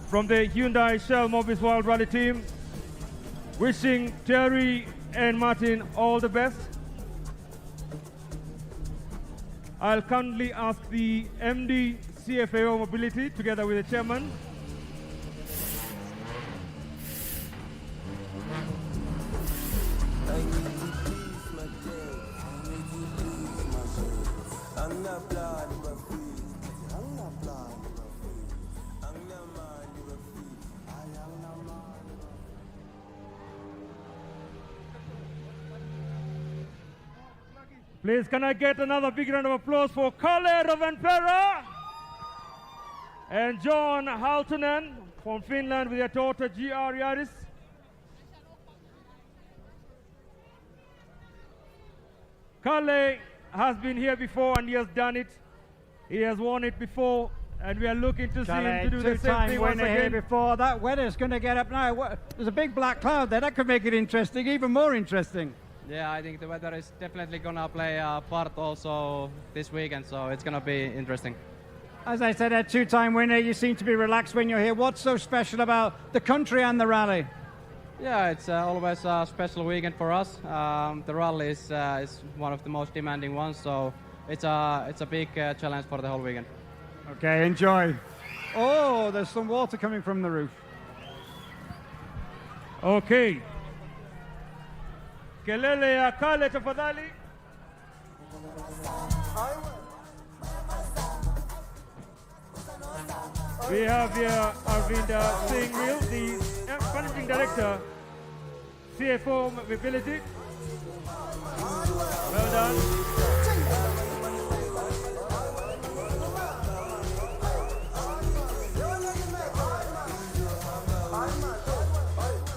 from the Hyundai Shell Mobis World Rally Team. Wishing Terry and Martin all the best. I'll kindly ask the MD CFAO Mobility together with the chairman. Please, can I get another big round of applause for Kalle Rovanperä and John Haltunen from Finland with their Toyota GR Yaris. Kalle has been here before and he has done it. He has won it before, and we are looking to see him to do the same thing once again. Here before. That weather's going to get up now. There's a big black cloud there. That could make it interesting, even more interesting. Yeah, I think the weather is definitely going to play a part also this weekend, so it's going to be interesting. As I said, a two-time winner, you seem to be relaxed when you're here. What's so special about the country and the rally? Yeah, it's always a special weekend for us. The rally is one of the most demanding ones, so it's a big challenge for the whole weekend. Okay, enjoy. Oh, there's some water coming from the roof. Okay. Kelele ya Kalle tafadhali. We have here Arvinda Singhil, the Managing Director, CFO Mobility. Well done.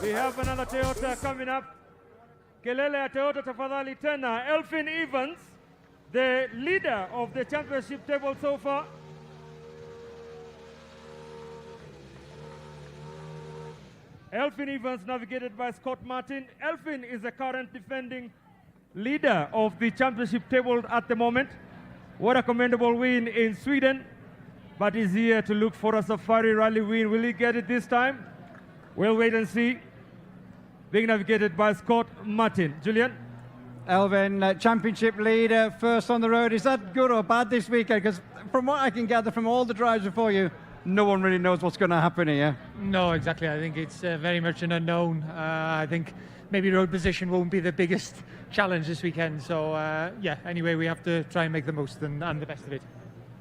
We have another Toyota coming up. Kelele ya Toyota tafadhali tena. Elfin Evans, the leader of the championship table so far. Elfin Evans, navigated by Scott Martin. Elfin is the current defending leader of the championship table at the moment. What a commendable win in Sweden, but he's here to look for a Safari Rally win. Will he get it this time? We'll wait and see. Being navigated by Scott Martin. Julian? Elvin, championship leader, first on the road. Is that good or bad this weekend? Because from what I can gather from all the drives before you, no one really knows what's going to happen here. No, exactly. I think it's very much an unknown. I think maybe road position won't be the biggest challenge this weekend. So, yeah, anyway, we have to try and make the most and the best of it.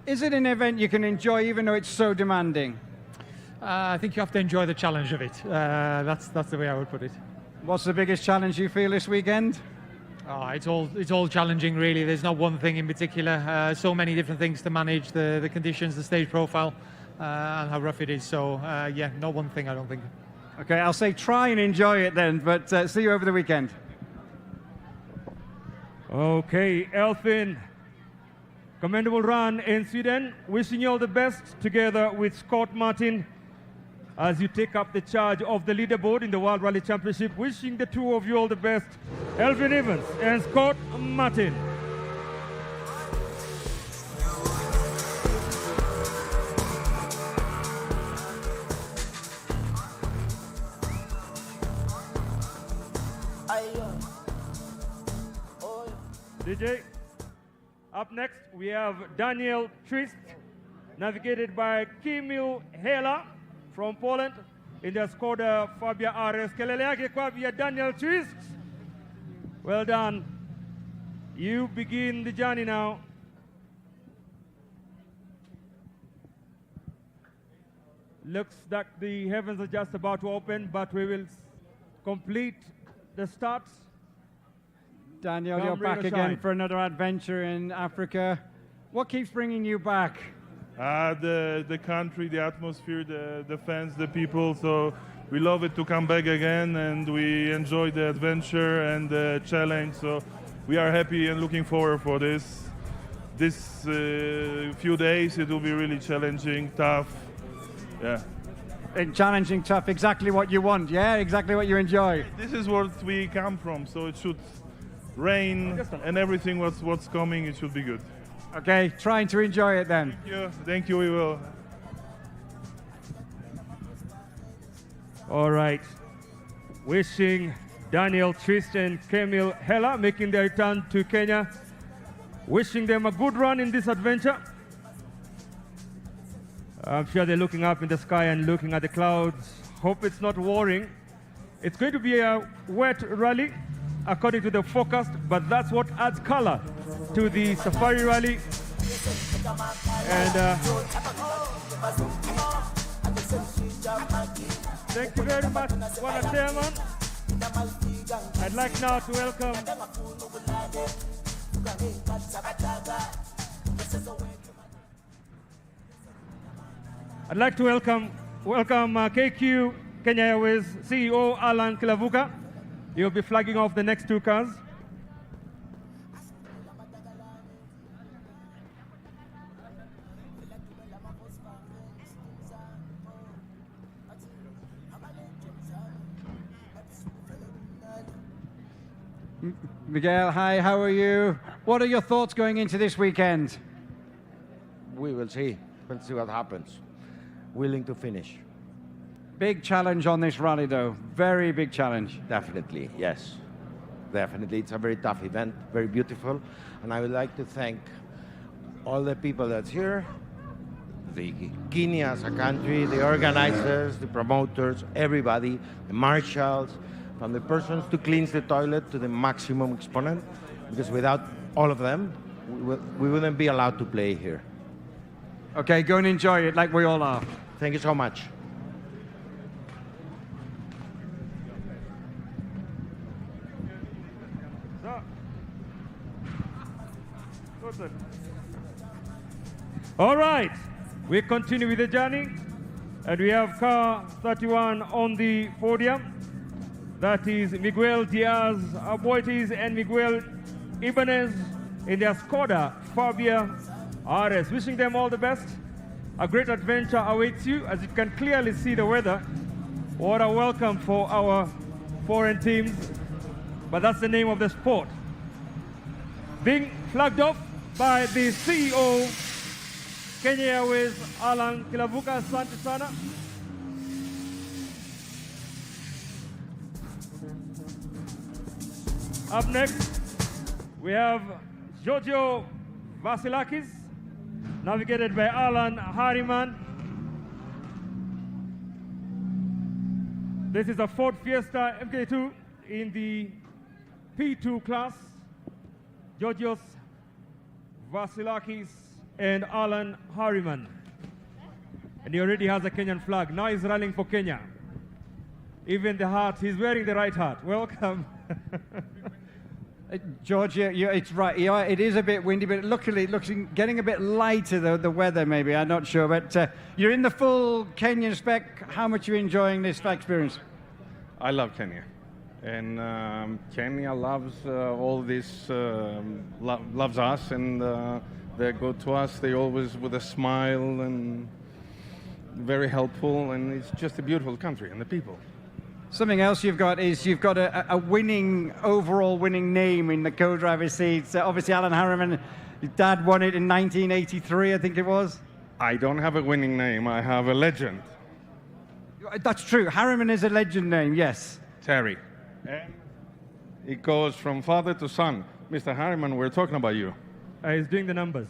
Is it an event you can enjoy even though it's so demanding? I think you have to enjoy the challenge of it. That's the way I would put it. What's the biggest challenge you feel this weekend? Oh, it's all challenging, really. There's not one thing in particular. So many different things to manage, the conditions, the stage profile, and how rough it is. So, yeah, not one thing, I don't think. Okay, I'll say try and enjoy it then, but see you over the weekend. Okay, Elfin, commendable run in Sweden. Wishing you all the best together with Scott Martin as you take up the charge of the leaderboard in the World Rally Championship. Wishing the two of you all the best, Elvin Evans and Scott Martin. DJ, up next we have Daniel Trist, navigated by Kamil Hela from Poland in the Skoda Fabia RS. Kelele yake kwa via Daniel Trist. Well done. You begin the journey now. Looks like the heavens are just about to open, but we will complete the starts. Daniel, you're back again for another adventure in Africa. What keeps bringing you back? The country, the atmosphere, the fans, the people. So we love it to come back again, and we enjoy the adventure and the challenge. So we are happy and looking forward for this. This few days, it will be really challenging, tough. Yeah. Challenging, tough, exactly what you want, yeah? Exactly what you enjoy. This is what we come from, so it should rain and everything what's coming, it should be good. Okay, trying to enjoy it then. Thank you, we will. All right. Wishing Daniel Trist and Kamil Hela making their return to Kenya. Wishing them a good run in this adventure. I'm sure they're looking up in the sky and looking at the clouds. Hope it's not worrying. It's going to be a wet rally, according to the forecast, but that's what adds color to the Safari Rally. And thank you very much, Bwana Chairman. I'd like now to welcome KQ Kenya Airways CEO Alan Kilavuka. He'll be flagging off the next two cars. Miguel, hi, how are you? What are your thoughts going into this weekend? We will see. We'll see what happens. Willing to finish. Big challenge on this rally, though. Very big challenge. Definitely, yes. Definitely. It's a very tough event, very beautiful. And I would like to thank all the people that's here, the Kenya as a country, the organizers, the promoters, everybody, the marshals, from the persons to clean the toilet to the maximum exponent, because without all of them, we wouldn't be allowed to play here. Okay, go and enjoy it like we all are. Thank you so much. All right, we continue with the journey, and we have car 31 on the podium. That is Miguel Diaz Aboitis and Miguel Ibanez in their Skoda Fabia RS. Wishing them all the best. A great adventure awaits you. As you can clearly see the weather. What a welcome for our foreign teams. But that's the name of the sport. Being flagged off by the CEO, Kenya Airways, Alan Kilavuka. Asante sana. Up next, we have Giorgio Vasilakis, navigated by Alan Harriman. This is a Ford Fiesta MK2 in the P2 class. Georgios Vasilakis and Alan Harriman. And he already has a Kenyan flag. Now he's rallying for Kenya. Even the hat, he's wearing the right hat. Welcome. George, it's right. It is a bit windy, but luckily it looks getting a bit lighter, the weather maybe, I'm not sure. But you're in the full Kenyan spec. How much are you enjoying this experience? I love Kenya. And Kenya loves all this, loves us, and they're good to us. They always with a smile and very helpful, and it's just a beautiful country and the people. Something else you've got is you've got a overall winning name in the co-driver seats. Obviously, Alan Harriman, his dad won it in 1983, I think it was. I don't have a winning name. I have a legend. That's true. Harriman is a legend name, yes. Terry. And it goes from father to son. Mr. Harriman, we're talking about you. He's doing the numbers.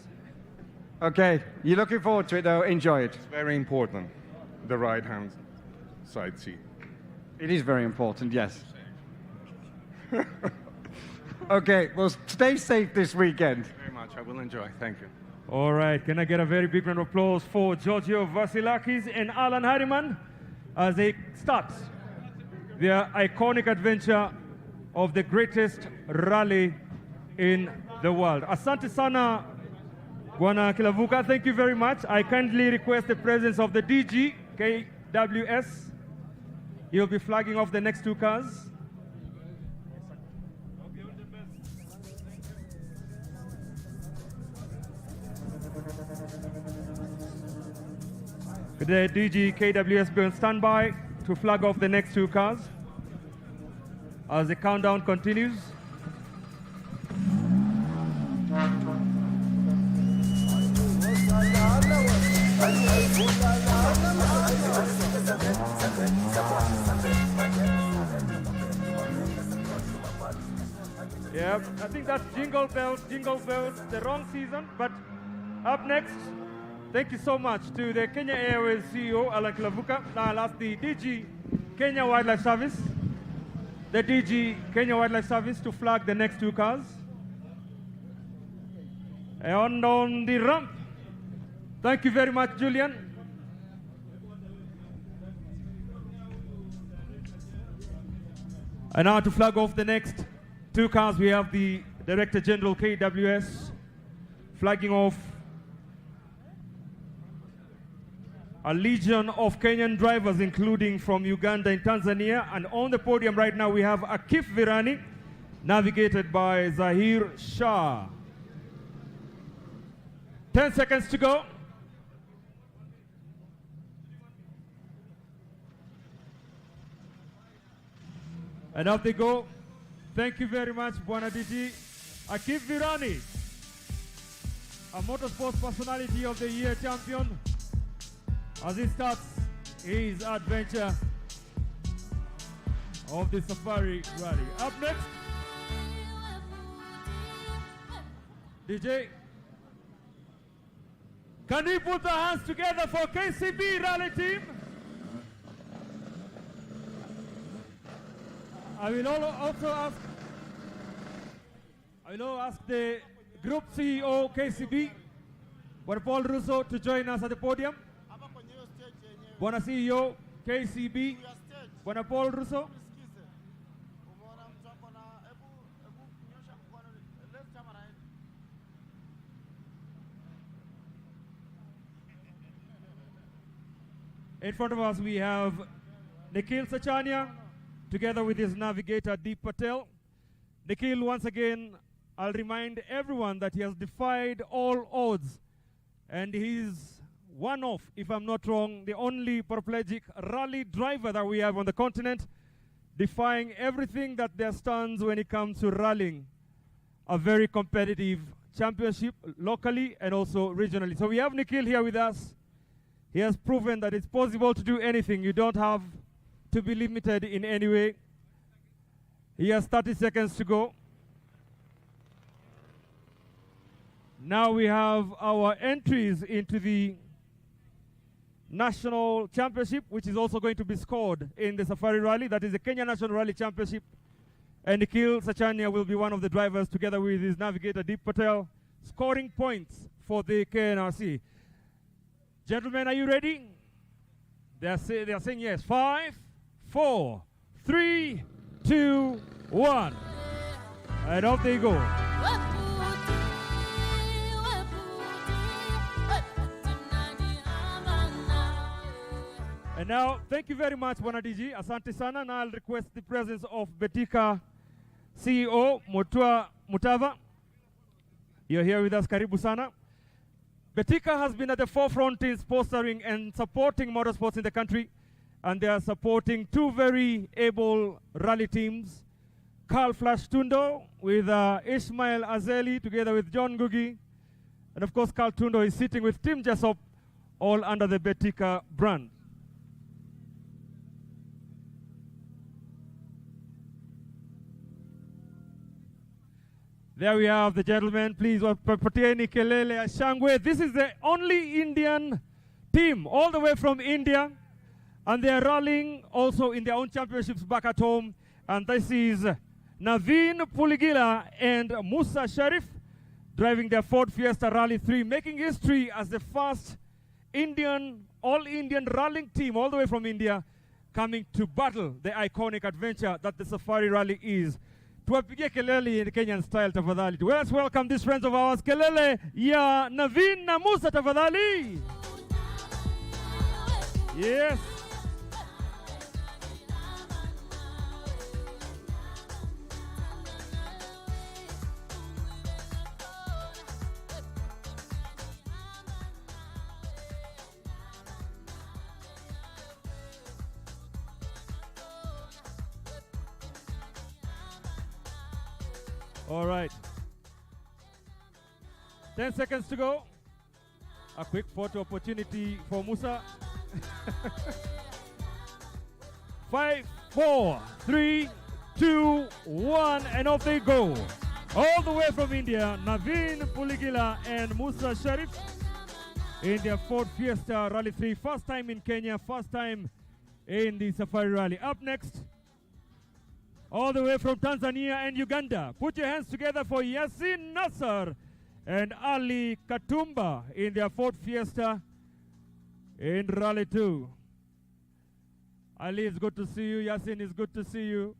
Okay. You're looking forward to it, though. Enjoy it. It's very important, the right-hand side seat. It is very important, yes. Okay, well, stay safe this weekend. Very much. I will enjoy. Thank you. All right, can I get a very big round of applause for Giorgio Vasilakis and Alan Harriman as they start their iconic adventure of the greatest rally in the world. Asante sana, Bwana Kilavuka. Thank you very much. I kindly request the presence of the DG, KWS. He'll be flagging off the next two cars. The DG KWS be on standby to flag off the next two cars as the countdown continues. Yep, I think that's Jingle Bells, the wrong season. But up next, thank you so much to the Kenya Airways CEO, Alan Kilavuka. Now I'll ask the DG Kenya Wildlife Service, the DG Kenya Wildlife Service to flag the next two cars. And on the ramp, thank you very much, Julian. And now to flag off the next two cars, we have the Director General KWS flagging off a legion of Kenyan drivers, including from Uganda and Tanzania. And on the podium right now, we have Akif Virani, navigated by Zahir Shah. 10 seconds to go. And off they go. Thank you very much, Bwana DG. Akif Virani, a Motorsports Personality of the Year champion, as he starts his adventure of the Safari Rally. Up next, DJ, can we put our hands together for KCB Rally team? I will also ask the Group CEO KCB, Bwana Paul Russo, to join us at the podium. Bwana CEO KCB, Bwana Paul Russo. In front of us we have Nikhil Sachania, together with his navigator Deep Patel. Nikhil, once again, I'll remind everyone that he has defied all odds, and he's one of, if I'm not wrong, the only paraplegic rally driver that we have on the continent, defying everything that there stands when it comes to rallying. A very competitive championship locally and also regionally. So we have Nikhil here with us. He has proven that it's possible to do anything. You don't have to be limited in any way. He has 30 seconds to go. Now we have our entries into the National Championship, which is also going to be scored in the Safari Rally. That is the Kenya National Rally Championship. And Nikhil Sachania will be one of the drivers together with his navigator Deep Patel, scoring points for the KNRC. Gentlemen, are you ready? They are saying yes. 5, 4, 3, 2, 1. And off they go. And now, thank you very much, Bwanadiji. Asante sana. Now I'll request the presence of Betika CEO, Mutava. You're here with us, karibu sana. Betika has been at the forefront in sponsoring and supporting motorsports in the country. And they are supporting two very able rally teams. Carl Flash Tundo with Ishmael Azeli together with John Gugi. And of course, Carl Tundo is sitting with Tim Jessop, all under the Betika brand. There we have the gentlemen. Please, Patieni Kelele Ashangwe. This is the only Indian team all the way from India. And they are rallying also in their own championships back at home. And this is Naveen Puligila and Musa Sharif driving their Ford Fiesta Rally 3, making history as the first all-Indian rallying team all the way from India coming to battle the iconic adventure that the Safari Rally is. Tuwapigie kelele in Kenyan style tafadhali. Let's welcome these friends of ours. Kelele ya Naveen na Musa tafadhali. Yes. All right. 10 seconds to go. A quick photo opportunity for Musa. 5, 4, 3, 2, 1, and off they go. All the way from India, Naveen Puligila and Musa Sharif in their Ford Fiesta Rally 3. First time in Kenya, first time in the Safari Rally. Up next, all the way from Tanzania and Uganda. Put your hands together for Yasin Nasser and Ali Katumba in their Ford Fiesta in Rally 2. Ali, it's good to see you. Yasin, it's good to see you.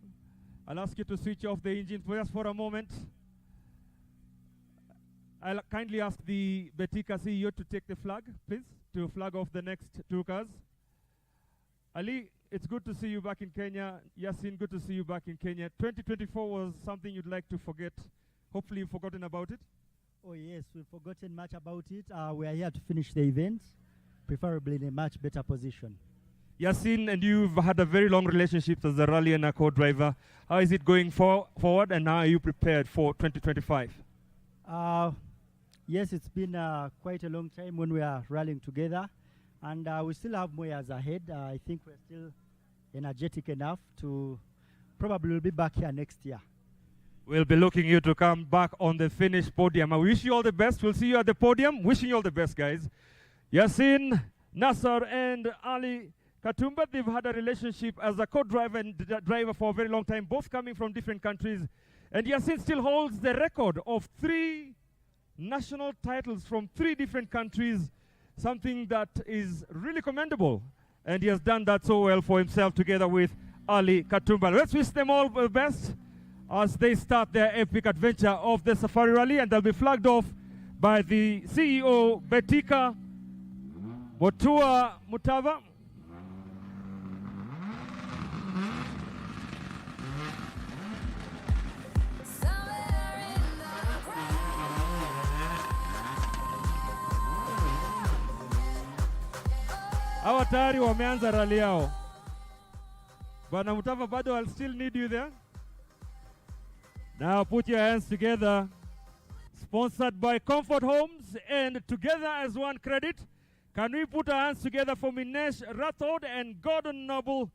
I'll ask you to switch off the engine just for a moment. I'll kindly ask the Betika CEO to take the flag, please, to flag off the next two cars. Ali, it's good to see you back in Kenya. Yasin, good to see you back in Kenya. 2024 was something you'd like to forget. Hopefully you've forgotten about it. Oh yes, we've forgotten much about it. We are here to finish the event, preferably in a much better position. Yasin, and you've had a very long relationship as a rally and a co-driver. How is it going forward, and how are you prepared for 2025? Yes, it's been quite a long time when we are rallying together. And we still have more years ahead. I think we're still energetic enough to probably will be back here next year. We'll be looking you to come back on the finished podium. I wish you all the best. We'll see you at the podium. Wishing you all the best, guys. Yasin, Nasser, and Ali Katumba, they've had a relationship as a co-driver and driver for a very long time, both coming from different countries. And Yasin still holds the record of 3 national titles from 3 different countries, something that is really commendable. And he has done that so well for himself together with Ali Katumba. Let's wish them all the best as they start their epic adventure of the Safari Rally, and they'll be flagged off by the CEO, Betika Botua Mutava. Hawa tayari wameanza rally yao. Bwana Mutava, bado I'll still need you there. Now put your hands together. Sponsored by Comfort Homes and Together as One Credit. Can we put our hands together for Minesh Rathod and Gordon Noble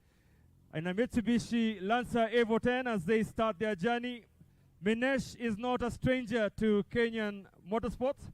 and a Mitsubishi Lancer Evo 10 as they start their journey Minesh is not a stranger to Kenyan motorsports.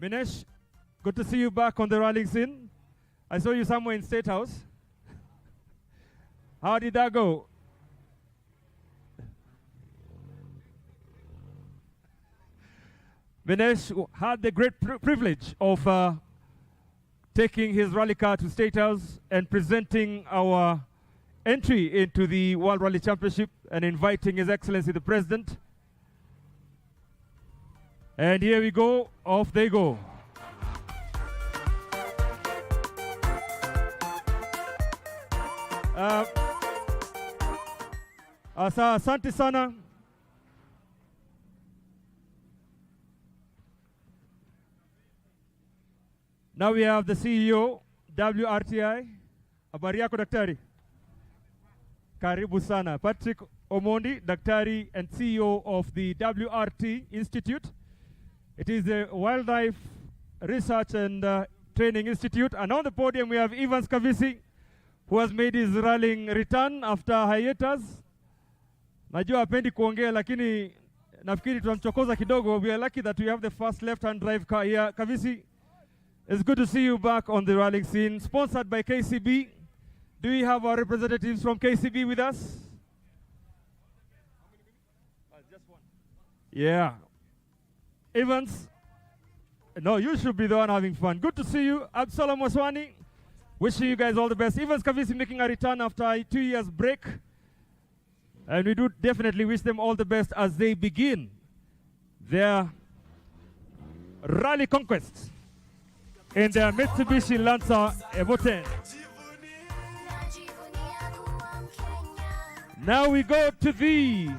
Minesh, good to see you back on the rallying scene. I saw you somewhere in State House. How did that go? Minesh had the great privilege of taking his rally car to State House and presenting our entry into the World Rally Championship and inviting His Excellency the President. And here we go, off they go. Asante sana. Now we have the CEO, WRTI. Habari yako daktari? Karibu sana. Patrick Omondi, daktari and CEO of the WRT Institute. It is a Wildlife Research and Training Institute. And on the podium we have Evans Kavisi, who has made his rallying return after hiatus. Najua hapendi kuongea lakini nafikiri tunamchokoza kidogo. We are lucky that we have the first left-hand drive car here. Kavisi, it's good to see you back on the rallying scene. Sponsored by KCB. Do we have our representatives from KCB with us? Just one. Yeah. Evans, no, you should be the one having fun. Good to see you. Absalom Waswani, wishing you guys all the best. Evans Kavisi making a return after a 2 years break. And we do definitely wish them all the best as they begin their rally conquest in their Mitsubishi Lancer Evo 10. Now we go to the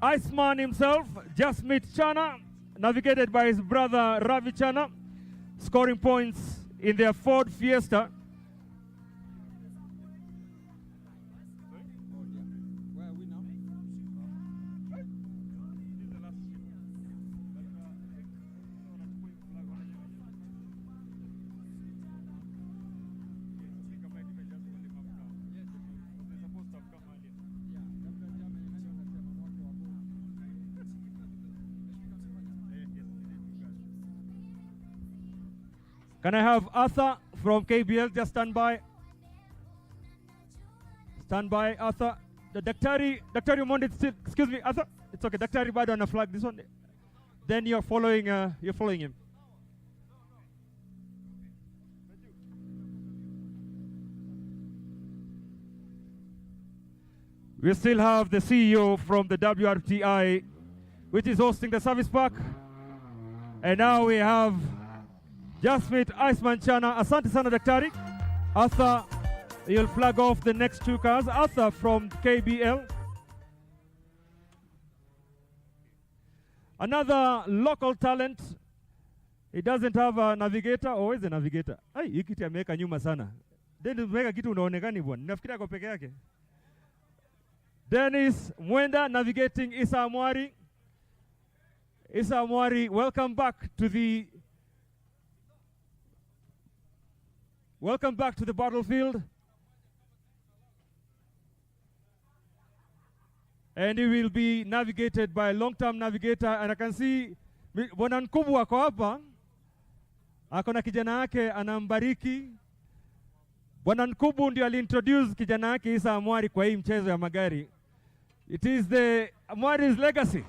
Iceman himself, Jasmeet Chana, navigated by his brother Ravi Chana, scoring points in their Ford Fiesta. Can I have Arthur from KBL just stand by? Stand by, Arthur. The Daktari Mondi still, excuse me, Arthur. It's okay. Daktari bado on a flag. This one. Then you're following him. We still have the CEO from the WRTI, which is hosting the service park. And now we have Jasmeet Iceman Chana. Asante sana daktari. Arthur, you'll flag off the next two cars. Arthur from KBL. Another local talent. He doesn't have a navigator. Or is a navigator? Ai, hii kitu ameweka nyuma sana. Dennis umeweka kitu unaonekani bwana. Nafikiri ako peke yake. Dennis Mwenda navigating Isa Amwari. Isa Amwari, welcome back to the battlefield. And he will be navigated by a long-term navigator. And I can see Bwana Nkubu ako hapa. Ako na kijana yake anambariki. Bwana Nkubu ndio aliintroduce kijana yake Isa Amwari kwa hii mchezo ya magari. It is the Amwari's legacy.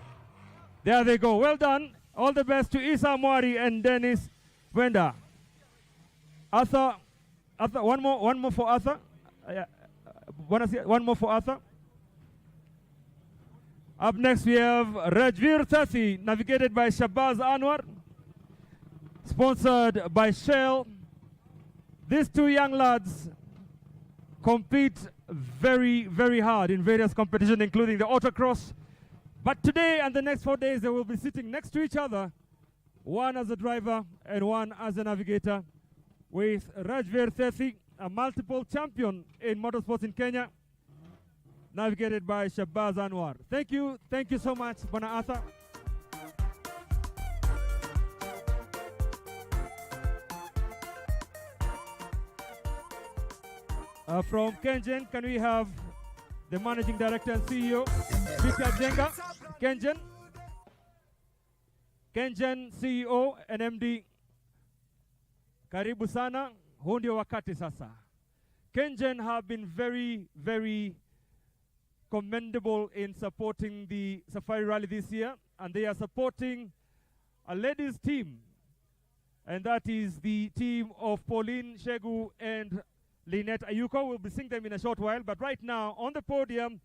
There they go. Well done. All the best to Isa Amwari and Dennis Wenda. Arthur, one more for Arthur. One more for Arthur. Up next we have Rajveer Thasi, navigated by Shabazz Anwar, sponsored by Shell. These two young lads compete very, very hard in various competitions, including the autocross. But today and the next 4 days, they will be sitting next to each other, one as a driver and one as a navigator, with Rajveer Sethi, a multiple champion in motorsports in Kenya, navigated by Shabazz Anwar. Thank you so much, Bwana Arthur. From Kengen, can we have the Managing Director and CEO, Victor Jenga? Kengen CEO and MD, karibu sana, huu ndio wakati sasa. Kengen have been very, very commendable in supporting the Safari Rally this year, and they are supporting a ladies team, and that is the team of Pauline Shegu and Lynette Ayuko. We'll be seeing them in a short while, but right now on the podium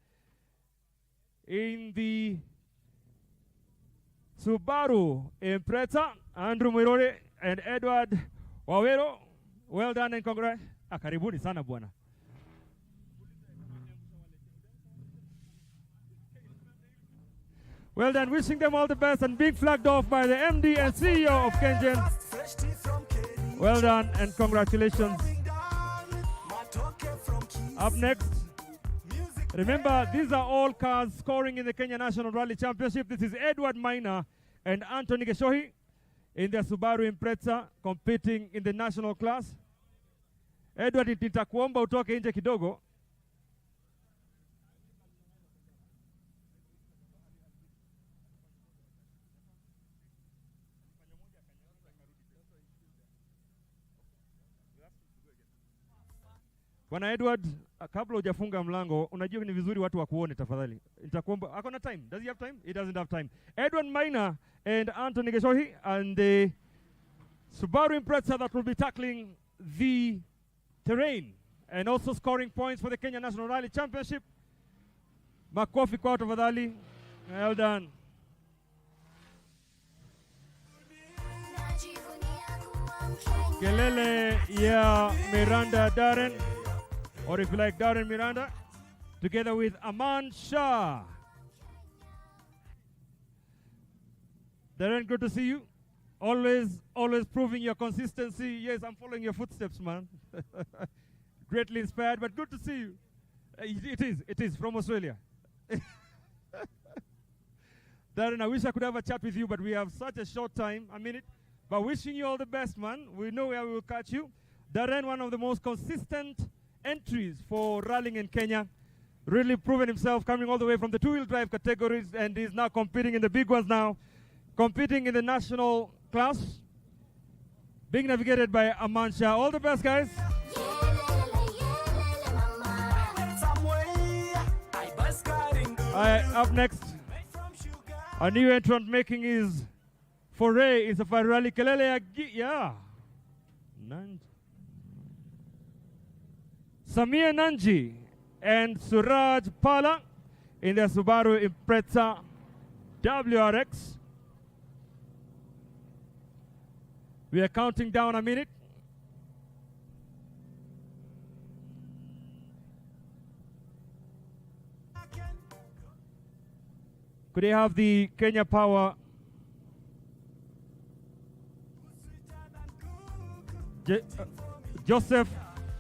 in the Subaru Impreza, Andrew Mwirore and Edward Wawero. Well done and congrats. Karibuni sana bwana. Well done, wishing them all the best and being flagged off by the MD and CEO of Kengen. Well done and congratulations. Up next, remember these are all cars scoring in the Kenya National Rally Championship. This is Edward Maina and Anthony Geshohi in their Subaru Impreza competing in the national class. Edward, nitakuomba utoke nje kidogo. Bwana Edward, kabla hujafunga mlango, unajua ni vizuri watu wakuone tafadhali. Nitakuomba, akona time? Does he have time? He doesn't have time. Edward Maina and Anthony Geshohi and the Subaru Impreza that will be tackling the terrain and also scoring points for the Kenya National Rally Championship. Makofi kwa tafadhali. Well done. Kelele ya Miranda Darren, or if you like Darren Miranda, together with Aman Shah. Darren, good to see you. Always proving your consistency. Yes, I'm following your footsteps, man. Greatly inspired, but good to see you. It is from Australia. Darren, I wish I could have a chat with you, but we have such a short time, a minute. But wishing you all the best, man. We know where we will catch you. Darren, one of the most consistent entries for rallying in Kenya. Really proven himself, coming all the way from the two-wheel drive categories, and he's now competing in the big ones now. Competing in the national class, being navigated by Aman Shah. All the best, guys. Up next, a new entrant making his foray in Safari Rally. Kelele ya Samir Nanji and Suraj Pala in their Subaru Impreza WRX. We are counting down a minute. Could I have the Kenya Power Joseph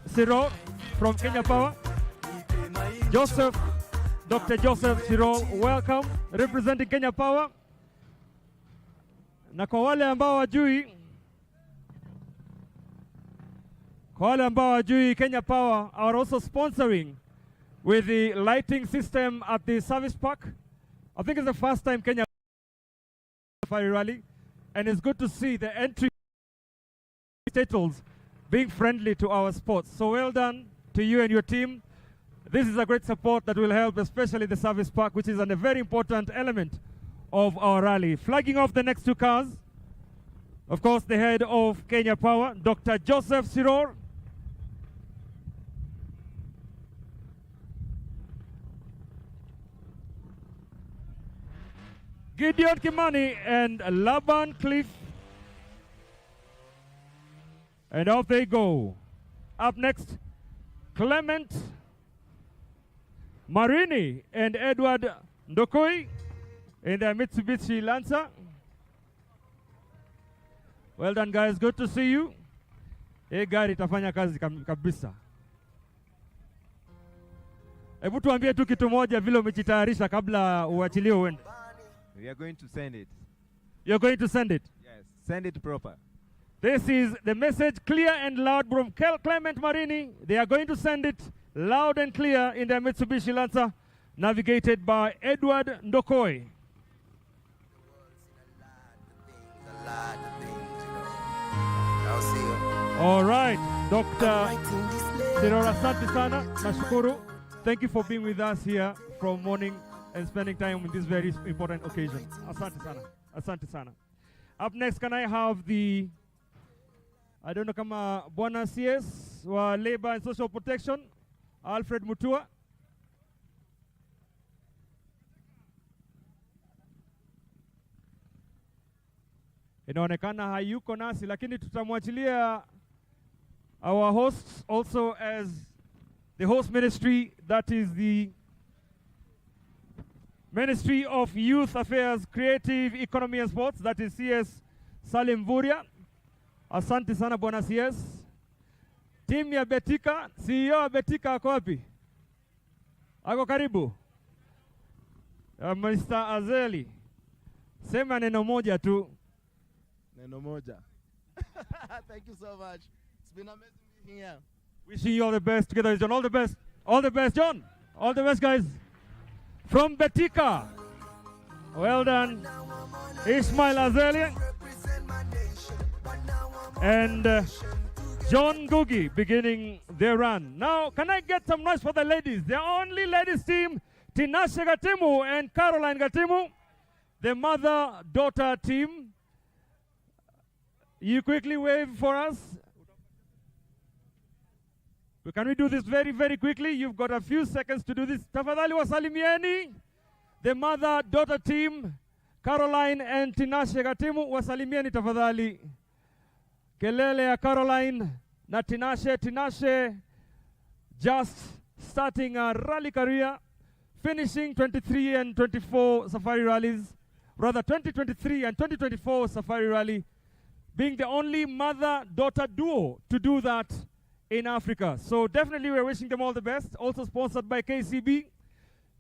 Siro from Kenya Power? Dr. Joseph Siro, welcome, representing Kenya Power. Na kwa wale ambao wajui, Kenya Power are also sponsoring with the lighting system at the service park. I think it's the first time Kenya Safari Rally, and it's good to see the entry titles being friendly to our sports. So well done to you and your team. This is a great support that will help, especially the service park, which is a very important element of our rally. Flagging off the next two cars, of course, the head of Kenya Power, Dr. Joseph Siror. Gideon Kimani and Laban Cliff. And off they go. Up next, Clement Marini and Edward Ndokoi. in their Mitsubishi Lancer. Well done, guys. Good to see you. Hii gari itafanya kazi kabisa. Hebu tuambie tu kitu moja vile umejitayarisha kabla uachilie uende. We are going to send it. You're going to send it? Yes, send it proper. This is the message clear and loud from Clement Marini. They are going to send it loud and clear in their Mitsubishi Lancer, navigated by Edward Ndokoi. All right, Dr. Sirora, asante sana, nashukuru. Thank you for being with us here from morning and spending time with this very important occasion. Asante sana, asante sana. Up next, can I have the, I don't know, kama Bwana CS wa Labor and Social Protection, Alfred Mutua. Inaonekana hayuko nasi, lakini tutamwachilia our hosts also as the host ministry, that is the Ministry of Youth Affairs, Creative Economy and Sports, that is CS Salim Vuria. Asante sana Bwana CS. Team ya Betika, CEO wa Betika ako wapi? Ako karibu. Mr. Azeli. Sema neno moja tu. Neno moja. Thank you so much. It's been amazing being here. Wishing you all the best together, John. All the best. All the best, John. All the best, guys. From Betika. Well done. Ismail Azeli. And John Gugi beginning their run. Now, can I get some noise for the ladies? The only ladies team, Tinashe Gatimu and Caroline Gatimu. The mother-daughter team. You quickly wave for us. Can we do this very, very quickly? You've got a few seconds to do this. Tafadhali wasalimieni. The mother-daughter team, Caroline and Tinashe Gatimu, wasalimieni tafadhali. Kelele ya Caroline na Tinashe. Tinashe just starting a rally career, finishing 23 and 24 safari rallies, rather 2023 and 2024 safari rally, being the only mother-daughter duo to do that in Africa. So definitely we're wishing them all the best. Also sponsored by KCB.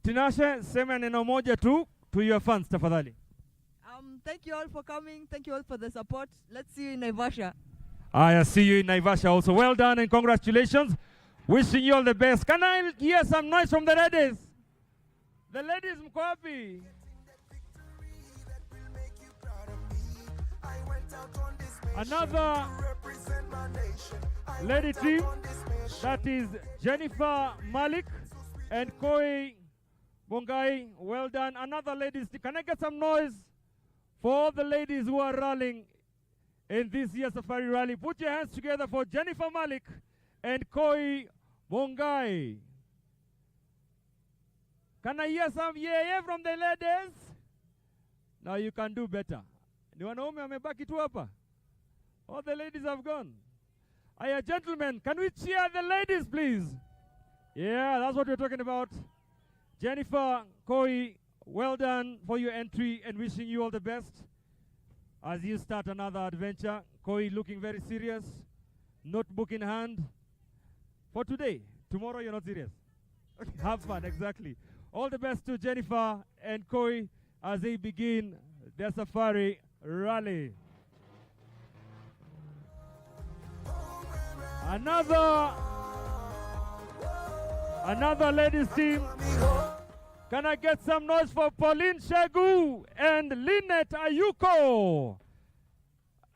Tinashe, sema neno moja tu to your fans, tafadhali. Thank you all for coming. Thank you all for the support. Let's see you in Naivasha. I see you in Naivasha also. Well done and congratulations. Wishing you all the best. Can I hear some noise from the ladies? The ladies, mko wapi? Another lady team, that is Jennifer Malik and Koi Bongai. Well done. Another ladies team. Can I get some noise for all the ladies who are rallying in this year's Safari Rally? Put your hands together for Jennifer Malik and Koi Bongai. Can I hear some yeah from the ladies? Now you can do better. Ni wanaume wamebaki tu hapa. All the ladies have gone. Aya, gentlemen, can we cheer the ladies, please? Yeah, that's what we're talking about. Jennifer, Koi, well done for your entry and wishing you all the best as you start another adventure. Koi looking very serious, notebook in hand. For today, tomorrow you're not serious. Have fun, exactly. All the best to Jennifer and Koi as they begin their safari rally. Another ladies team. Can I get some noise for Pauline Shegu and Lynette Ayuko?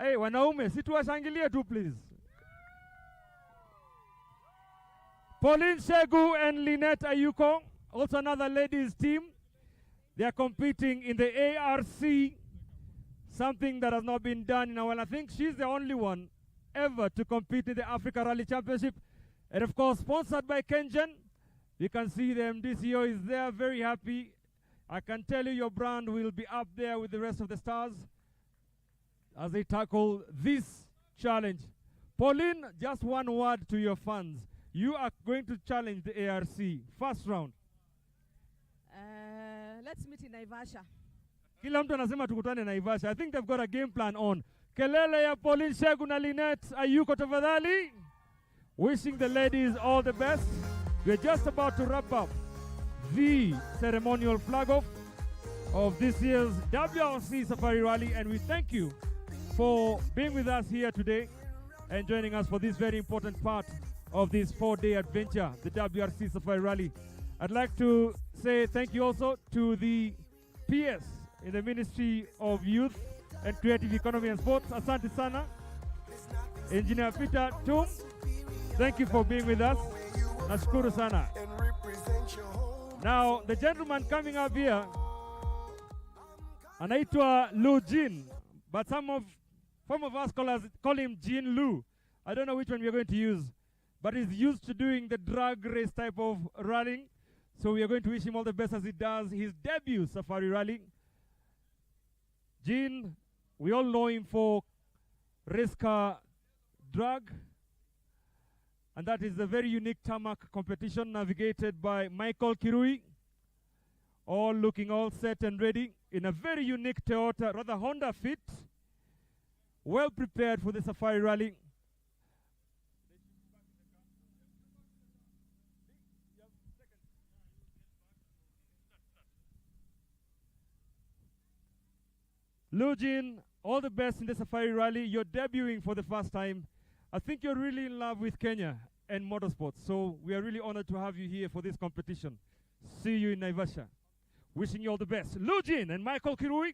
Hey, wanaume, situwashangilie tu please. Pauline Shegu and Lynette Ayuko, also another ladies team. They are competing in the ARC, something that has not been done in a while. I think she's the only one ever to compete in the Africa Rally Championship. And of course, sponsored by Kengen. You can see the MDCO is there, very happy. I can tell you your brand will be up there with the rest of the stars as they tackle this challenge. Pauline, just one word to your fans. You are going to challenge the ARC. First round. Let's meet in Naivasha. Kila mtu anasema tukutane Naivasha. I think they've got a game plan on. Kelele ya Pauline Shegu na Lynette Ayuko tafadhali. Wishing the ladies all the best. We're just about to wrap up the ceremonial flag off of this year's WRC Safari Rally, and we thank you for being with us here today and joining us for this very important part of this 4-day adventure, the WRC Safari Rally. I'd like to say thank you also to the PS in the Ministry of Youth and Creative Economy and Sports. Asante sana. Engineer Peter Tum, thank you for being with us. Nashukuru sana. Now, the gentleman coming up here, anaitwa Lu Jin, but some of us call him Jin Lu. I don't know which one we are going to use, but he's used to doing the drag race type of rallying. So we are going to wish him all the best as he does his debut Safari Rally. Jin, we all know him for race car drag, and that is a very unique tarmac competition navigated by Michael Kirui, all looking all set and ready in a very unique Toyota, rather Honda Fit, well prepared for the Safari Rally. Lujin, all the best in the Safari Rally. You're debuting for the first time. I think you're really in love with Kenya and motorsports, so we are really honored to have you here for this competition. See you in Naivasha. Wishing you all the best. Lujin and Michael Kirui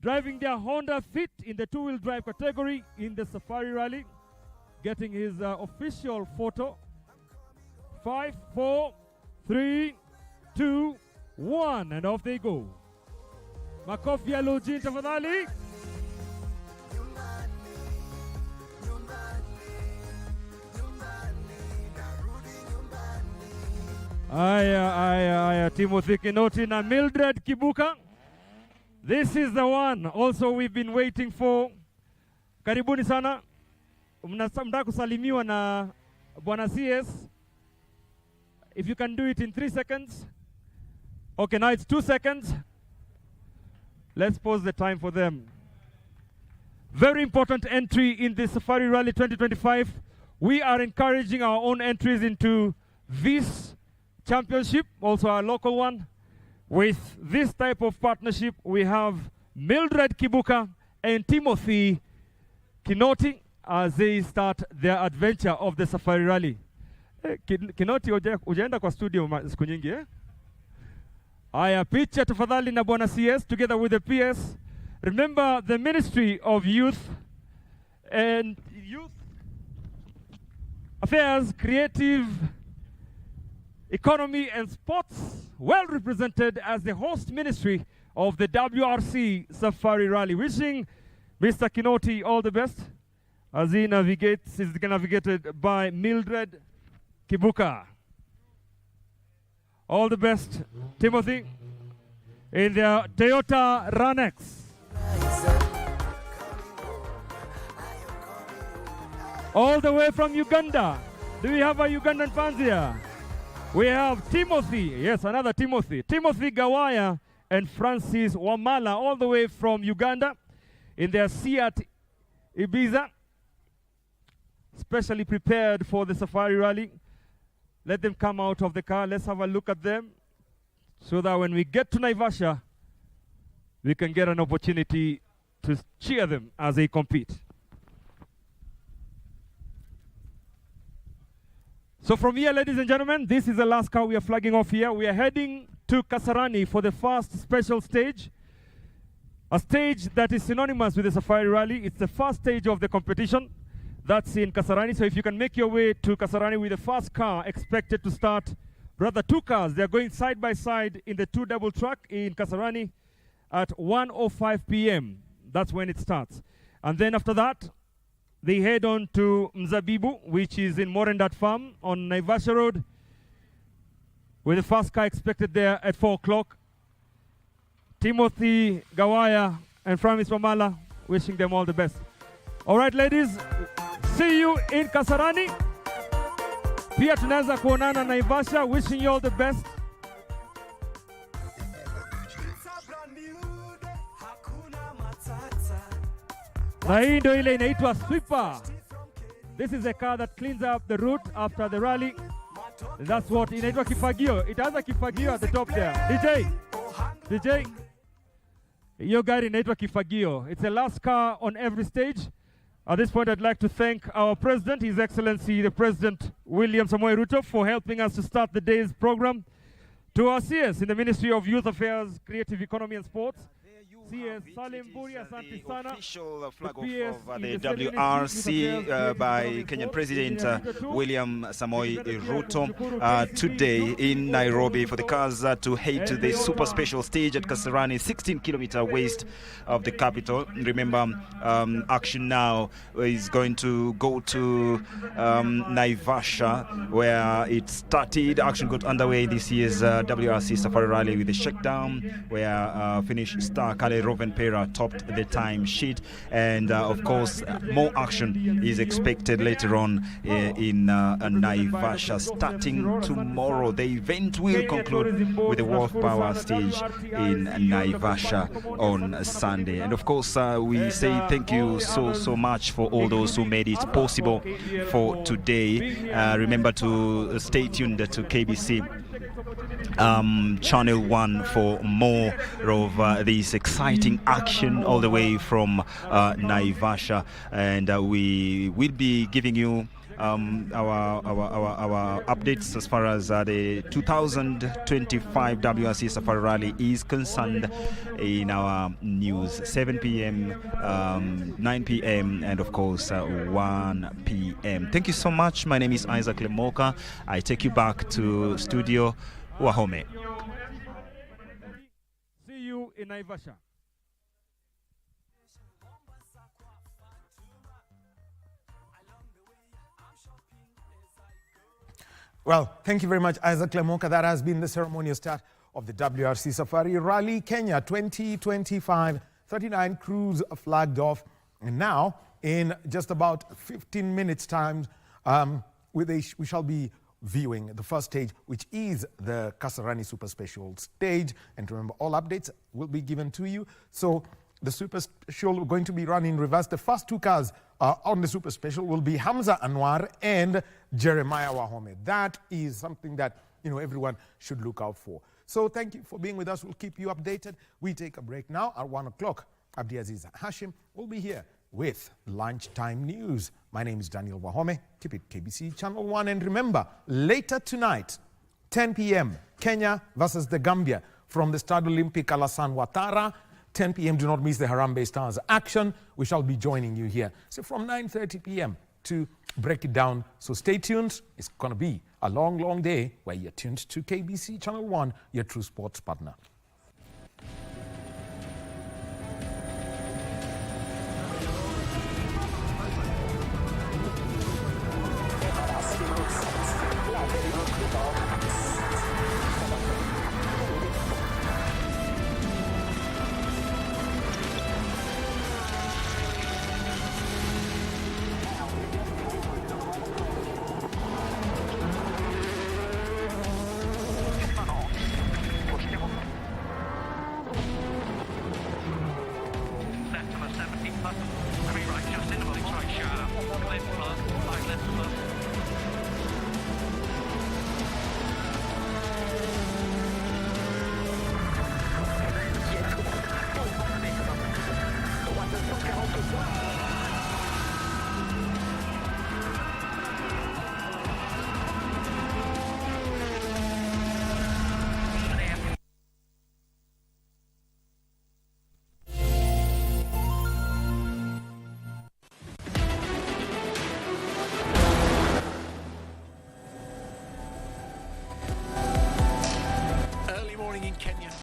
driving their Honda Fit in the two-wheel drive category in the Safari Rally, getting his official photo. 5, 4, 3, 2, 1, and off they go. Makofi ya Lujin tafadhali. Aya, Timothy Kinoti na Mildred Kibuka. This is the one also we've been waiting for. Karibuni sana. Mnataka kusalimiwa na Bwana CS. If you can do it in 3 seconds. Okay, now it's 2 seconds. Let's pause the time for them. Very important entry in the Safari Rally 2025. We are encouraging our own entries into this championship, also our local one. With this type of partnership, we have Mildred Kibuka and Timothy Kinoti as they start their adventure of the Safari Rally. Kinoti, ujaenda kwa studio siku nyingi, eh? Aya, picha tafadhali na Bwana CS together with the PS. Remember the Ministry of Youth and Youth Affairs, Creative Economy and Sports, well represented as the host ministry of the WRC Safari Rally. Wishing Mr. Kinoti all the best as he navigates, is navigated by Mildred Kibuka. All the best, Timothy, in their Toyota Runex. All the way from Uganda. Do we have a Ugandan fans here? We have Timothy, yes, another Timothy. Timothy Gawaya and Francis Wamala, all the way from Uganda, in their Seat Ibiza, specially prepared for the Safari Rally. Let them come out of the car. Let's have a look at them so that when we get to Naivasha, we can get an opportunity to cheer them as they compete. So from here, ladies and gentlemen, this is the last car we are flagging off here. We are heading to Kasarani for the first special stage, a stage that is synonymous with the Safari Rally. It's the first stage of the competition. That's in Kasarani. So if you can make your way to Kasarani with the first car expected to start, rather 2 cars, they're going side by side in the 2 double track in Kasarani at 1:05 p.m. That's when it starts. And then after that, they head on to Mzabibu, which is in Morendat Farm on Naivasha Road, with the first car expected there at 4 o'clock. Timothy Gawaya and Francis Wamala, wishing them all the best. All right, ladies. See you in Kasarani. Pia tunaweza kuonana Naivasha. Wishing you all the best. Na hii ndio ile inaitwa sweeper. This is a car that cleans up the route after the rally. That's what inaitwa kifagio. It has a kifagio at the top there. DJ. Hiyo gari inaitwa kifagio. It's the last car on every stage. At this point, I'd like to thank our President, His Excellency, the President William Samoei Ruto, for helping us to start the day's program. To our CS in the Ministry of Youth Affairs, Creative Economy and Sports, CS Salim Buri, asante sana. Official flag off of the WRC by Kenyan President William Samoei Ruto today in Nairobi for the cars to head to the super special stage at Kasarani, 16 kilometers west of the capital. Remember, action now is going to go to Naivasha, where it started. Action got underway this year's WRC Safari Rally with the shakedown, where Finnish star Kalle Rovanperä topped the time sheet, and of course more action is expected later on in Naivasha starting tomorrow. The event will conclude with the World Power stage in Naivasha on Sunday, and of course we say thank you so much for all those who made it possible for today. Remember to stay tuned to KBC Channel 1 for more of this exciting action all the way from Naivasha, and we will be giving you our updates as far as the 2025 WRC Safari Rally is concerned in our news, 7 p.m., 9 p.m., and of course 1 p.m. Thank you so much. My name is Isaac Lemoka. I take you back to Studio Wahome. See you in Naivasha. Well, thank you very much, Isaac Lemoka. That has been the ceremonial start of the WRC Safari Rally Kenya 2025. 39 crews flagged off. And now, in just about 15 minutes' time, we shall be viewing the first stage, which is the Kasarani Super Special stage. And remember, all updates will be given to you. So the Super Special going to be run in reverse. The first two cars on the Super Special will be Hamza Anwar and Jeremiah Wahome. That is something that everyone should look out for. So thank you for being with us. We'll keep you updated. We take a break now at 1 o'clock. Abdiaziz Hashim will be here with lunchtime news. My name is Daniel Wahome. Keep it KBC Channel 1. And remember, later tonight, 10 p.m., Kenya versus the Gambia from the Stade Olympique Alassane Ouattara. 10 p.m., do not miss the Harambee Stars action. We shall be joining you here. So from 9:30 p.m. to break it down. So stay tuned. It's going to be a long, long day where you're tuned to KBC Channel 1, your true sports partner. Wow.